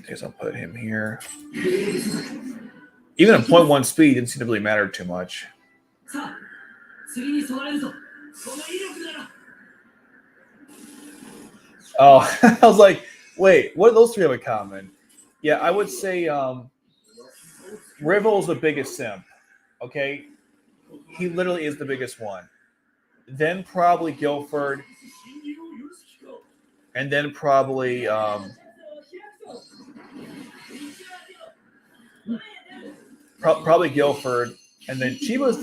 Okay, so I'll put him here. Even at 0.1 speed, didn't seem to really matter too much. Oh, I was like, wait, what do those three have in common? Yeah, I would say Rivel's the biggest simp. Okay? He literally is the biggest one. Then probably Guilford. And then probably probably Guilford. And then Chiba's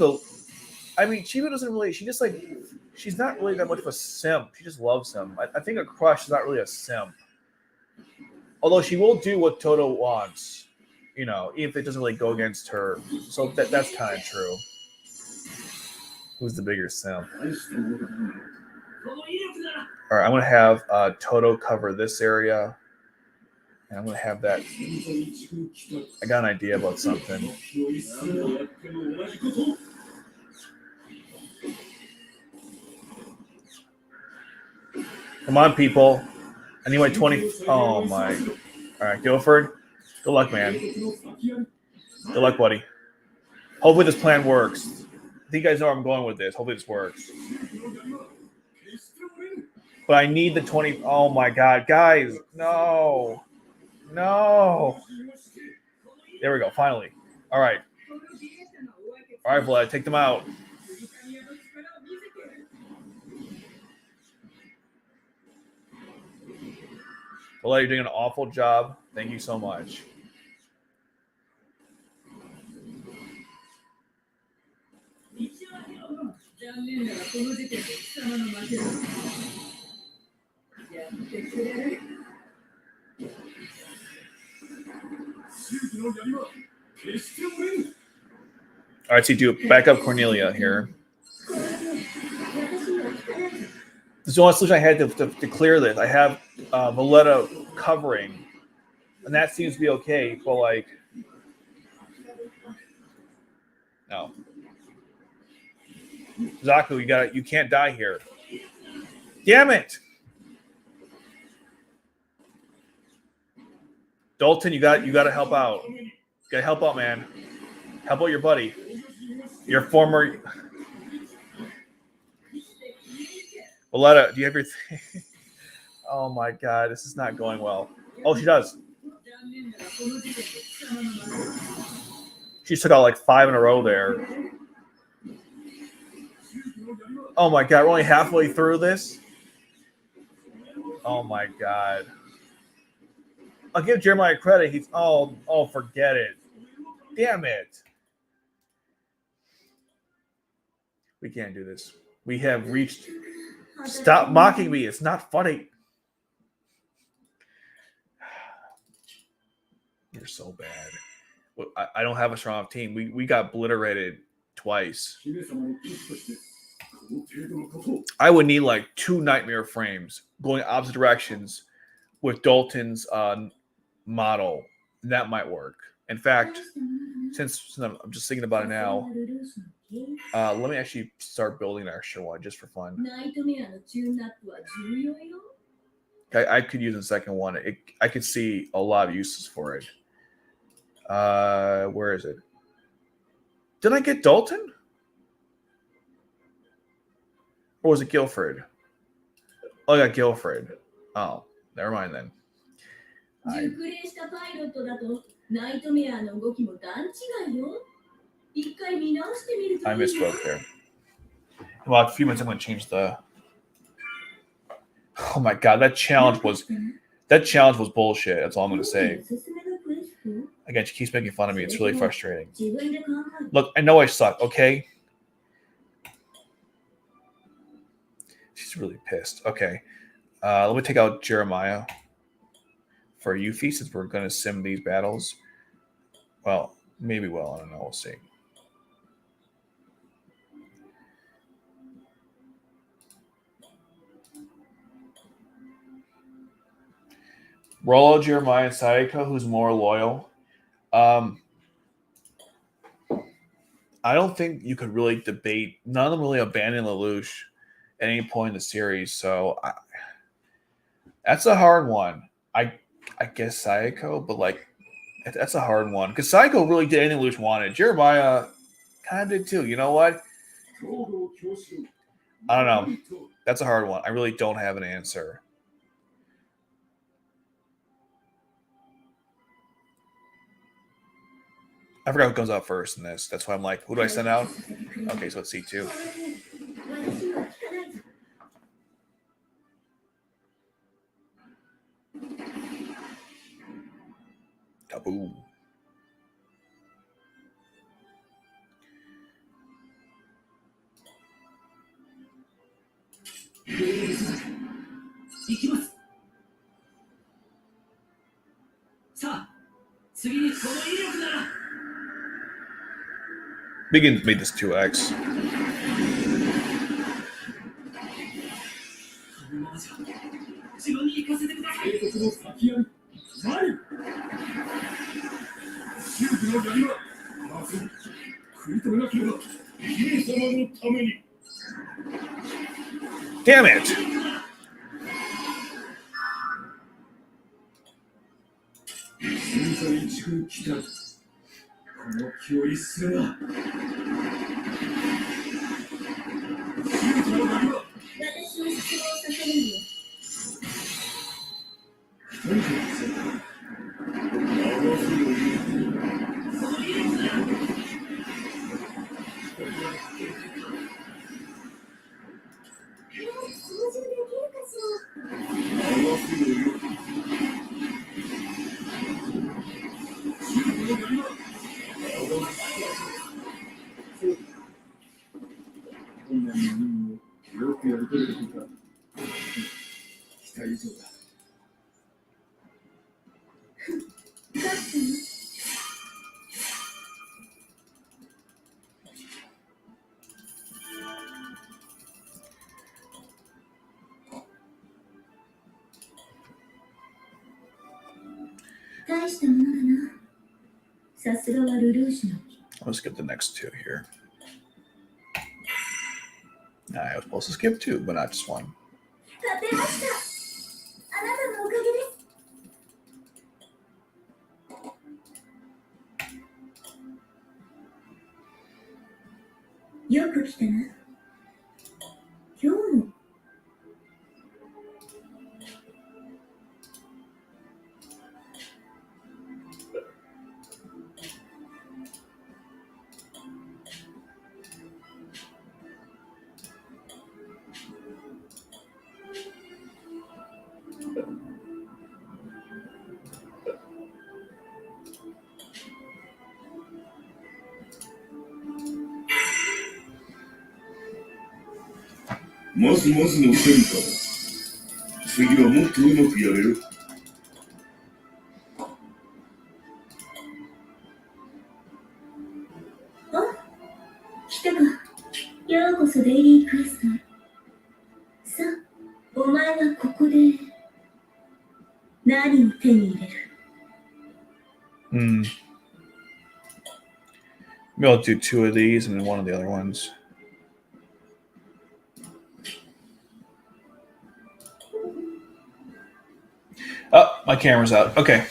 Chiba doesn't really, she's not really that much of a simp. She just loves him. I think a crush is not really a simp. Although she will do what Toto wants, even if it doesn't really go against her. So that's kind of true. Who's the bigger simp? All right, I'm going to have Toto cover this area. And I'm going to have that. I got an idea about something. Come on, people. I need my 20. Oh, my. All right, Guilford. Good luck, man. Good luck, buddy. Hopefully this plan works. think you guys know where I'm going with this. Hopefully this works. But I need the 20. Oh my god, guys. No. No. There we go, finally. All right. All right, Vlad, take them out. Vlad, you're doing an awful job. Thank you so much. All right, so do back up Cornelia here. This is the only solution I had to clear this. I have Valletta covering, and that seems to be okay. But like, no, Zaku, you can't die here. Damn it, Dalton, you got to help out. You got to help out, man. Help out your buddy, your former. Valletta, do you have your thing? Oh my god, this is not going well. Oh, she does. She took out like 5 in a row there. Oh my god, we're only halfway through this. Oh my god. I'll give Jeremiah credit. He's forget it. Damn it. We can't do this. We have reached. Stop mocking me. It's not funny. You're so bad. I don't have a strong team. We got obliterated twice. I would need like 2 nightmare frames going opposite directions with Dalton's model. That might work. In fact, since I'm just thinking about it now, let me actually start building an extra one just for fun. I could use the second one. I could see a lot of uses for it. Where is it? Did I get Dalton? Or was it Guilford? Oh, I got Guilford. Oh, never mind then. I misspoke there. Well, a few minutes I'm going to change the. Oh my god, that challenge was bullshit. That's all I'm going to say. Again, she keeps making fun of me. It's really frustrating. Look, I know I suck. Okay. She's really pissed. Okay. Let me take out Jeremiah for Yuffie since we're going to sim these battles. Well, maybe I don't know. We'll see. Rollo, Jeremiah, and Sayaka, who's more loyal? I don't think you could really debate. None of them really abandoned Lelouch at any point in the series, so that's a hard one. I guess Sayako, but like that's a hard one because Sayako really did anything Lelouch wanted. Jeremiah kind of did too. You know what? I don't know. That's a hard one. I really don't have an answer. I forgot who comes out first in this. That's why I'm like, who do I send out? Okay, so it's C2. Kaboom. Begin made this 2x. Damn it! よくやりとりできた。期待以上だ。大したものだな。さすがはルルーシュの。Let's skip the next two here. I was supposed to skip two, but not just one. 勝てました。あなたのおかげです。よく来たな。今日も。まずまずの戦果。次はもっとうまくやれる。あ、来たか。ようこそデイリークエストへ。さあ、お前はここで何を手に入れる？ Maybe I'll do two of these and then one of the other ones. Oh, my camera's out. Okay.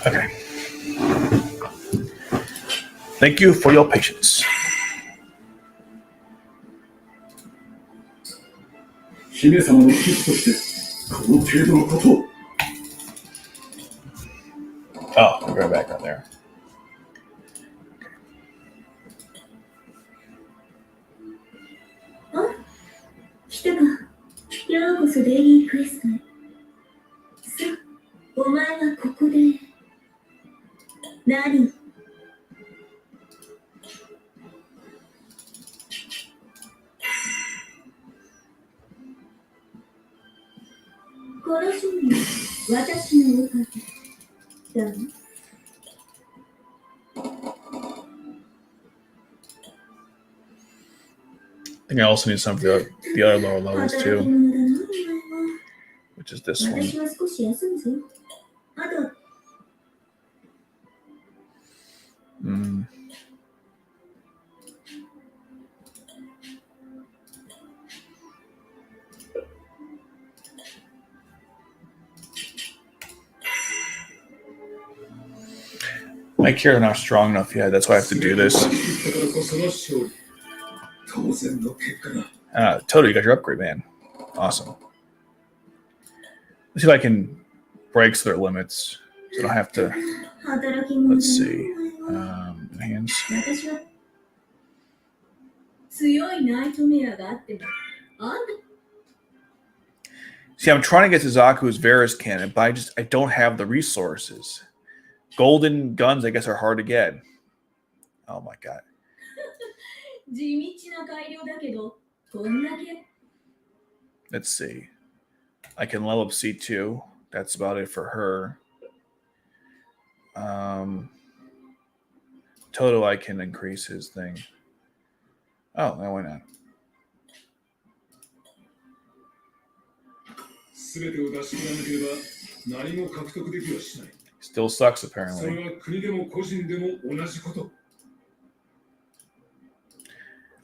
Okay. Thank you for your patience. 姫様の騎士としてこの程度のことを。Oh, I'll go back on there. あ、来たか。ようこそデイリークエストへ。さあ、お前はここで何を？よ。私のおかげだわ。I think I also need some for the other lower levels 働き too, 者だな、お前は。 which is this one. 私は少し休むぞ。あと、Mm. My character's not strong enough yet. That's why I have to do this. だからこその勝利。当然の結果だ。Totally, you got your upgrade, man. Awesome. Let's see if I can break their limits, so I don't have to. 働き者だな、 Let's see. お前は。 Enhance. 私は強いナイトメアがあっても、あんた See, I'm trying to get to Zaku's Varus cannon, but I don't have the resources. Golden guns, I guess, are hard to get. Oh my god. 地道な改良だけど、こんだけ。 Let's see. I can level up C2. That's about it for her. Toto, I can increase his thing. Oh, no, why not? 全てを出し切らなければ何も獲得できはしない。 Still sucks, そ apparently. れは国でも個人でも同じこと。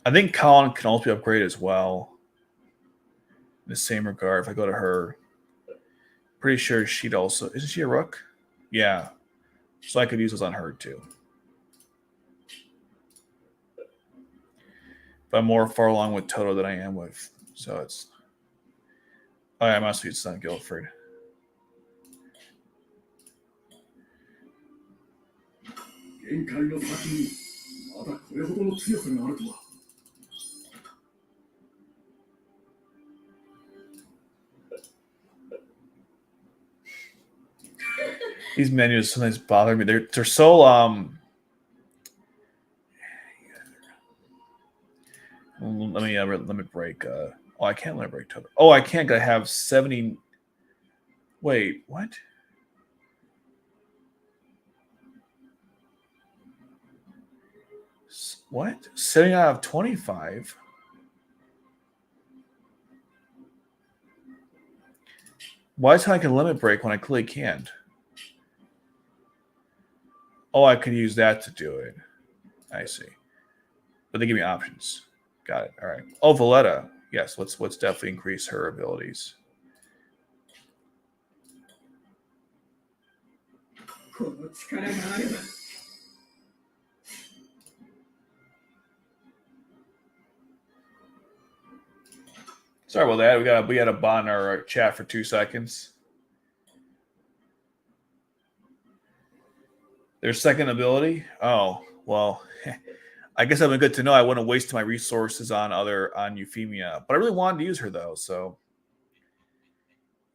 I think Colin can also be upgraded as well. In the same regard, if I go to her, pretty sure she'd also. Isn't she a rook? Yeah. So I could use those on her too. But I'm more far along with Toto than I am with. So it's. Oh, yeah, I must use Son Guilford. 限界の先にまだこれほどの強さがあるとは。 These menus sometimes bother me. They're so let me break oh, I can't let me break Toto. Oh, I can't. I have 70. Wait, what? What? 70 out of 25? Why is it I can limit break when I clearly can't? Oh, I could use that to do it. I see. But they give me options. Got it. All right. Oh, Valletta. Yes, let's definitely increase her abilities. この力があれば。 Sorry about that. We had a bot in our chat for 2 seconds. Their second ability? Oh, well, I guess that'd been good to know. I wouldn't waste my resources on Euphemia. But I really wanted to use her though, so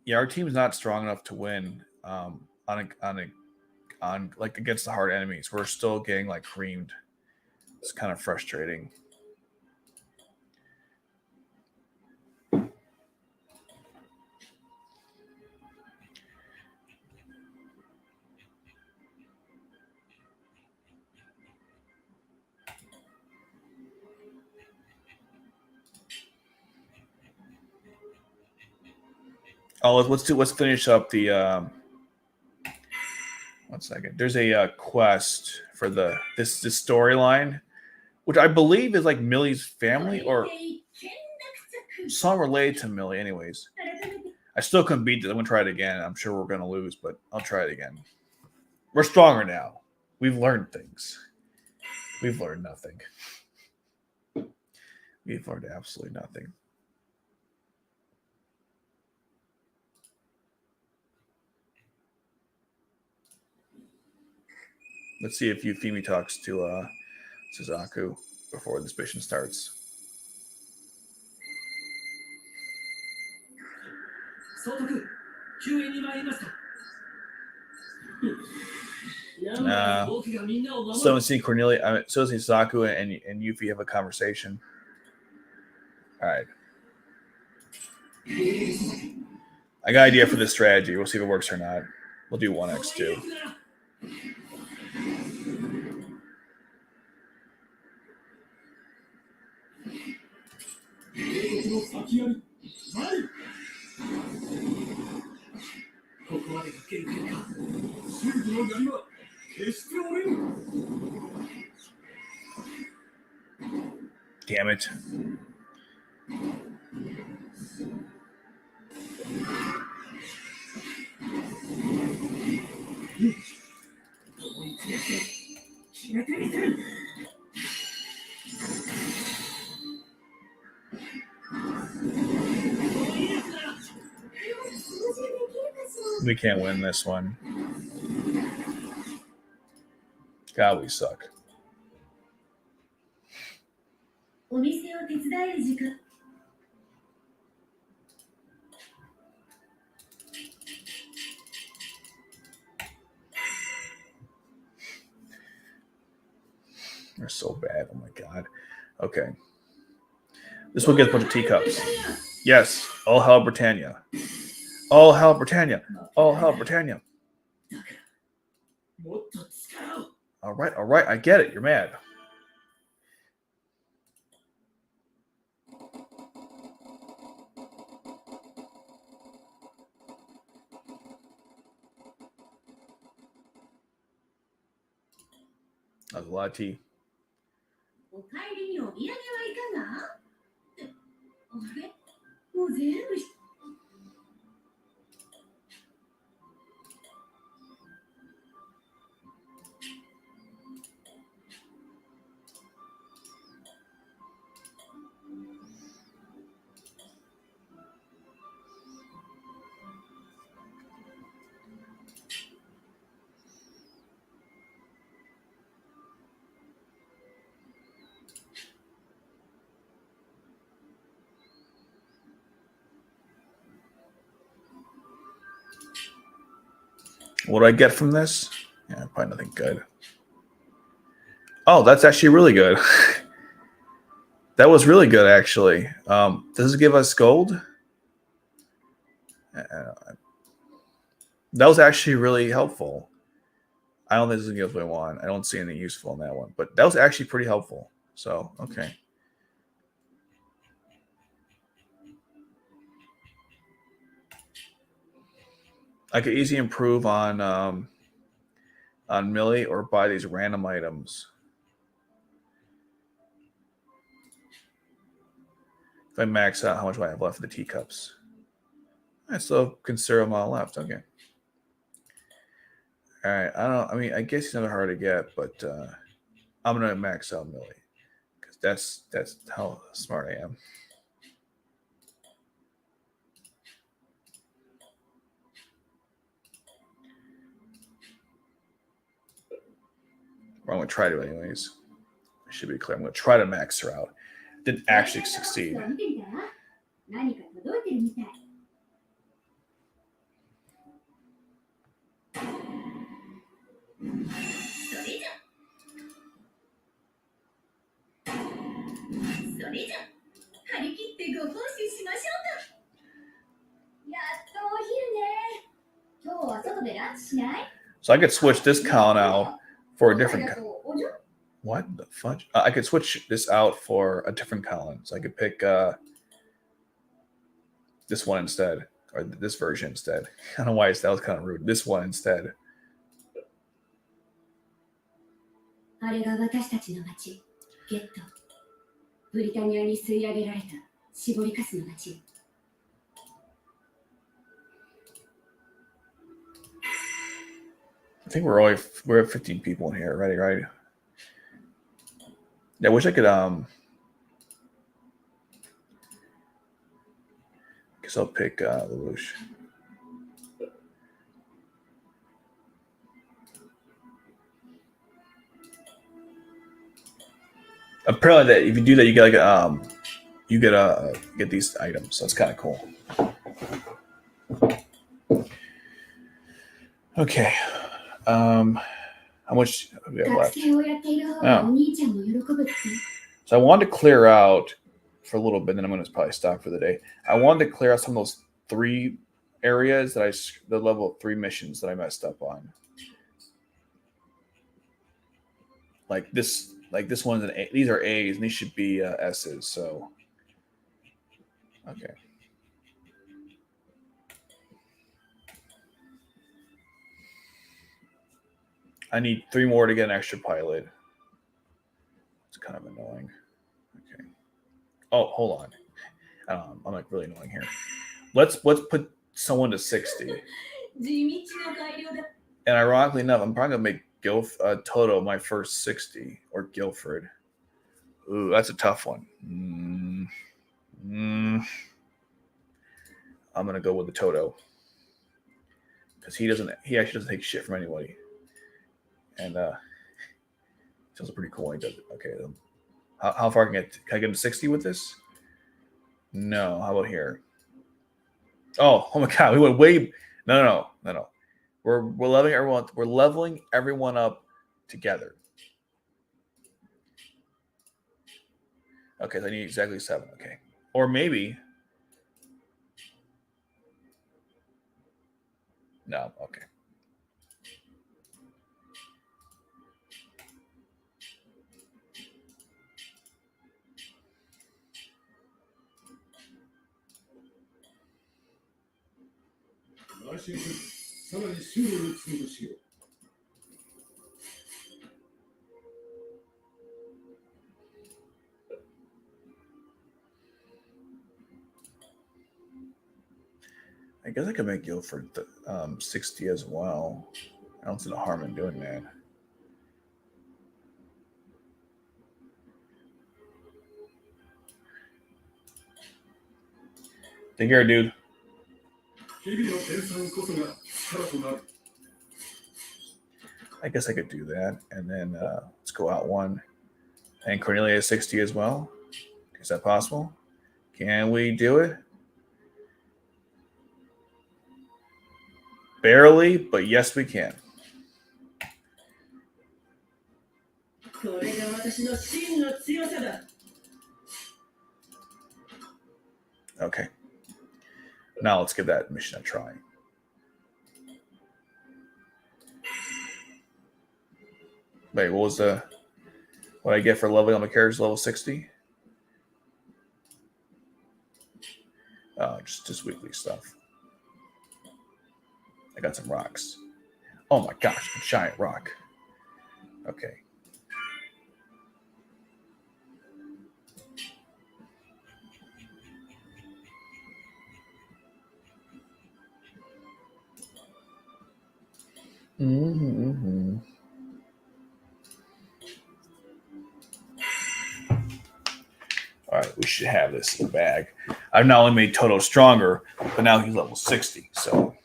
yeah, our team's not strong enough to win on like against the hard enemies. We're still getting like creamed. It's kind of frustrating. Oh, let's finish up the 1 second. There's a quest for this storyline, which I believe is like Millie's family or some related to Millie. Anyways, I still couldn't beat it. I'm gonna try it again. I'm sure we're gonna lose, but I'll try it again. We're stronger now. We've learned things. We've learned nothing. We've learned absolutely nothing. Let's see if Euphemia talks to Suzaku before this mission starts. Still haven't seen Cornelia. Still haven't seen Saku and Yuffie have a conversation. All right. I got an idea for this strategy. We'll see if it works or not. We'll do 1x2. Damn it. We can't win this one. God, we suck. お店を手伝える時間。They're so bad. Oh my god. Okay. This will get a bunch of teacups. Yes. All hell Britannia. All hell Britannia. All hell Britannia. All right. I get it. You're mad. That was a lot of tea. お帰りにお土産はいかが？ってあれ？もう全部し。What do I get from this? Yeah, probably nothing good. Oh, that's actually really good. That was really good, actually. Does it give us gold? That was actually really helpful. I don't think this is what I want. I don't see anything useful in that one, but that was actually pretty helpful. So, okay. I could easily improve on Millie or buy these random items. If I max out, how much do I have left for the teacups? I still have considerable amount left. Okay. All right. I guess he's not hard to get, but I'm gonna max out Millie because that's how smart I am. Or I'm gonna try to anyways. I should be clear. I'm gonna try to max her out. Didn't actually succeed. So I could switch this column out for a different column. What the fudge? I could switch this out for a different column. So I could pick this one instead, or this version instead. I don't know why that was kind of rude. This one instead. あれが私たちの町、ゲット。ブリタニアに吸い上げられた絞りかすの町。I think we're at 15 people in here already, right? Yeah, I wish I could guess I'll pick Lelouch. Apparently, that if you do that, you get these items. So it's kind of cool. Okay. How much do we have left? Oh. So I wanted to clear out for a little bit, then I'm going to probably stop for the day. I wanted to clear out some of those 3 areas that the level 3 missions that I messed up on. Like this one's an A. These are A's and these should be S's. So, okay. I need 3 more to get an extra pilot. It's kind of annoying. Okay. Oh, hold on. I'm like really annoying here. Let's put someone to 60. And ironically enough, I'm probably gonna make Toto my first 60 or Guilford. Ooh, that's a tough one. I'm gonna go with the Toto because he actually doesn't take shit from anybody, and it's also pretty cool when he does it. Okay, how far can I get him to 60 with this? No, how about here? Oh my god, we went way. No. We're leveling everyone. We're leveling everyone up together. Okay, so I need exactly 7. Okay, or maybe no. Okay. I guess I could make Guilford 60 as well. I don't see no harm in doing that. Take care, dude. I guess I could do that. And then let's go out 1. And Cornelia is 60 as well. Is that possible? Can we do it? Barely, but yes, we can. Okay. Now let's give that mission a try. Wait, what I get for leveling up my characters level 60? Oh, just weekly stuff. I got some rocks. Oh my gosh, a giant rock. Okay. Mm-hmm. All right, we should have this in the bag. I've not only made Toto stronger, but now he's level 60. So.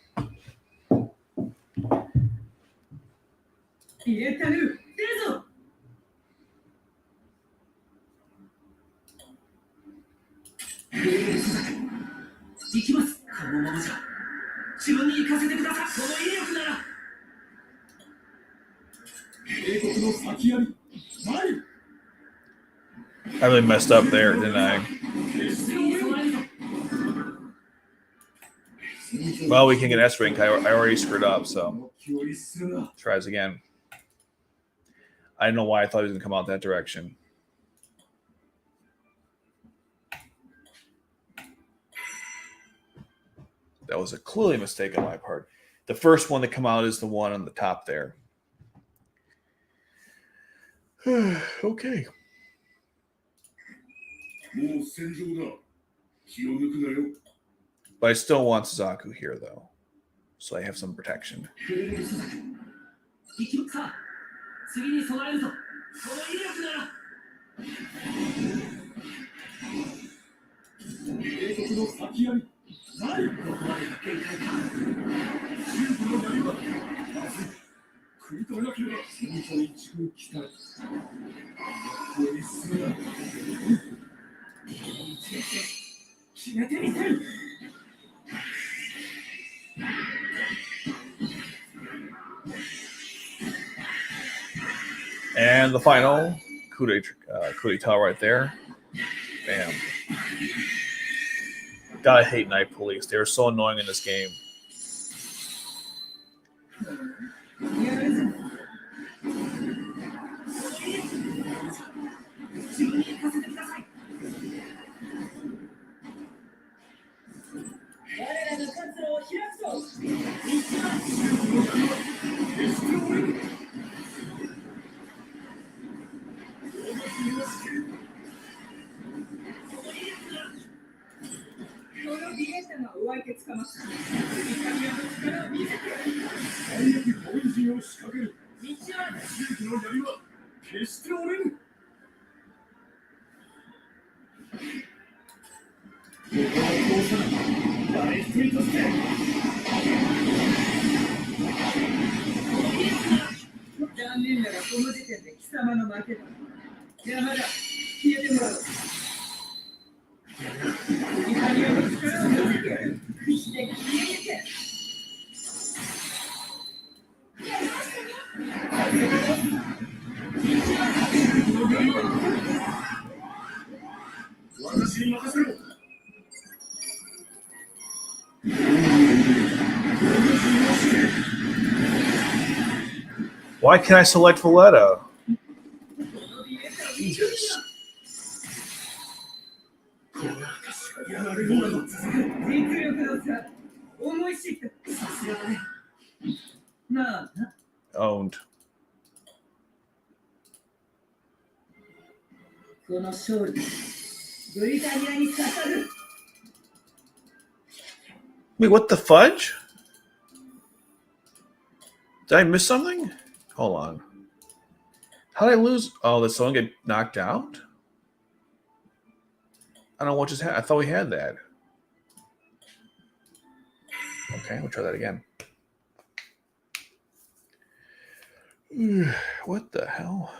I really messed up there, didn't I? Well, we can get S-Rank. I already screwed up, so tries again. I don't know why I thought he was going to come out that direction. That was a clearly mistake on my part. The first one to come out is the one on the top there. Okay. But I still want Suzaku here, though. So I have some protection. And the final coup d'etat right there. Bam. God, I hate night police. They were so annoying in this game. Why can't I select Valletta? Jesus. Owned. Wait, what the fudge? Did I miss something? Hold on. How did I lose? Oh, did someone get knocked out? I don't know what just happened. I thought we had that. Okay, we'll try that again. What the hell?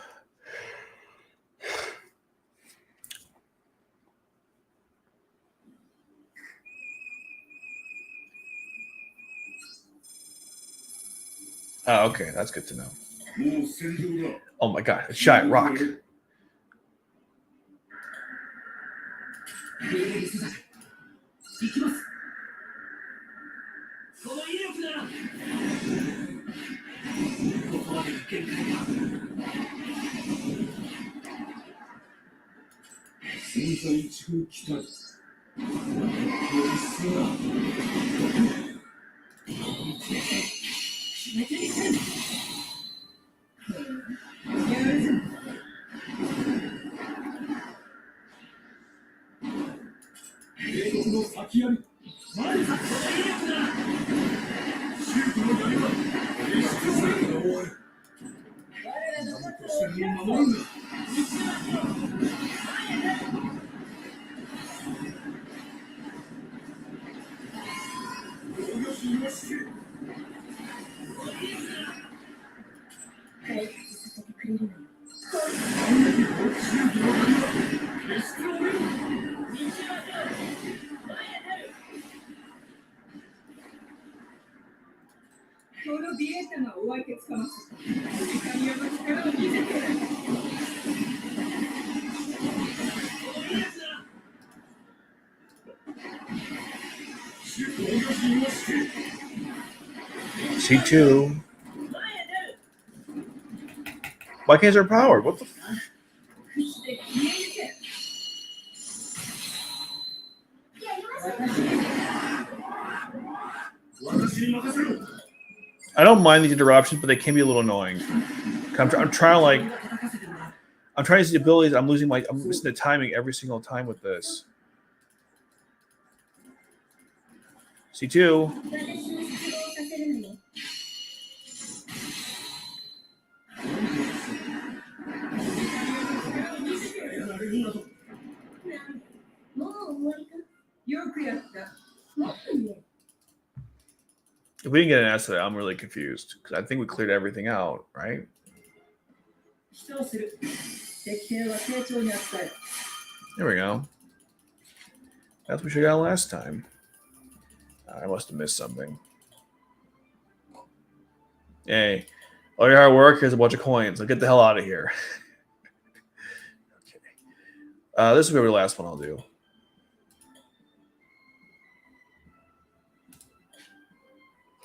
Oh, okay, that's good to know. Oh my god, a giant rock. C2. Why can't there power? What the? I don't mind these interruptions, but they can be a little annoying. I'm trying to use the abilities. I'm missing the timing every single time with this. C2. If we didn't get an answer, I'm really confused because I think we cleared everything out, right? There we go. That's what we should have got last time. I must have missed something. Hey, all your hard work, here's a bunch of coins. I'll get the hell out of here. Okay. This will be the last one I'll do.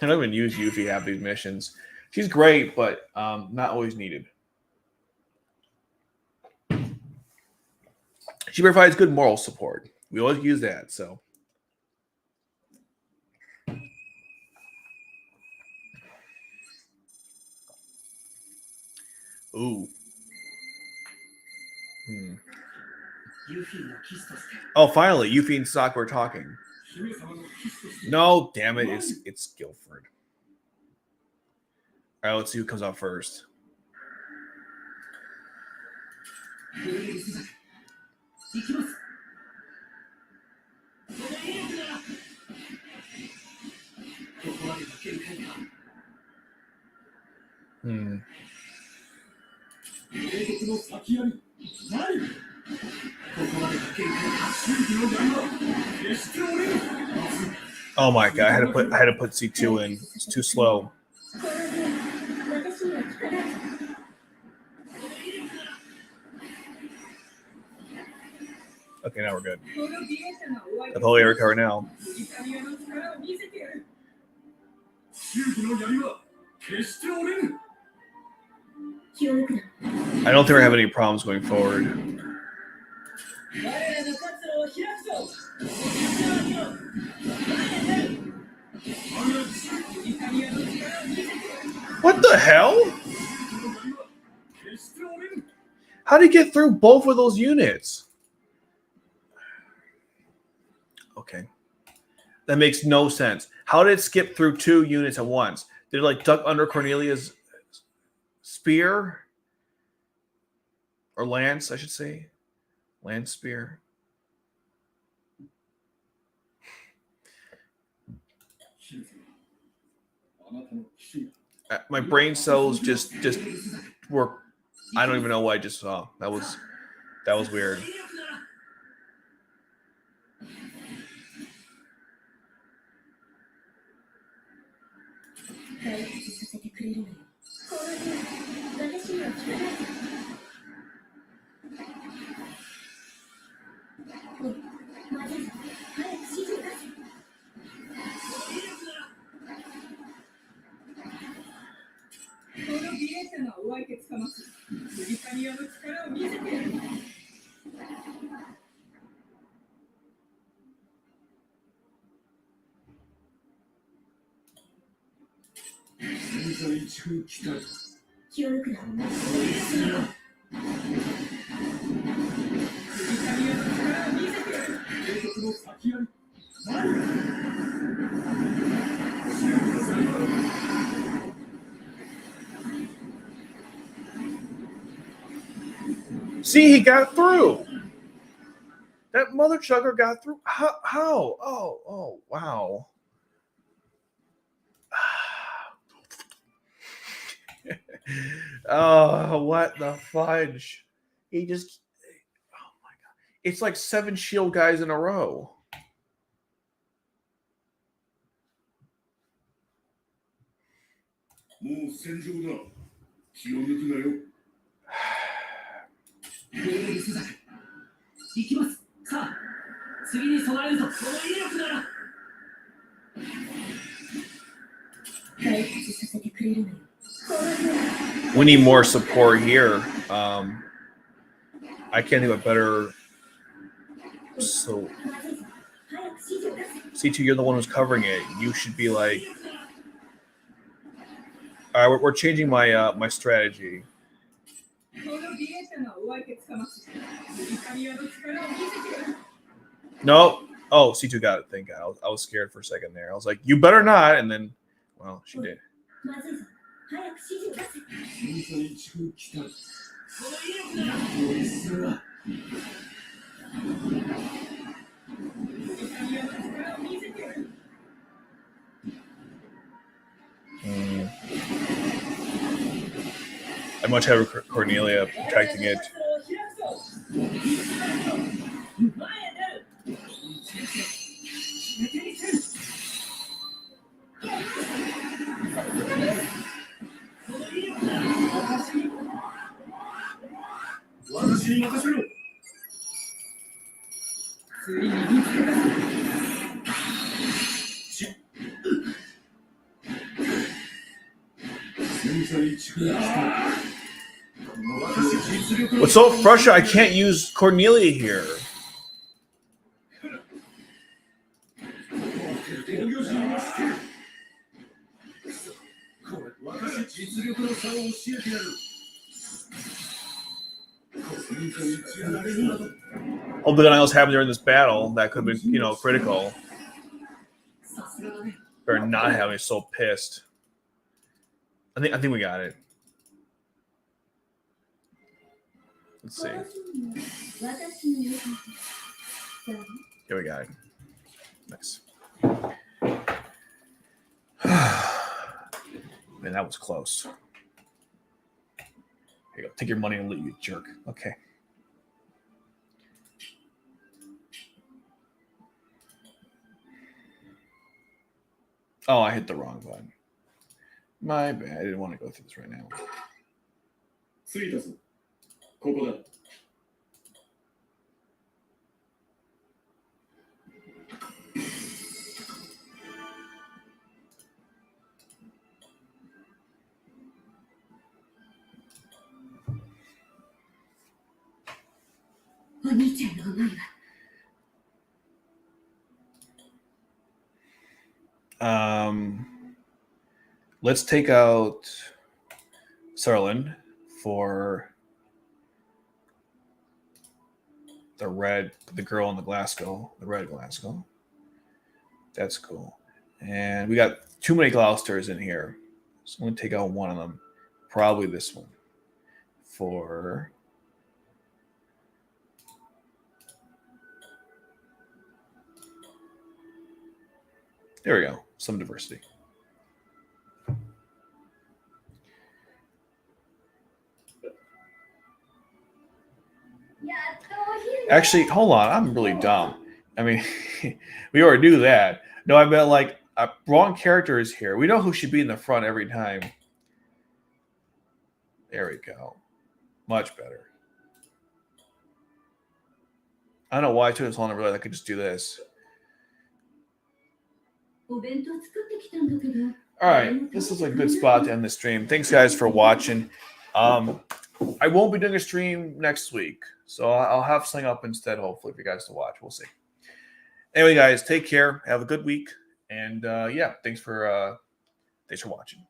I don't even use Yuffie half these missions. She's great, but not always needed. She provides good moral support. We always use that, so. Ooh. Oh, finally, Yuffie and Sakura are talking. No, damn it, it's Guilford. All right, let's see who comes out first. Oh my god, I had to put C2 in. It's too slow. Okay, now we're good. I've totally recovered now. I don't think we have any problems going forward. What the hell? How did he get through both of those units? Okay. That makes no sense. How did it skip through 2 units at once? Did it like duck under Cornelia's spear? Or lance, I should say. Lance spear. My brain cells just work. I don't even know what I just saw. That was weird. See, he got through. That mother chugger got through. How? Oh, wow. Oh, what the fudge. He just, oh my god. It's like 7 shield guys in a row. We need more support here. I can't think of a better. So, C2, you're the one who's covering it. You should be like. All right, we're changing my my strategy. No. Oh, C2 got it. Thank God. I was scared for a second there. I was like, you better not. And then, well, she did. I'd much have Cornelia protecting it. What's so frustrating? I can't use Cornelia here. Hopefully, nothing else happened during this battle that could have been, critical. Better not have me so pissed. I think we got it. Let's see. Here we got it. Nice. Man, that was close. Here you go. Take your money and leave, you jerk. Okay. Oh, I hit the wrong button. My bad. I didn't want to go through this right now. 着いたぞ。ここだ。お兄ちゃんの思いは Let's take out Serlin for the girl in the red Glasgow. That's cool. And we got too many Gloucesters in here. So I'm going to take out one of them. Probably this one. For... There we go. Some diversity. Actually, hold on. I'm really dumb. I mean, we already knew that. No, I meant like wrong character is here. We know who should be in the front every time. There we go. Much better. I don't know why I took this long to realize I could just do this. All right, this is a good spot to end the stream. Thanks, guys, for watching. I won't be doing a stream next week, so I'll have something up instead, hopefully, for you guys to watch. We'll see. Anyway, guys, take care. Have a good week, and yeah, thanks for watching.